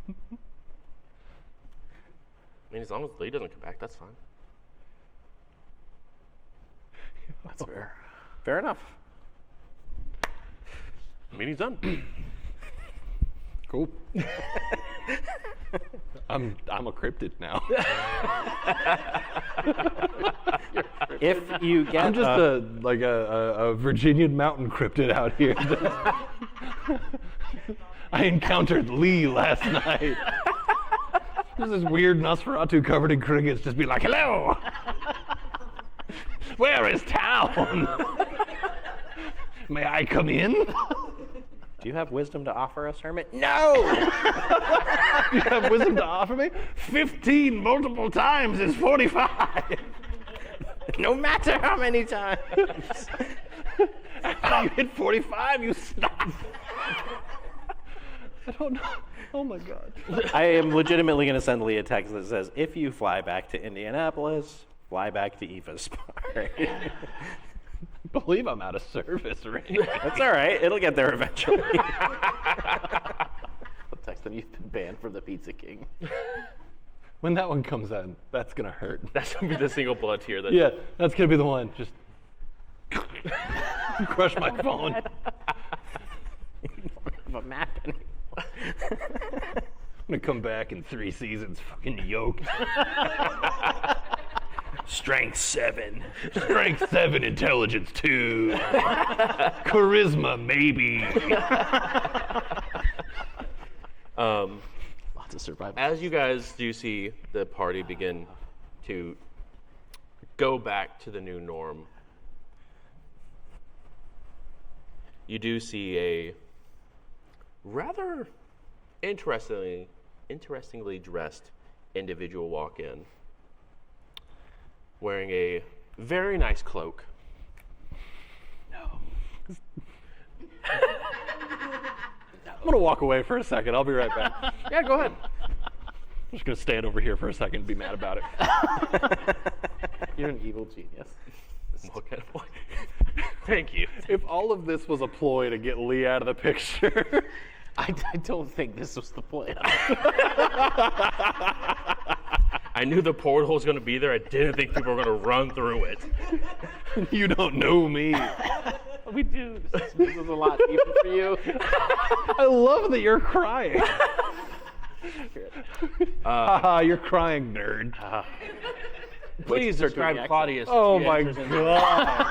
mean, as long as Lee doesn't come back, that's fine. That's fair. Fair enough. Meeting's done. Cool. I'm a cryptid now. If you get I'm just a Virginian mountain cryptid out here. I encountered Lee last night. There's this weird Nosferatu covered in crickets just be like, hello! Where is town? May I come in? Do you have wisdom to offer us, Hermit? No! You have wisdom to offer me? 15 multiple times is 45. No matter how many times. After you hit 45, you stop. I don't know. Oh my God. I am legitimately going to send Lee a text that says, if you fly back to Indianapolis, fly back to Eva's party. Believe I'm out of service already. That's all right. It'll get there eventually. I'll text them, you've been banned from the Pizza King. When that one comes in, that's gonna hurt. That's gonna be the single blood tear that. Yeah, that's gonna be the one. Just crush my phone. Of a map anymore. I'm gonna come back in 3 seasons, fucking yoked. Strength 7. Strength 7, intelligence 2. Charisma, maybe. Lots of survival. As you guys do see the party begin to go back to the new norm, you do see a rather interestingly dressed individual walk in, wearing a very nice cloak. I'm gonna walk away for a second. I'll be right back. I'm Yeah, go ahead. just gonna stand over here for a second and be mad about it. You're an evil genius. Okay. Thank you. If all of this was a ploy to get Lee out of the picture, I don't think this was the plan. I knew the portal was going to be there. I didn't think people were going to run through it. you don't know me. We do. This is a lot even for you. I love that you're crying. Haha, you're crying, nerd. Please describe accent. Claudius. Oh He my enters into- god.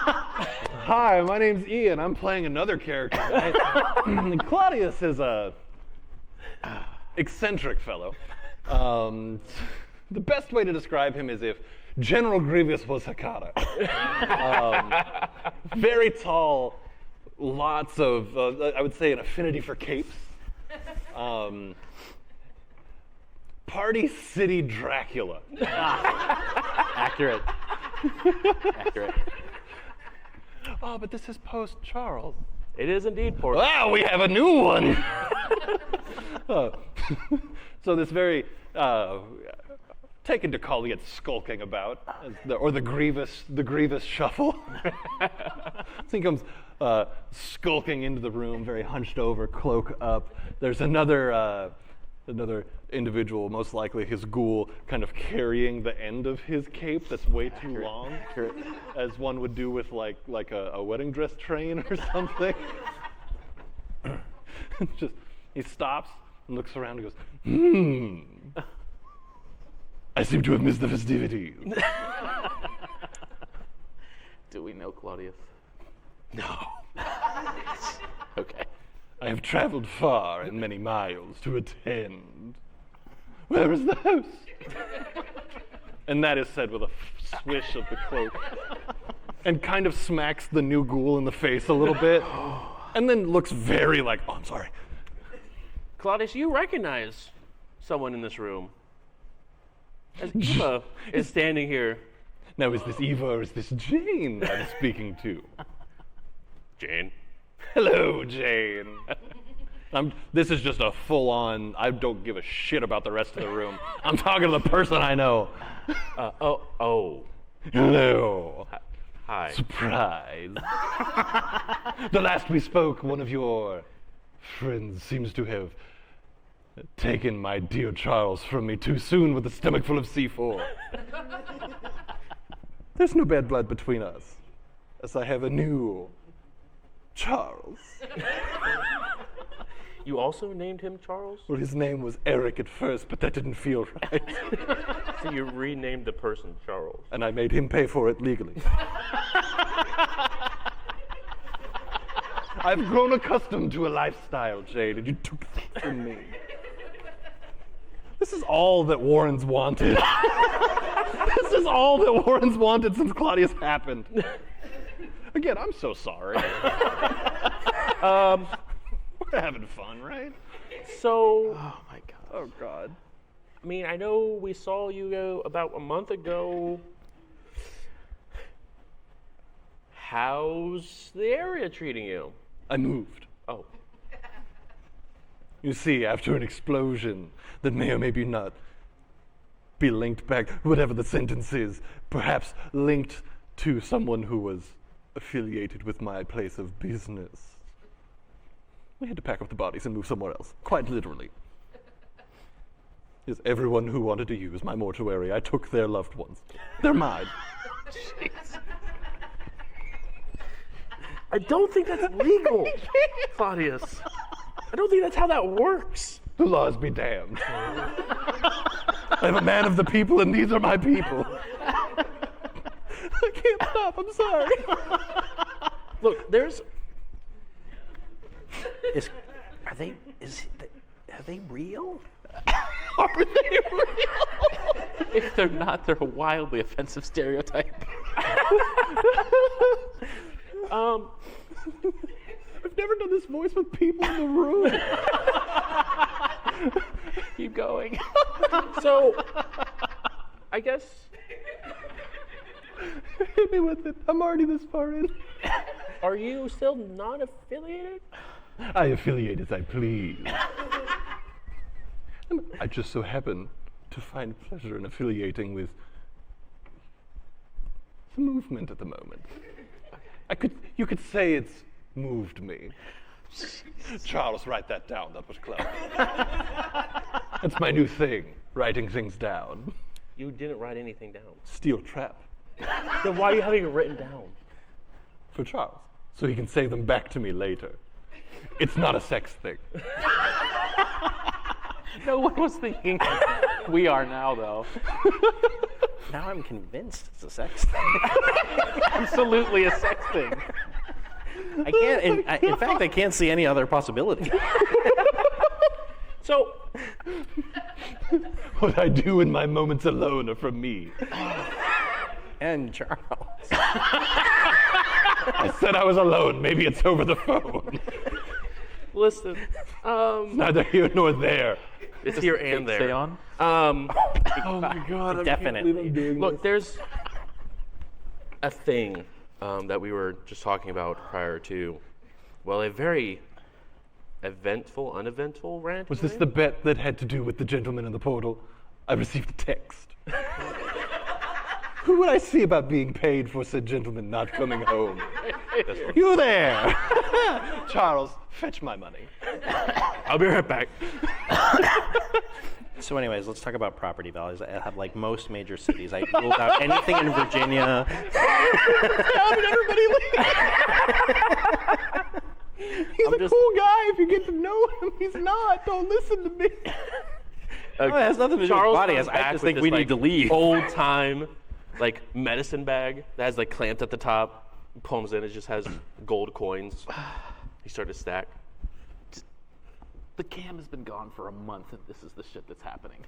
Hi, my name's Ian. I'm playing another character. Claudius is a eccentric fellow. The best way to describe him is if General Grievous was Hakata. Very tall, lots of, I would say, an affinity for capes. Party City Dracula. Accurate. Accurate. Oh, but this is post Charles. It is indeed portal. Wow, we have a new one. So this very taken to calling it skulking about, or the grievous shuffle. So he comes skulking into the room, very hunched over, cloak up. There's another individual, most likely his ghoul, kind of carrying the end of his cape that's way too long, as one would do with like a wedding dress train or something. Just he stops and looks around and goes, I seem to have missed the festivities. Do we know Claudius? No. Okay. I have traveled far and many miles to attend. Where is the host? And that is said with a swish of the cloak, and kind of smacks the new ghoul in the face a little bit, and then looks very like, oh, I'm sorry. Claudius, you recognize someone in this room. As Eva is standing here. Now, is this Eva or is this Jane I'm speaking to? Jane. Hello, Jane. This is just a full-on, I don't give a shit about the rest of the room. I'm talking to the person I know. Oh. Hello. Hi. Surprise. The last we spoke, one of your friends seems to have taken my dear Charles from me too soon with a stomach full of C4. There's no bad blood between us, as I have a new Charles. You also named him Charles? Well, his name was Eric at first, but that didn't feel right. So you renamed the person Charles. And I made him pay for it legally. I've grown accustomed to a lifestyle, Jade, and you took that from me. This is all that Warren's wanted. This is all that Warren's wanted since Claudius happened. Again, I'm so sorry. We're having fun, right? So, Oh my god. Oh, God. I mean, I know we saw you about a month ago. How's the area treating you? I moved. Oh, You see, after an explosion that may or may be not be linked back, whatever the sentence is, perhaps linked to someone who was affiliated with my place of business. We had to pack up the bodies and move somewhere else, quite literally. Yes, everyone who wanted to use my mortuary, I took their loved ones. They're mine. I don't think that's legal, Claudius. I don't think that's how that works. The laws be damned. I'm a man of the people, and these are my people. I can't stop. I'm sorry. Look, there's Are they real? Are they real? If they're not, they're a wildly offensive stereotype. I've never done this voice with people in the room. Keep going. So, I guess Hit me with it. I'm already this far in. are you still not affiliated? I affiliate as I please. And I just so happen to find pleasure in affiliating with the movement at the moment. You could say it's moved me. Charles, write that down. That was clever. That's my new thing, writing things down. You didn't write anything down. Steel trap Then why are you having it written down? for Charles, so he can say them back to me later. It's not a sex thing. No one was thinking. We are now, though. Now I'm convinced it's a sex thing. Absolutely a sex thing. I can't. In fact, I can't see any other possibility. So, What I do in my moments alone are from me. And Charles. I said I was alone. Maybe it's over the phone. listen, Neither here nor there. it's here and there. Stay on. Oh my god, Definitely. Look, there's a thing that we were just talking about prior to, well, a very uneventful rant. Was this the bet that had to do with the gentleman in the portal? I received a text. Who would I see about being paid for said gentleman not coming home? You there! Charles, fetch my money. I'll be right back. So, anyways, let's talk about property values. I have like most major cities. I ruled out anything in Virginia. How did everybody leave? He's a cool guy if you get to know him. He's not. Don't listen to me. Oh, it has nothing to do with Charles body. comes I back just with think we this, need to leave. Old time, like medicine bag that has like clamped at the top. Pulls in, it just has gold coins. He started to stack. The cam has been gone for a month, and this is the shit that's happening.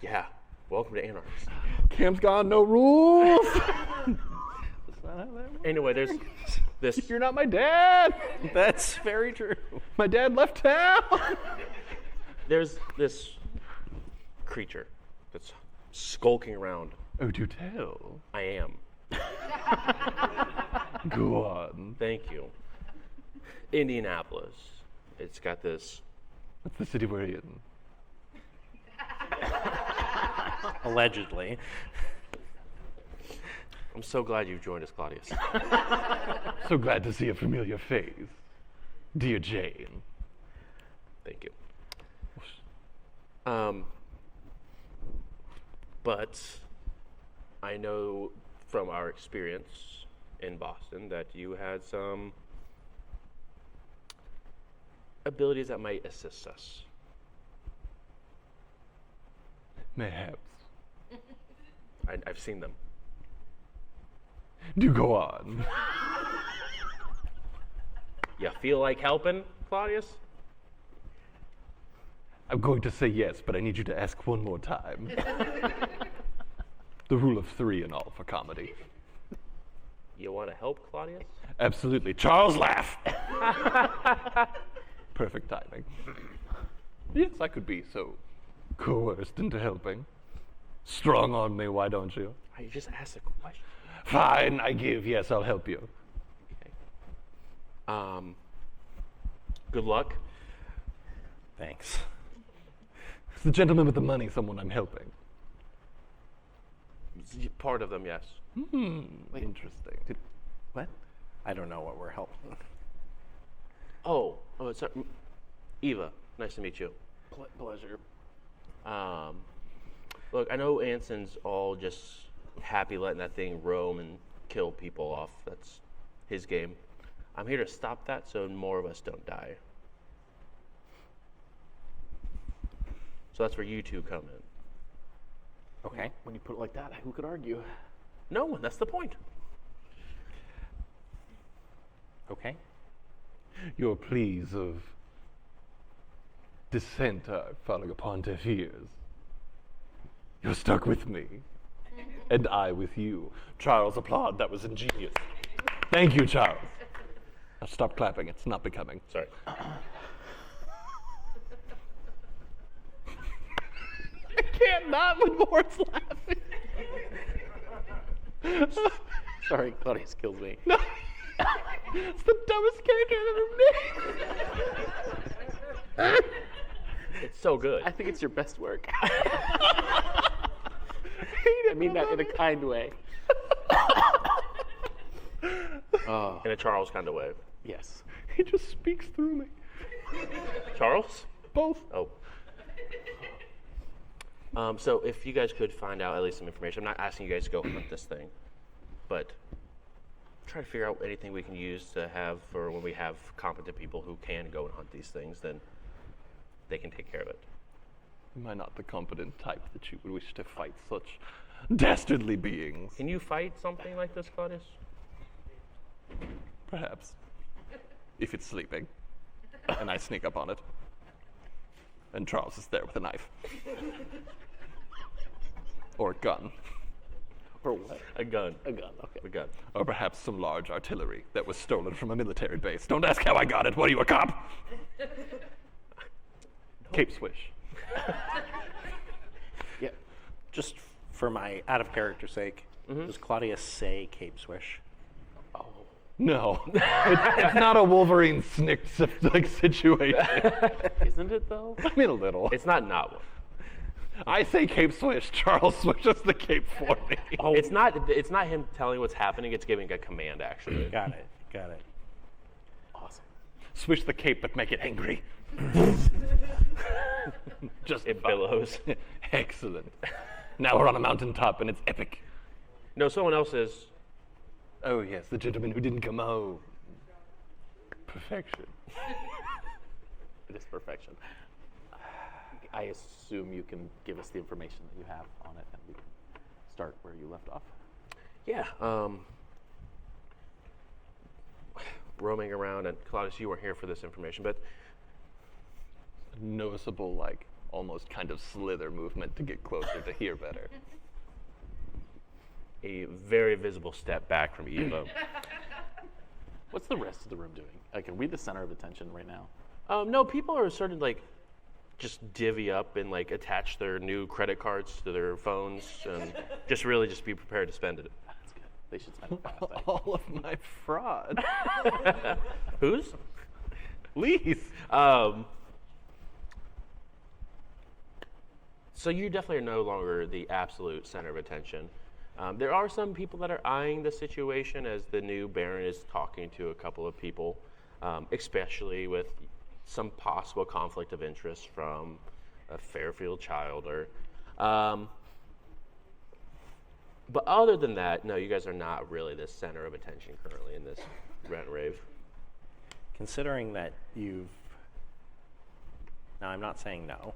Yeah. Welcome to Anarchist. Cam's gone, no rules. Anyway, there's this. You're not my dad. That's very true. My dad left town. There's this creature that's skulking around. Oh, do tell. I am. Go on. Thank you. Indianapolis. It's got this. That's the city we're in. Allegedly. I'm so glad you've joined us, Claudius. So glad to see a familiar face. Dear Jane. Thank you. But I know from our experience in Boston that you had some abilities that might assist us. Mayhaps. I've seen them. Do go on. You feel like helping, Claudius? I'm going to say yes, but I need you to ask one more time. The rule of three and all for comedy. You want to help, Claudius? Absolutely. Charles, laugh. Perfect timing. Yes, I could be so coerced into helping. Strong on me, why don't you? You just asked a question. Fine, I give. Yes, I'll help you. Okay. Good luck. Thanks. It's the gentleman with the money, someone I'm helping. Part of them, yes. Interesting. What? I don't know what we're helping. Oh, it's Eva. Nice to meet you. Pleasure. Look, I know Anson's all just happy letting that thing roam and kill people off. That's his game. I'm here to stop that so more of us don't die. So that's where you two come in. Okay. When you put it like that, who could argue? No one, that's the point. Okay. Your pleas of dissent are falling upon deaf ears. You're stuck with me. And I with you. Charles, applaud. That was ingenious. Thank you, Charles. Now stop clapping. It's not becoming. Sorry. I can't not when Mort's laughing. Sorry, Claudius kills me. No. It's the dumbest character I've ever made. It's so good. I think it's your best work. I mean that in a kind way. Oh, In a Charles kind of way. yes. He just speaks through me. Charles? Both. Oh. So if you guys could find out at least some information, I'm not asking you guys to go hunt this thing, but try to figure out anything we can use to have for when we have competent people who can go and hunt these things, then they can take care of it. Am I not the competent type that you would wish to fight such dastardly beings? Can you fight something like this, Claudius? Perhaps. If it's sleeping. And I sneak up on it. And Charles is there with a knife. Or a gun. Or what? A gun. A gun, okay. A gun. Or perhaps some large artillery that was stolen from a military base. Don't ask how I got it. What are you, a cop? Cape Swish. Yeah. Just for my out of character sake, does Claudius say Cape Swish? No. It's not a Wolverine snick like situation. Isn't it though? I mean a little. It's not one. I say Cape Swish. Charles swishes the cape for me. It's not him telling what's happening, it's giving a command actually. Got it. Got it. Awesome. Swish the cape, but make it angry. Just It billows. Excellent. Now we're on a mountaintop and it's epic. No, someone else is. Oh yes, the gentleman who didn't come home. Perfection. It is perfection. I assume you can give us the information that you have on it, and we can start where you left off. Yeah. Roaming around, and Claudius, you weren't here for this information, but Noticeable, like almost kind of slither movement to get closer to hear better. a very visible step back from Eva. What's the rest of the room doing? Like, are we the center of attention right now? No, people are starting to like just divvy up and like attach their new credit cards to their phones and just really just be prepared to spend it. That's good. They should spend it fast. All of my fraud. Whose? Lee's. So you definitely are no longer the absolute center of attention. There are some people that are eyeing the situation as the new Baron is talking to a couple of people, especially with some possible conflict of interest from a Fairfield child. But other than that, no, you guys are not really the center of attention currently in this rant rave. Considering that you've, now I'm not saying no,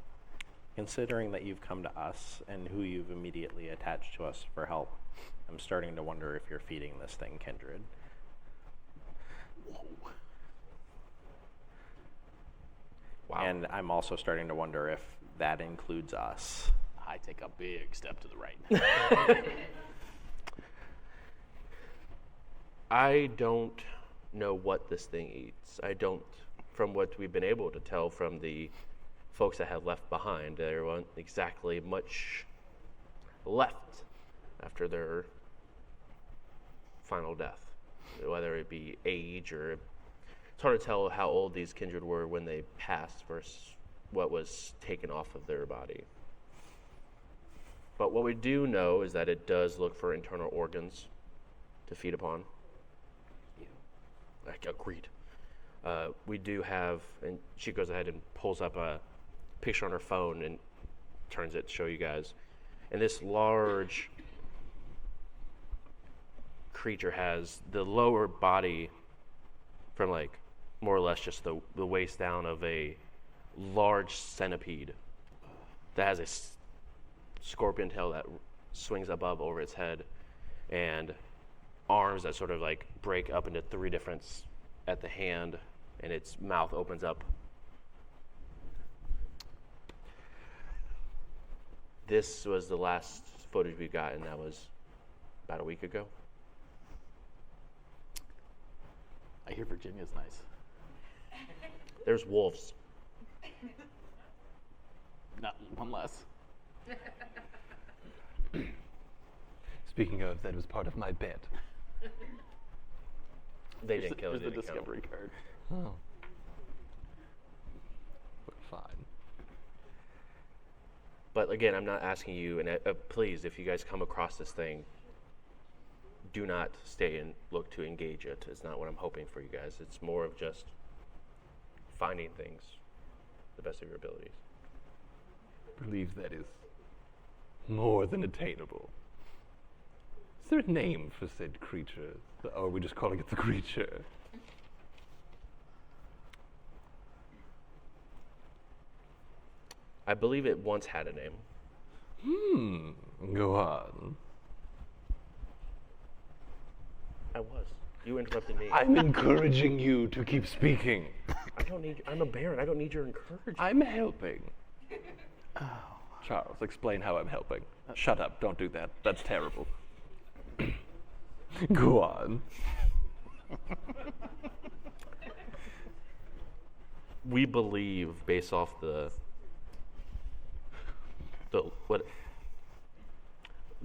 considering that you've come to us and who you've immediately attached to us for help, I'm starting to wonder if you're feeding this thing kindred. Whoa. Wow. And I'm also starting to wonder if that includes us. I take a big step to the right. I don't know what this thing eats. I don't, from what we've been able to tell from the folks that have left behind, there wasn't exactly much left after their final death, whether it be age or it's hard to tell how old these kindred were when they passed versus what was taken off of their body. But what we do know is that it does look for internal organs to feed upon. Agreed. We do have, and she goes ahead and pulls up a picture on her phone and turns it to show you guys. And this large creature has the lower body from like more or less just the waist down of a large centipede that has a scorpion tail that swings above over its head and arms that sort of like break up into three different at the hand, and its mouth opens up. this was the last footage we got, and that was about a week ago. I hear Virginia's nice. There's wolves. Not one less. Speaking of, that was part of my bet. They didn't kill it. Here's the discovery card. Oh. But fine. But again, I'm not asking you, and please, if you guys come across this thing, do not stay and look to engage it. It's not what I'm hoping for you guys. It's more of just finding things the best of your abilities. I believe that is more than attainable. Is there a name for said creature? Or are we just calling it the creature? I believe it once had a name. Go on. I was. You interrupted me. I'm encouraging you to keep speaking. I don't need. I'm a baron. I don't need your encouragement. I'm helping. Charles, explain how I'm helping. Shut up, don't do that. That's terrible. Go on. We believe, based off the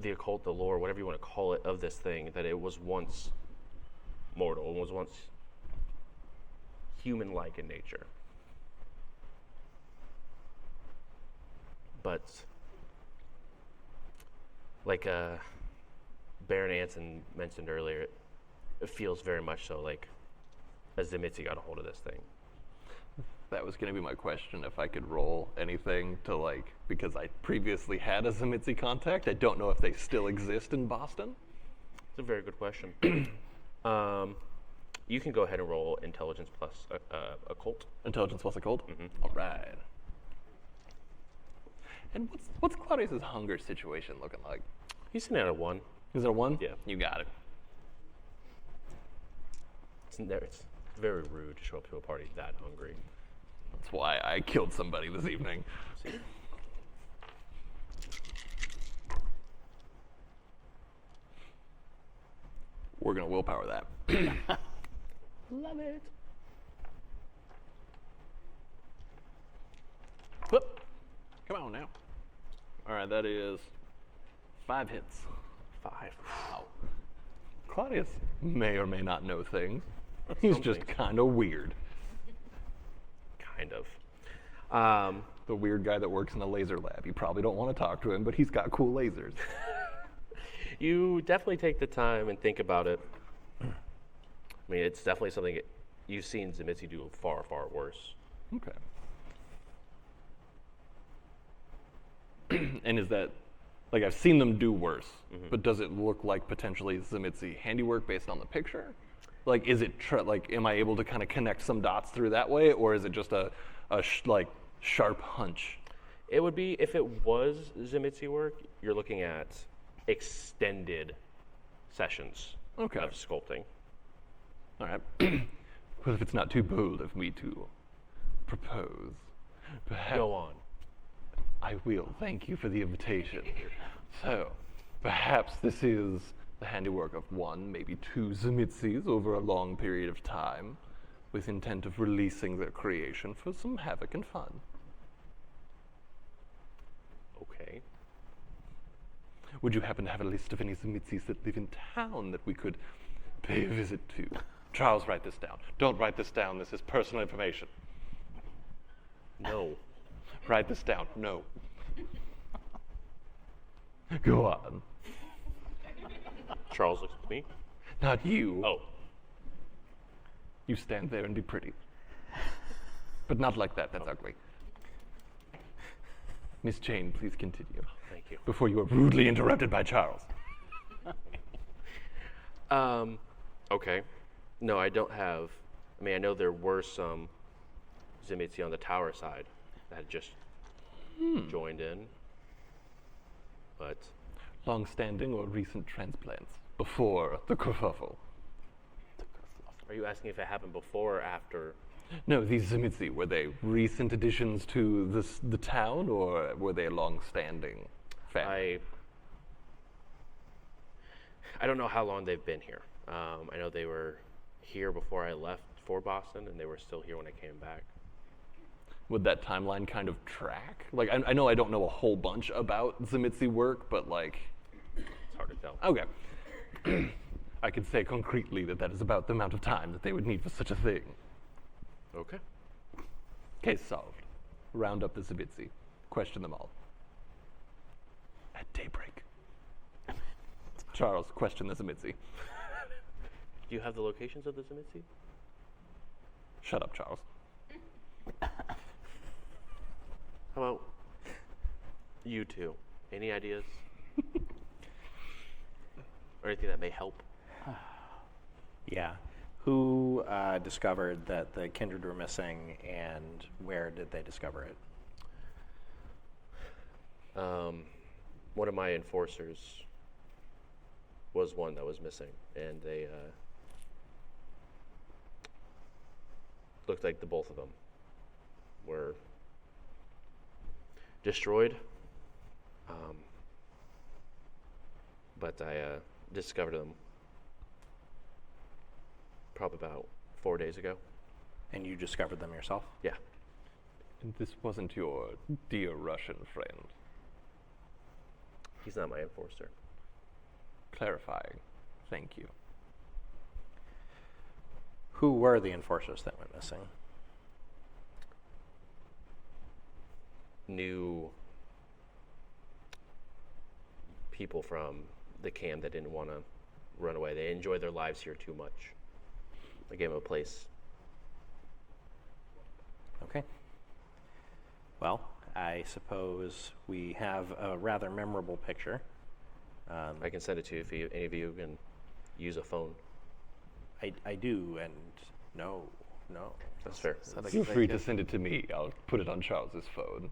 occult, the lore, whatever you want to call it, of this thing, that it was once mortal, and was once human-like in nature. But like Baron Anson mentioned earlier, it feels very much so like a Zimitzi got a hold of this thing. That was going to be my question, if I could roll anything to because I previously had a Zimitzi contact. I don't know if they still exist in Boston. It's a very good question. You can go ahead and roll intelligence plus occult. Intelligence plus occult? All right. And what's Claudius's hunger situation looking like? He's sitting at a 1. Is it a 1? Yeah. You got it. It's very rude to show up to a party that hungry. That's why I killed somebody this evening. See? We're going to willpower that. Love it. Whoop. Come on now. All right, that is 5 hits. 5. Wow. Claudius may or may not know things. He's just kind of weird. Kind of. The weird guy that works in a laser lab. You probably don't want to talk to him, but he's got cool lasers. You definitely take the time and think about it. I mean, it's definitely something you've seen Zimitzi do far, far worse. Okay. And is that, I've seen them do worse, but does it look like potentially Zimitzi handiwork based on the picture? Is it, am I able to kind of connect some dots through that way, or is it just a sharp hunch? It would be, if it was Zimitzi work, you're looking at extended sessions of sculpting. All right. Well, if it's not too bold of me to propose, perhaps... Go on. I will. Thank you for the invitation. So, perhaps this is the handiwork of 1, maybe 2 Zimitzis over a long period of time, with intent of releasing their creation for some havoc and fun. Okay. Would you happen to have a list of any Zimitzis that live in town that we could pay a visit to? Charles, write this down. Don't write this down. This is personal information. No. Write this down. No. Go on. Charles looks at me. Not you. Oh. You stand there and be pretty. But not like that. That's ugly. Miss Jane, please continue. Thank you. Before you are rudely interrupted by Charles. Okay. No, I don't have. I mean, I know there were some Zimitzi on the tower side that had just joined in. But Long-standing or recent transplants before the kerfuffle? are you asking if it happened before or after? No, these Zimitzi, were they recent additions to the town, or were they long-standing? family. I don't know how long they've been here. I know they were here before I left for Boston, and they were still here when I came back. Would that timeline kind of track? Like, I know I don't know a whole bunch about Zemitzi work, but like, It's hard to tell. okay. I could say concretely that that is about the amount of time that they would need for such a thing. Okay. Case solved. Round up the Zemitzi. Question them all. At daybreak. Charles, question the Zemitzi. Do you have the locations of the Zemitzi? Shut up, Charles. How about you two? Any ideas? Or anything that may help? Yeah. Who discovered that the kindred were missing, and where did they discover it? One of my enforcers was one that was missing, and they looked like the both of them were destroyed. But I discovered them probably about 4 days ago. And you discovered them yourself? Yeah. And this wasn't your dear Russian friend. He's not my enforcer. Clarifying. Thank you. Who were the enforcers that went missing? New people from the camp that didn't want to run away. They enjoy their lives here too much. I gave them a place. Okay. Well, I suppose we have a rather memorable picture. I can send it to you if any of you can use a phone. I do, and no. That's fair. Feel free to send it to me. I'll put it on Charles's phone.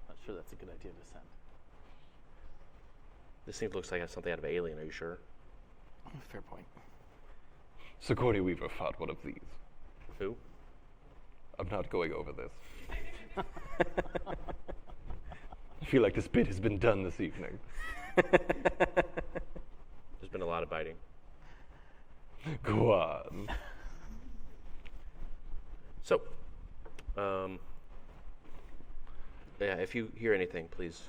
Not sure that's a good idea to send. This thing looks like something out of Alien. Are you sure? Fair point. Sigourney Weaver fought one of these. Who? I'm not going over this. I feel like this bit has been done this evening. There's been a lot of biting. Go on. So, yeah, if you hear anything, please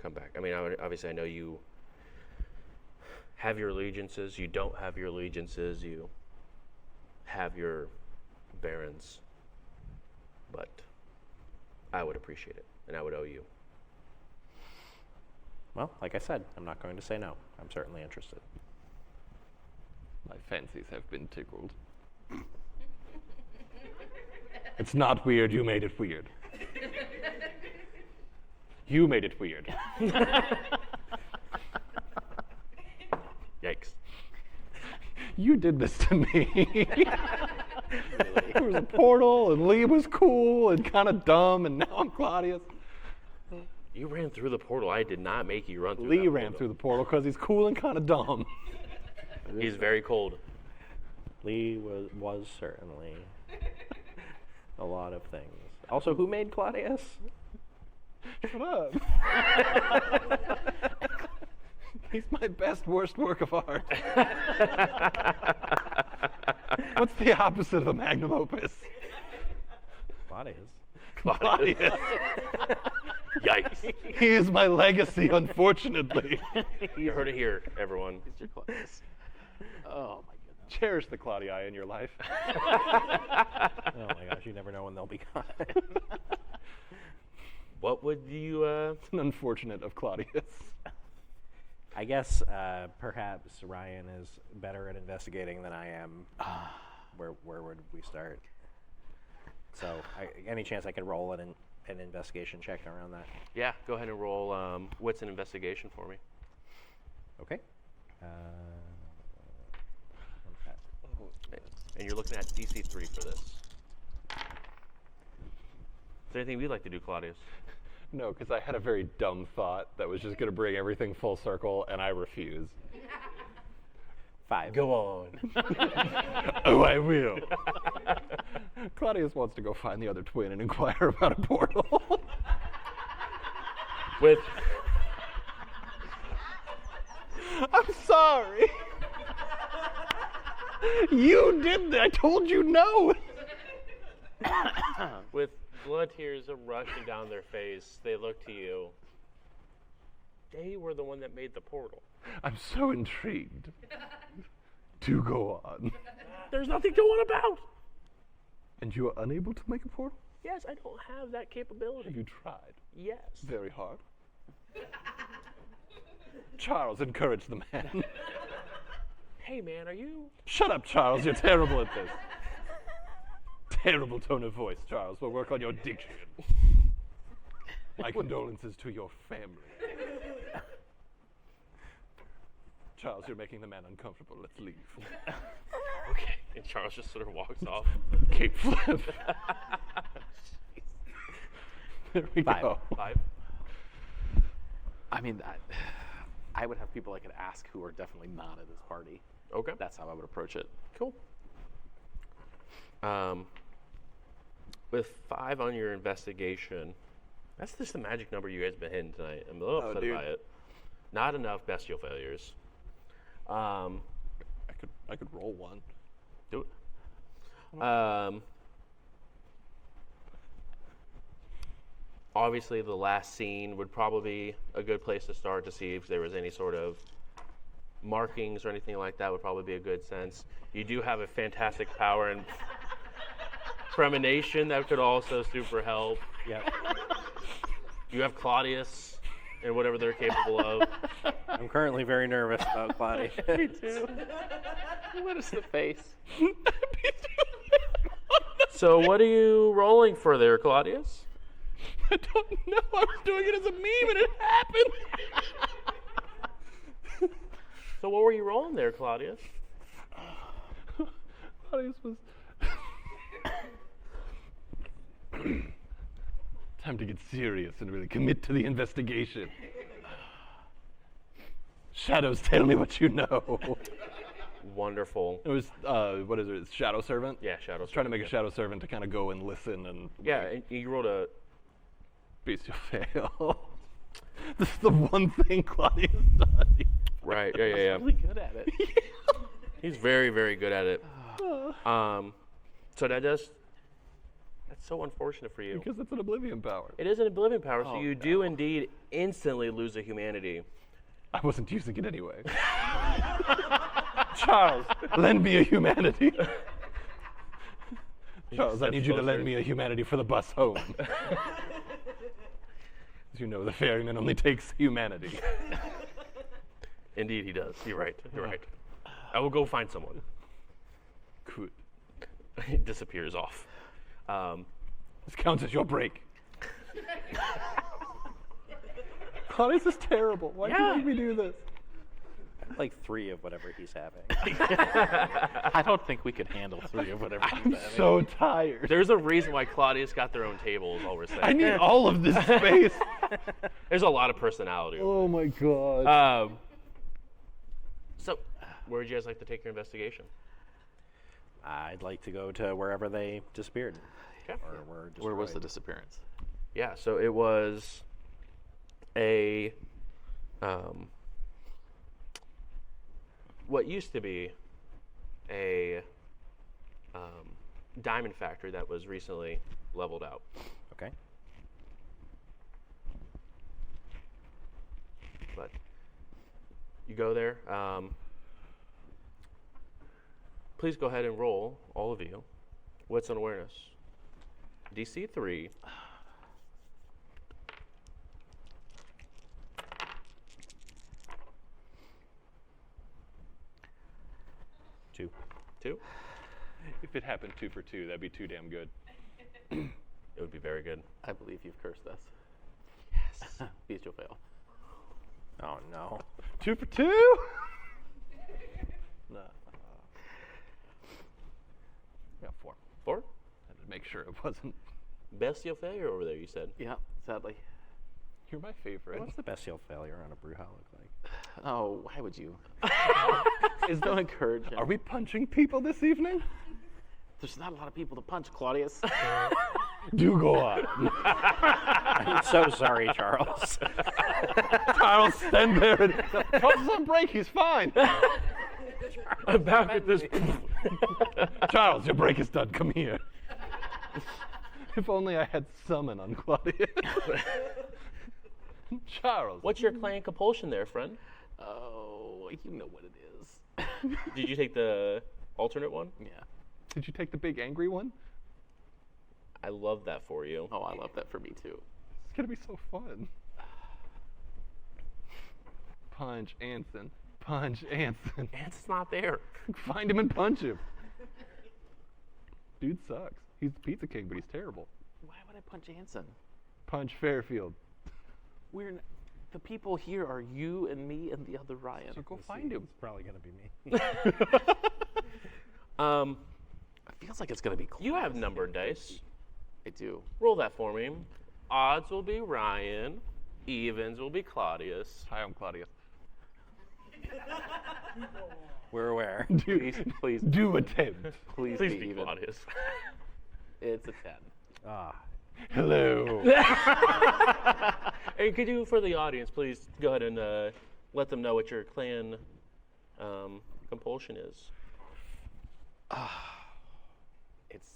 come back. I mean, obviously, I know you have your allegiances. You don't have your allegiances. You have your barons. But I would appreciate it, and I would owe you. Well, like I said, I'm not going to say no. I'm certainly interested. My fancies have been tickled. It's not weird, you made it weird. You made it weird. Yikes. You did this to me. There was a portal, and Lee was cool and kind of dumb, and now I'm Claudius. You ran through the portal. I did not make you run through Lee that ran portal. through the portal because he's cool and kind of dumb. He's very cold. Lee was certainly a lot of things. Also, who made Claudius? Shut up. He's my best, worst work of art. What's the opposite of a magnum opus? Claudius. Claudius. Yikes. He is my legacy, unfortunately. You heard it here, everyone. It's your Claudius. Oh my goodness. Cherish the Claudii in your life. Oh my gosh, you never know when they'll be gone. What would you, It's an unfortunate of Claudius. I guess perhaps Ryan is better at investigating than I am. Where would we start? So, any chance I could roll an investigation check around that? yeah, go ahead and roll what's an investigation for me. Okay. And you're looking at DC 3 for this. Is there anything we'd like to do, Claudius? No, because I had a very dumb thought that was just going to bring everything full circle, and I refuse. 5. Go on. Oh, I will. Claudius wants to go find the other twin and inquire about a portal. With I'm sorry. You did that. I told you no. with blood tears rushing down their face, they look to you. They were the one that made the portal. I'm so intrigued. Do go on. There's nothing to on about. And you are unable to make a portal? Yes, I don't have that capability. Have you tried? Yes. Very hard. Charles, encourage the man. Hey, man, are you? Shut up, Charles. You're terrible at this. Terrible tone of voice, Charles. We'll work on your diction. My condolences to your family. Charles, you're making the man uncomfortable. Let's leave. Okay. And Charles just sort of walks off. Cape flip. There we go. 5. I mean, I would have people I could ask who are definitely not at this party. Okay. That's how I would approach it. Cool. With 5 on your investigation, that's just the magic number you guys have been hitting tonight. I'm a little upset dude. by it. Not enough bestial failures. I could roll one. Do it. Obviously, the last scene would probably be a good place to start to see if there was any sort of markings or anything like that. Would probably be a good sense. You do have a fantastic power and premonition that could also super help. Yep. You have Claudius and whatever they're capable of. I'm currently very nervous about Claudia. Me too. What is the face? So, what are you rolling for there, Claudius? I don't know. I was doing it as a meme and it happened. So, what were you rolling there, Claudius? Claudius was. Time to get serious and really commit to the investigation. Shadows, tell me what you know. Wonderful. It was, what is it? It's Shadow Servant? Yeah, Shadow. I was trying to make a Shadow Servant to kind of go and listen and. Yeah, and you rolled a. Bestial fail. This is the one thing Claudius does. Right. Yeah. Really good at it. He's very, very good at it. So that's so unfortunate for you. Because it's an Oblivion power. It is an Oblivion power, so you do indeed instantly lose a humanity. I wasn't using it anyway. Charles, lend me a humanity. Charles, I need you to lend me a humanity for the bus home. As you know, the ferryman only takes humanity. Indeed, he does. You're right. You're right. I will go find someone. Good. He disappears off. This counts as your break. Claudius is terrible. Why do you make me do this? Like 3 of whatever he's having. I don't think we could handle 3 of whatever. I'm so tired. There's a reason why Claudius got their own table, is all we're saying. I need all of this space. There's a lot of personality. Oh my god. So, where would you guys like to take your investigation? I'd like to go to wherever they disappeared. Okay. Or were destroyed. Where was the disappearance? Yeah, so it was a what used to be a diamond factory that was recently leveled out. Okay. But you go there. Please go ahead and roll, all of you. What's on awareness? DC 3. Two. 2. If it happened 2 for 2, that'd be too damn good. It would be very good. I believe you've cursed us. Yes. Bestial fail. Oh no. 2 for 2? No. Yeah, 4. 4. Had to make sure it wasn't. Bestial failure over there, you said. Yeah, sadly. You're my favorite. What's the bestial failure on a Brujah look like? Oh, why would you? Don't encourage him. Are we punching people this evening? There's not a lot of people to punch, Claudius. Do go on. I'm so sorry, Charles. Charles, stand there and Charles doesn't break. He's fine. I'm back at this. Charles, your break is done. Come here. If only I had summon on Claudia. Charles. What's your clan compulsion there, friend? Oh, you know what it is. Did you take the alternate one? Yeah. Did you take the big angry one? I love that for you. Oh, I love that for me too. It's gonna be so fun. Punch Anson. Punch Anson. It's not there. Find him and punch him. Dude sucks. He's the pizza king, but he's terrible. Why would I punch Anson? Punch Fairfield. The people here are you and me and the other Ryan. So go find him. It's probably going to be me. It feels like it's gonna be. You have numbered dice. I do. Roll that for me. Odds will be Ryan. Evens will be Claudius. Hi, I'm Claudius. We're aware. Please, Do attempt. please Please be be even. Claudius. It's a 10. Ah, Hello. And could you, for the audience, please go ahead and let them know what your clan compulsion is. It's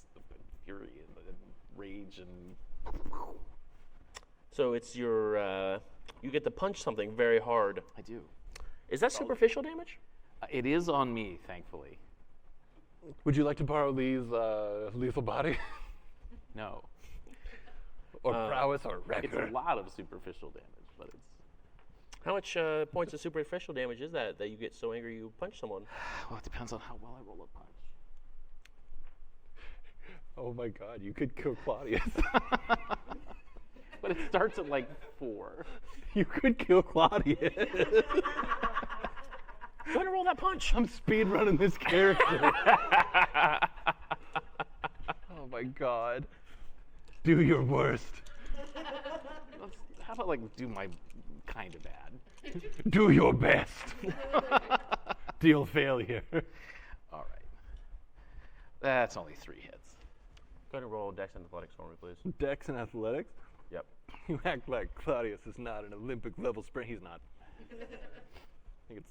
fury and rage and. So it's your, you get to punch something very hard. I do. Is that superficial damage? It is on me, thankfully. Would you like to borrow Lee's lethal body? No. Or prowess or It's record? a lot of superficial damage, but it's. How much points of superficial damage is that you get so angry you punch someone? Well, it depends on how well I roll a punch. Oh my god, you could kill Claudius. But it starts at like 4. You could kill Claudius. Go ahead and roll that punch. I'm speed running this character. Oh my god. Do your worst. How about like do my kind of bad? Do your best. Deal failure. All right. That's only 3 hits. Go ahead and roll Dex and Athletics for me, please. Dex and athletics? Yep. You act like Claudius is not an Olympic level sprint. He's not. I think it's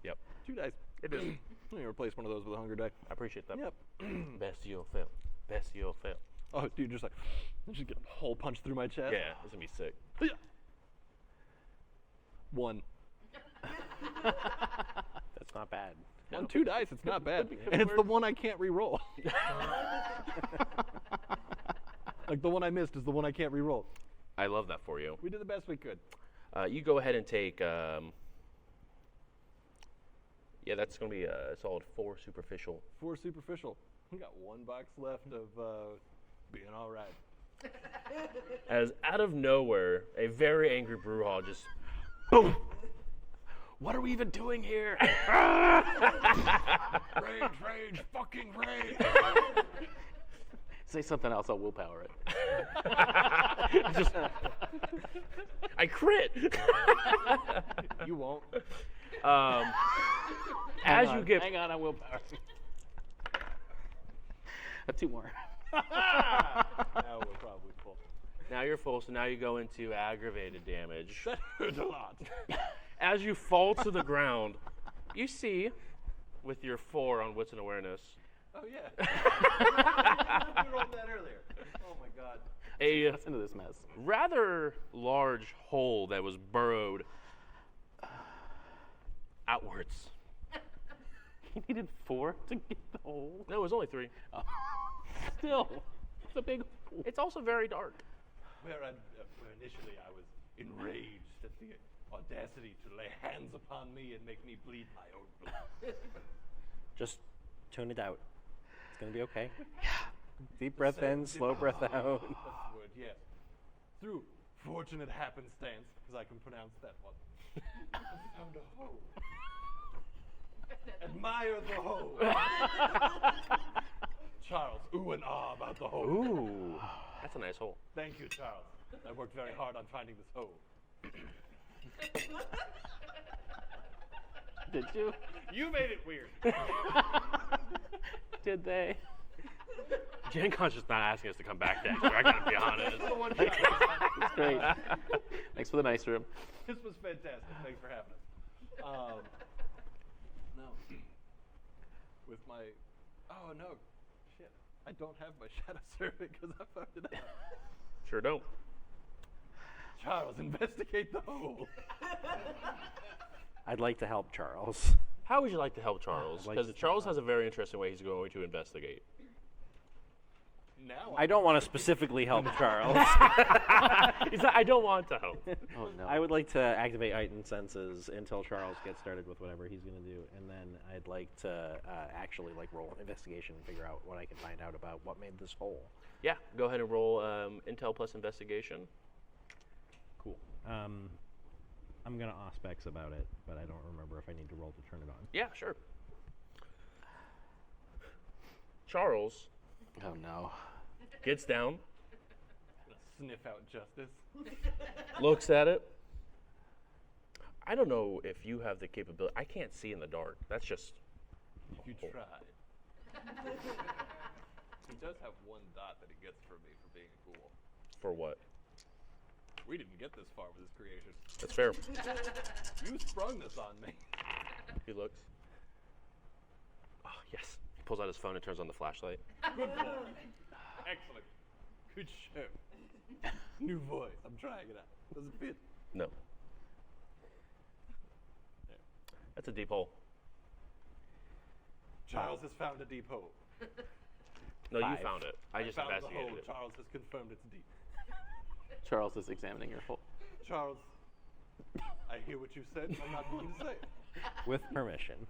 Yep. 2 dice. It is. Let me replace one of those with a hunger die. I appreciate that. Yep. Best you'll fail. Best you'll fail. Oh, dude, just like, just get a hole punch through my chest. Yeah, this is gonna be sick. 1. that's not bad. On 2 dice, it's not bad. And it's the one I can't re-roll. Like the one I missed is the one I can't re-roll. I love that for you. We did the best we could. You go ahead and take. Yeah, that's gonna be a solid 4 superficial. 4 superficial. We got 1 box left of being all right. As out of nowhere, a very angry Brewhall just Boom! What are we even doing here? Rage, fucking rage. Say something else, I'll willpower it. I crit. You won't. As you get Hang on, I willpower. 2 more. Now we're probably full. now you're full, so now you go into aggravated damage. That hurts a lot. As you fall to the ground, you see, with your 4 on wits and awareness, Oh, yeah. We rolled that earlier. Oh, my God. a That's into this mess. rather large hole that was burrowed outwards. You needed 4 to get the hole. No, it was only 3. Still, it's a big hole. It's also very dark. Where initially I was enraged at the audacity to lay hands upon me and make me bleed my own blood. Just tune it out. It's going to be okay. Deep breath in, slow breath out. That's the word, yes. Through fortunate happenstance, because I can pronounce that one. I found a hole. Admire the hole. Charles, ooh and ah about the hole. Ooh, that's a nice hole. Thank you, Charles. I worked very hard on finding this hole. Did you? You made it weird. Did they? GenCon's just not asking us to come back next year. I gotta be honest. That's great. Thanks for the nice room. This was fantastic. Thanks for having us. No. With my, oh no, shit. I don't have my shadow survey because I fucked it up. Sure don't. Charles, investigate the hole. I'd like to help Charles. How would you like to help Charles? I'd like Because to Charles has a very interesting way he's going to investigate. Now I don't want to specifically help Charles. He's like, I don't want to help. Oh no. I would like to activate heightened senses until Charles gets started with whatever he's going to do, and then I'd like to actually roll an investigation and figure out what I can find out about what made this hole. Yeah, go ahead and roll Intel plus investigation. Cool. I'm going to auspex about it, but I don't remember if I need to roll to turn it on. Yeah, sure. Charles Oh no. gets down, sniff out justice. looks at it. I don't know if you have the capability. I can't see in the dark. That's just. You try. He does have one dot that he gets from me for being a fool. For what? We didn't get this far with his creation. That's fair. You sprung this on me. He looks. Oh, yes. He pulls out his phone and turns on the flashlight. Good boy. Excellent. Good show. New voice. I'm trying it out. Does it fit? No. That's a deep hole. Charles has found a deep hole. No, you 5. found it. I just found the investigated hole. it. Charles has confirmed it's deep. Charles is examining your hole. Charles, I hear what you said. I'm not going to say it. With permission.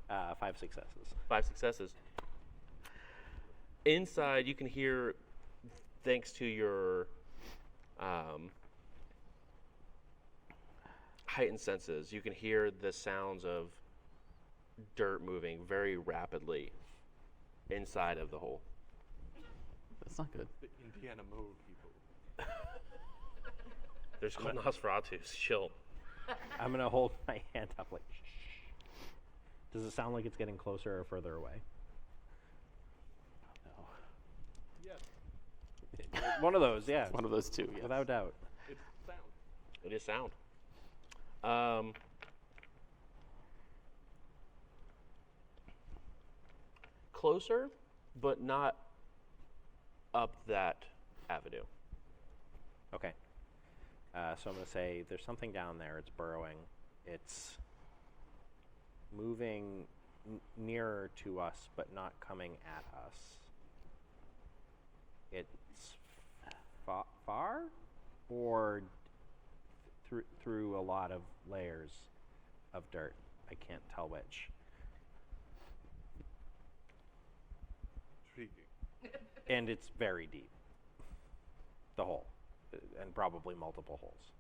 5 successes. 5 successes. Inside, you can hear, thanks to your heightened senses, you can hear the sounds of dirt moving very rapidly inside of the hole. That's not good. The Indiana mole people. There's called Nosferatu's. Chill. I'm going to hold my hand up like, shh. Does it sound like it's getting closer or further away? No. Yes. One of those, yeah. One of those two. Yes. Without doubt. It's sound. It is sound. Closer, but not up that avenue. Okay. So I'm going to say there's something down there. It's burrowing. It's moving nearer to us, but not coming at us. It's far or through a lot of layers of dirt. I can't tell which. Intriguing. And it's very deep. The hole. And probably multiple holes.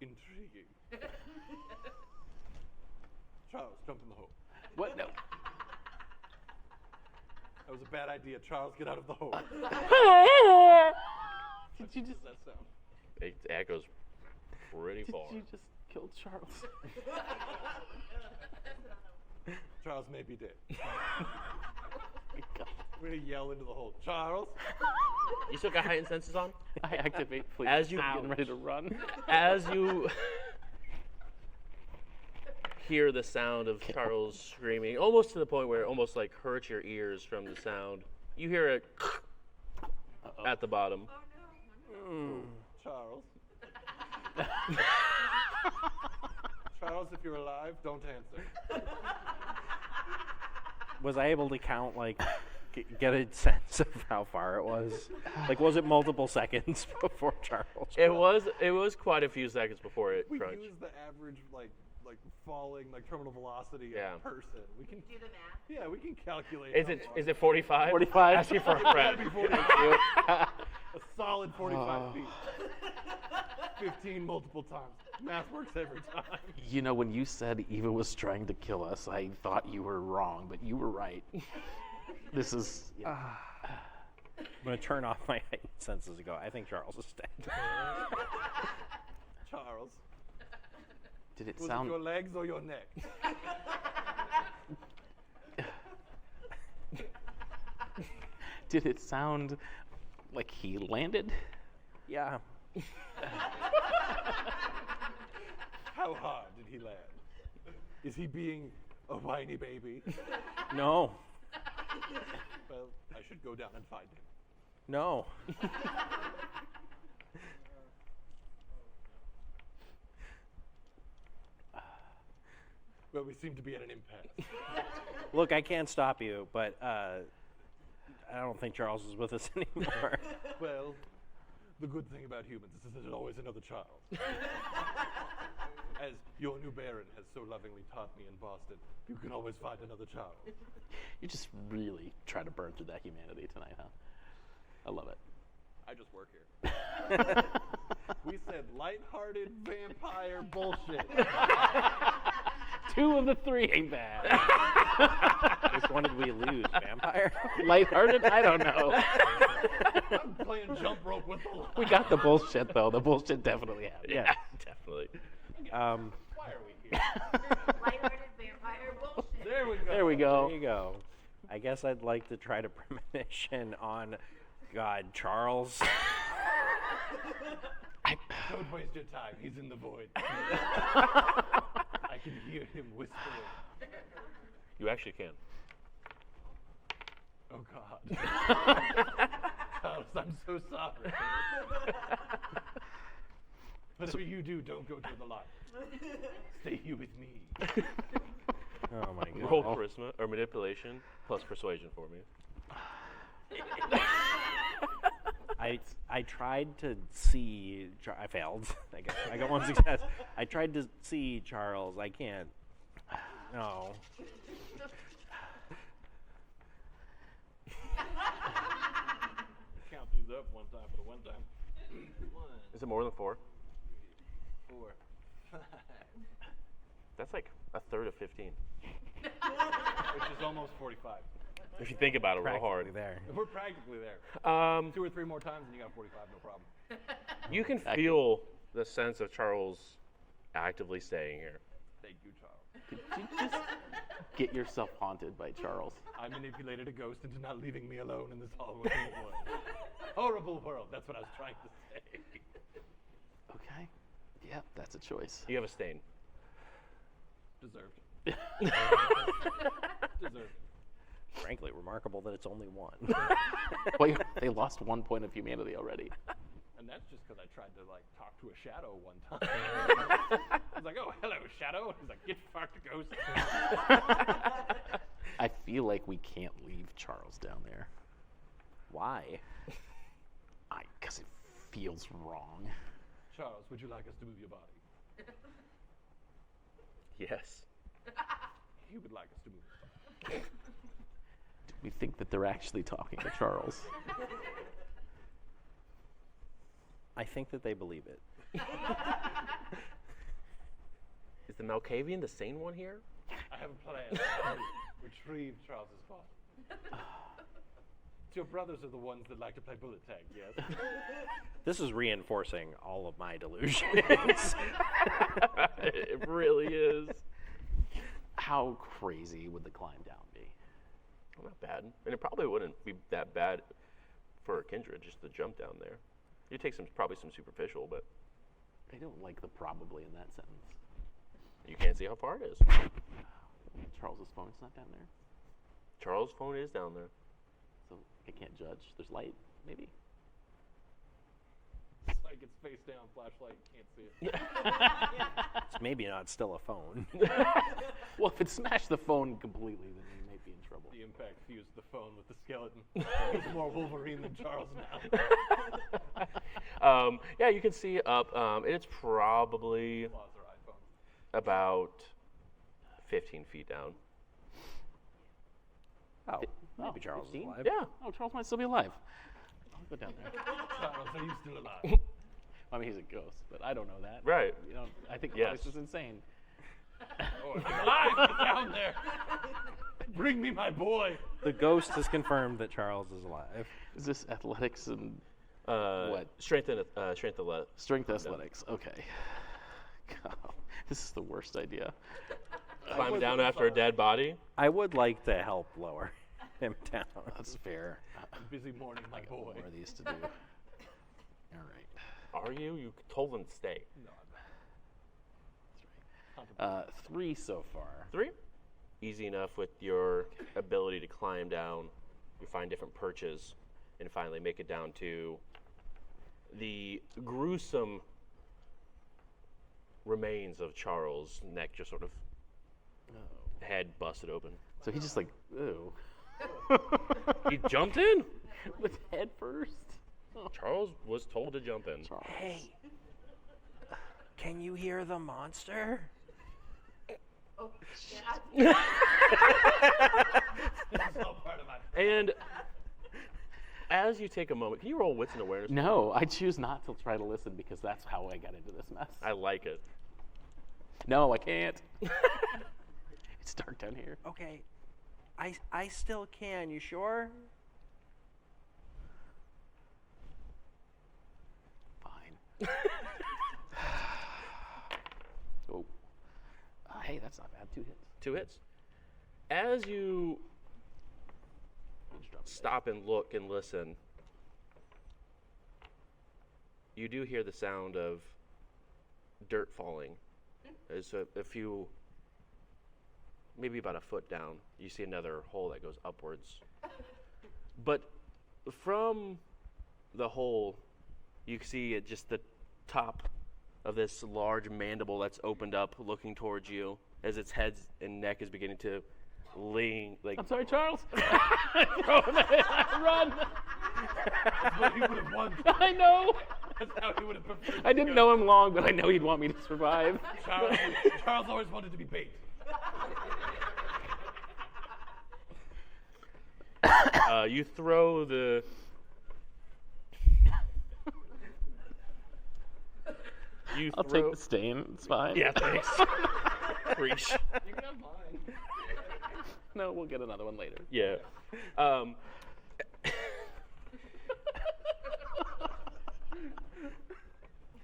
Intriguing. Charles, jump in the hole. What? No. That was a bad idea. Charles, get out of the hole. Did you just? Does that sound? It echoes pretty far. You just killed Charles. Charles may be dead. God. We're going to yell into the hole. Charles? You still got heightened senses on? I activate fleet. As you- I'm getting ready to run. As you hear the sound of Charles screaming, almost to the point where it almost like hurts your ears from the sound, you hear it at the bottom. Charles? Charles, if you're alive, don't answer. Was I able to count, get a sense of how far it was? Was it multiple seconds before Charles? It was quite a few seconds before it We crunched. use the average, falling, terminal velocity Yeah. of a person. We can Do the math. Yeah, we can calculate. Is it 45? 45. Asking for a friend. Be 45. A solid 45 feet. 15 multiple times. Math works every time. You know, when you said Eva was trying to kill us, I thought you were wrong, but you were right. This is. I'm going to turn off my heightened senses and go, I think Charles is dead. Charles, Did it Was sound? it your legs or your neck? Did it sound like he landed? Yeah. How hard did he land? Is he being a whiny baby? No. Well, I should go down and find him. No. Well, we seem to be at an impasse. Look, I can't stop you, but I don't think Charles is with us anymore. Well, the good thing about humans is that there's always another child. As your new Baron has so lovingly taught me in Boston, you can always find another child. You just really try to burn through that humanity tonight, huh? I love it. I just work here. We said lighthearted vampire bullshit. 2 of the 3 ain't bad. Which one did we lose? Vampire? Lighthearted? I don't know. I'm playing jump rope with the line. We got the bullshit though. The bullshit definitely happened. Yeah, definitely. Why are we here? Lighthearted vampire bullshit. There we go. There we go. There you go. I guess I'd like to try to premonition on God, Charles. Don't waste your time. He's in the void. I can hear him whispering. You actually can. Oh, God. Charles, I'm so sorry. Whatever you do, don't go to the light. Stay here with me. Oh my God. Roll charisma or manipulation plus persuasion for me. I tried to see. I failed. I guess I got 1 success. I tried to see Charles. I can't. No. Count these up one time for the one time. 1, Is it more than 4? 4, 5. That's like a third of 15. Which is almost 45. If you think about it real hard. Practically there. We're practically there. 2 or 3 more times and you got 45, no problem. You can feel the sense of Charles actively staying here. Thank you, Charles. Did you just get yourself haunted by Charles? I manipulated a ghost into not leaving me alone in this hallway. Horrible world. That's what I was trying to say. Okay. Yep, that's a choice. You have a stain. Deserved. Deserved. Frankly, remarkable that it's only 1. Well, they lost 1 point of humanity already. And that's just because I tried to like talk to a shadow one time. I was like, "Oh, hello, shadow." He's like, "Get fucked, ghost." I feel like we can't leave Charles down there. Why? Because it feels wrong. Charles, would you like us to move your body? Yes. He would like us to move his body. Do we think that they're actually talking to Charles? I think that they believe it. Is the Malkavian the sane one here? I have a plan to retrieve Charles's body. Your brothers are the ones that like to play bullet tag, yes? This is reinforcing all of my delusions. It really is. How crazy would the climb down be? Well, not bad. And it probably wouldn't be that bad for a kindred just to jump down there. You take probably some superficial, but I don't like the probably in that sentence. you can't see how far it is. Charles's phone's not down there, Charles' phone is down there. so I can't judge. There's light, maybe. It's like it's face down, flashlight, can't see it. It's maybe not still a phone. Well, if it smashed the phone completely, then we might be in trouble. The impact fused the phone with the skeleton. He's more Wolverine than Charles now. Yeah, you can see up. It's probably Flaws are iPhones. about 15 feet down. Oh, maybe Charles is 15? alive. Yeah. Oh, Charles might still be alive. I'll go down there. Charles, are you still alive? I mean, he's a ghost, but I don't know that. Right. You know, I think the Yes. place is insane. Oh, he's alive! Get down there! Bring me my boy! The ghost has confirmed that Charles is alive. Is this athletics and What? Strength and strength athletics? Okay. This is the worst idea. Climb down after a dead body. I would like to help lower him down. That's fair. Busy mourning my I got boy. more of these to do. All right. Are you? You told them to stay. No, 3 so far. 3. Easy enough with your ability to climb down. You find different perches and finally make it down to the gruesome remains of Charles' neck, just sort of head busted open. So he just like, ooh. He jumped in. With head first. Charles was told to jump in. Hey, can you hear the monster? Oh, yeah. And as you take a moment, can you roll wits and awareness? No, I choose not to try to listen because that's how I got into this mess. I like it. No, I can't. It's dark down here. Okay, I still can. You sure? Fine. Oh. Hey, that's not bad. 2 hits. 2 hits. As you stop and look and listen, you do hear the sound of dirt falling. There's a few, maybe about a foot down, you see another hole that goes upwards. But from the hole, you see it just the top of this large mandible that's opened up looking towards you as its head and neck is beginning to lean. Like, I'm sorry, Charles. Throw him in. Run. But he would have won. I know. That's how he would have preferred. I didn't know him long, but I know he'd want me to survive. Charles always wanted to be bait. you throw the. I'll take the stain. It's fine. Yeah, thanks. Preach. You can have mine. No, we'll get another one later. Yeah.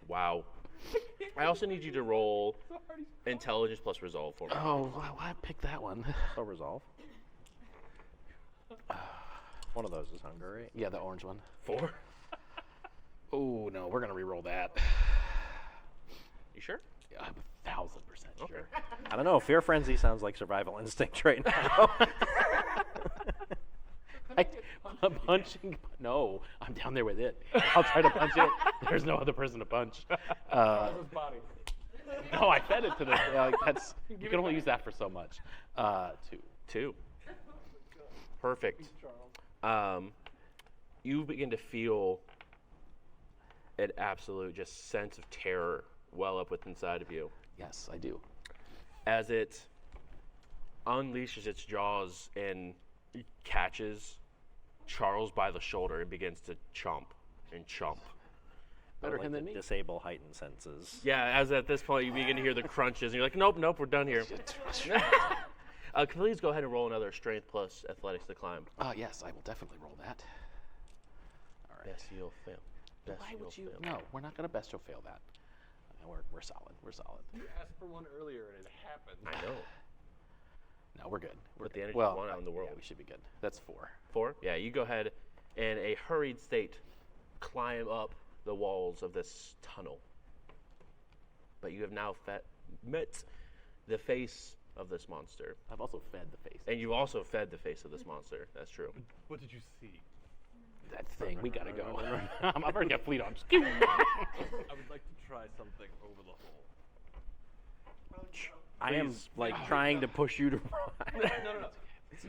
Wow. I also need you to roll intelligence plus resolve for me. Oh, why pick that one? So resolve. One of those is hunger, right? Yeah, the orange one. 4. Oh, no, we're going to re-roll that. You sure? Yeah, I'm 1,000% sure. I don't know. Fear frenzy sounds like survival instinct right now. I'm punching. No, I'm down there with it. I'll try to punch it. There's no other person to punch. His body. No, I fed it to the. That's you can only use that for so much. 2. 2. Perfect. You begin to feel an absolute just sense of terror well up within inside of you Yes, I do. as it unleashes its jaws and catches Charles by the shoulder and begins to chomp and chomp. Better Like him to than me. disable heightened senses. Yeah, as at this point you begin to hear the crunches and you're like, nope, we're done here. Please go ahead and roll another strength plus athletics to climb. Yes, I will definitely roll that. All right. Best you'll fail. Best Why would you? you'll fail. No, we're not gonna best you'll fail that. We're solid. We're solid. You asked for one earlier and it happened. I know. No, we're good. We're With the good. energy well, one out in the world. Yeah, we should be good. That's 4. 4? Yeah, you go ahead in a hurried state climb up the walls of this tunnel. But you have now met the face of this monster. I've also fed the face. And you also fed the face of this monster. That's true. What did you see? That thing. We gotta go. I've already got fleet arms. I would like to try something over the hole. I am Please. like trying to push you to run. No. See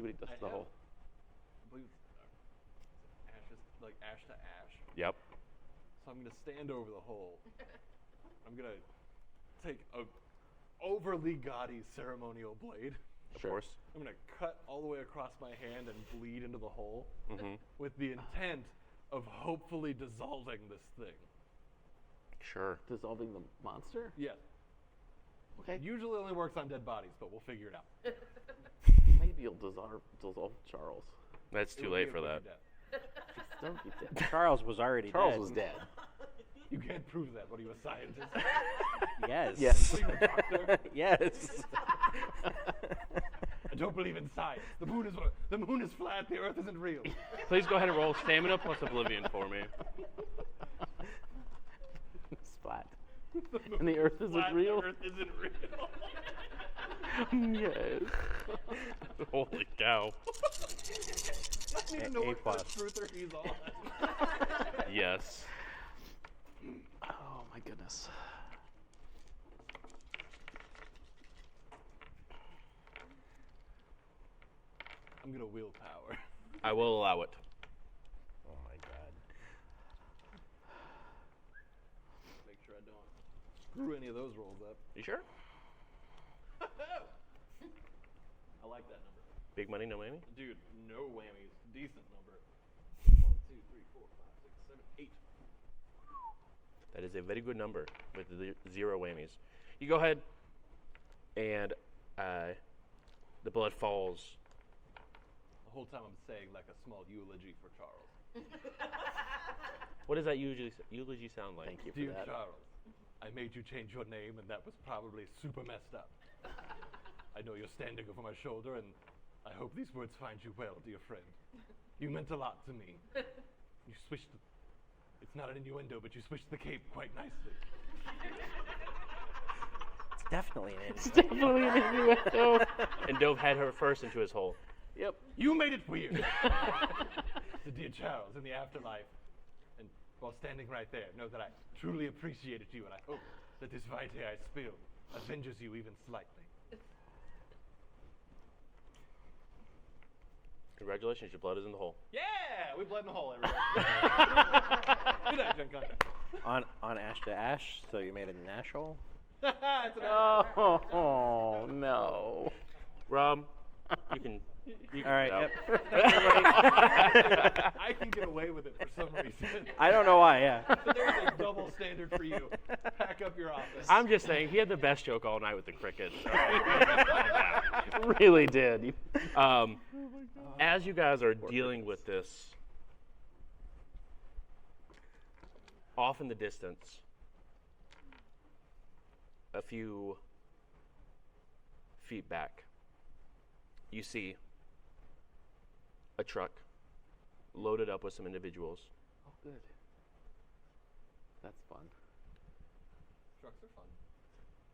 what he does to the hole. I believe ashes, like ash to ash. Yep. So I'm gonna stand over the hole. I'm gonna take a overly gaudy ceremonial blade. Of course. I'm gonna cut all the way across my hand and bleed into the hole Mm-hmm. with the intent of hopefully dissolving this thing. Sure. Dissolving the monster. Yes. Okay. Usually only works on dead bodies, but we'll figure it out. Maybe you'll dissolve Charles. That's It too would late be a for quicker that. death. Don't be dead. Charles was already Charles dead. was dead. You can't prove that. What are you, a scientist? Yes. Yes. Are you a doctor? Yes. I don't believe in science. The moon is flat. The Earth isn't real. Please go ahead and roll stamina plus oblivion for me. It's flat. And the Earth isn't Flat, real? The Earth isn't real. Yes. Holy cow. I need to know A what kind plus. of truther he's on. Yes. Oh my goodness. I'm gonna willpower. I will allow it. Oh my god. Make sure I don't screw any of those rolls up. You sure? I like that number. Big money, no whammy? Dude, no whammies. Decent number. 1, 2, 3, 4, 5, 6, 7, 8. That is a very good number with the 0 whammies. You go ahead and the blood falls. The whole time I'm saying like a small eulogy for Charles. What does that eulogy sound like? Thank you for Dear that. Charles, I made you change your name, and that was probably super messed up. I know you're standing over my shoulder, and I hope these words find you well, dear friend. You meant a lot to me. You swished the... It's not an innuendo, but you swished the cape quite nicely. It's definitely an innuendo. Definitely an innuendo. And dove head her first into his hole. Yep. You made it weird. So dear Charles, in the afterlife, and while standing right there, know that I truly appreciated you, and I hope that this vitae I spill avenges you even slightly. Congratulations, your blood is in the hole. Yeah, we bled in the hole, everybody. Good night, GenCon. On ash to ash, so you made it an ash hole? It's an Oh no. Rob, you can All right, get yep. out. I can get away with it for some reason. I don't know why, yeah. So there's a double standard for you. Pack up your office. I'm just saying, he had the best joke all night with the crickets. Really did. As you guys are dealing with this, off in the distance, a few feet back, you see a truck loaded up with some individuals. Oh, good. That's fun. Trucks are fun.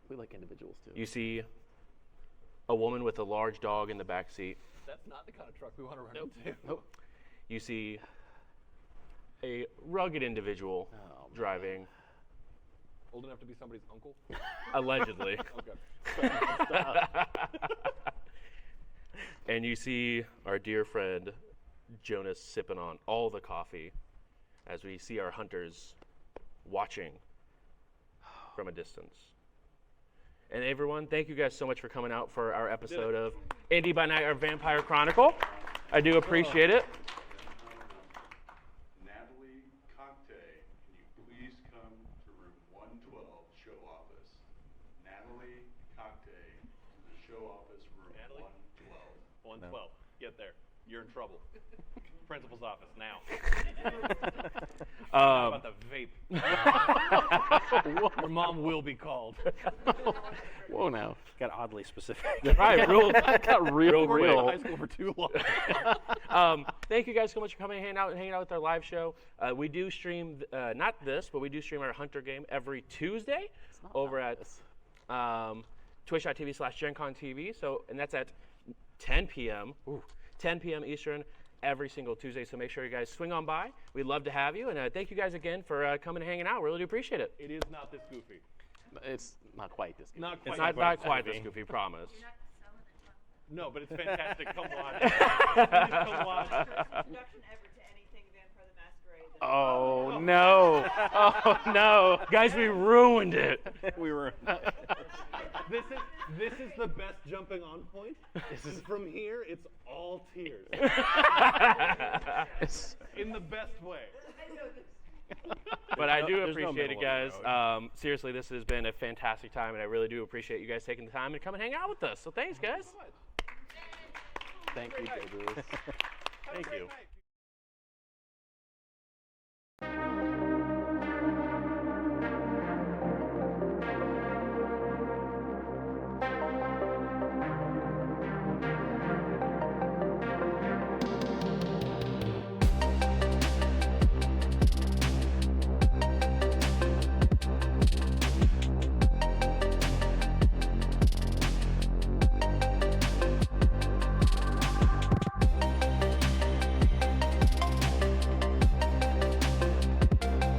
We like individuals too. You see a woman with a large dog in the back seat. That's not the kind of truck we want to run into. Nope. You see a rugged individual Oh, man. driving, Old enough to be somebody's uncle? allegedly. Okay. And you see our dear friend Jonas sipping on all the coffee as we see our hunters watching from a distance. And everyone, thank you guys so much for coming out for our episode of Indy by Night, our Vampire Chronicle. I do appreciate it. Natalie Conte, can you please come to room 112, show office? Natalie Conte, to the show office, room Natalie? 112. 112. Get there. You're in trouble. Principal's office now. How about the vape? Your mom will be called. Whoa now. Got oddly specific. Right, real, Got real, Worked in real. high school for too long. Thank you guys so much for coming and hanging out with our live show. We do stream, not this, but we do stream our Hunter game every Tuesday over at twitch.tv/GenCon TV. So, and that's at 10 p.m. 10 p.m. Eastern every single Tuesday. So make sure you guys swing on by. We'd love to have you. And thank you guys again for coming and hanging out. Really do appreciate it. It is not this goofy. It's not quite this good. Not quite. It's not quite this goofy, promise. No, but it's fantastic. Come watch. Come watch. Introduction ever to anything Vampire the Masquerade. Oh no. Oh no. Guys, we ruined it. We were. This is the best jumping on point. From here, it's all tears. In the best way. I know this. But I do there's no appreciate it, middle of guys. the Seriously, this has been a fantastic time, and I really do appreciate you guys taking the time and come and hang out with us. So thanks, guys. Thank you, Joe Bruce. Thank you. Bye.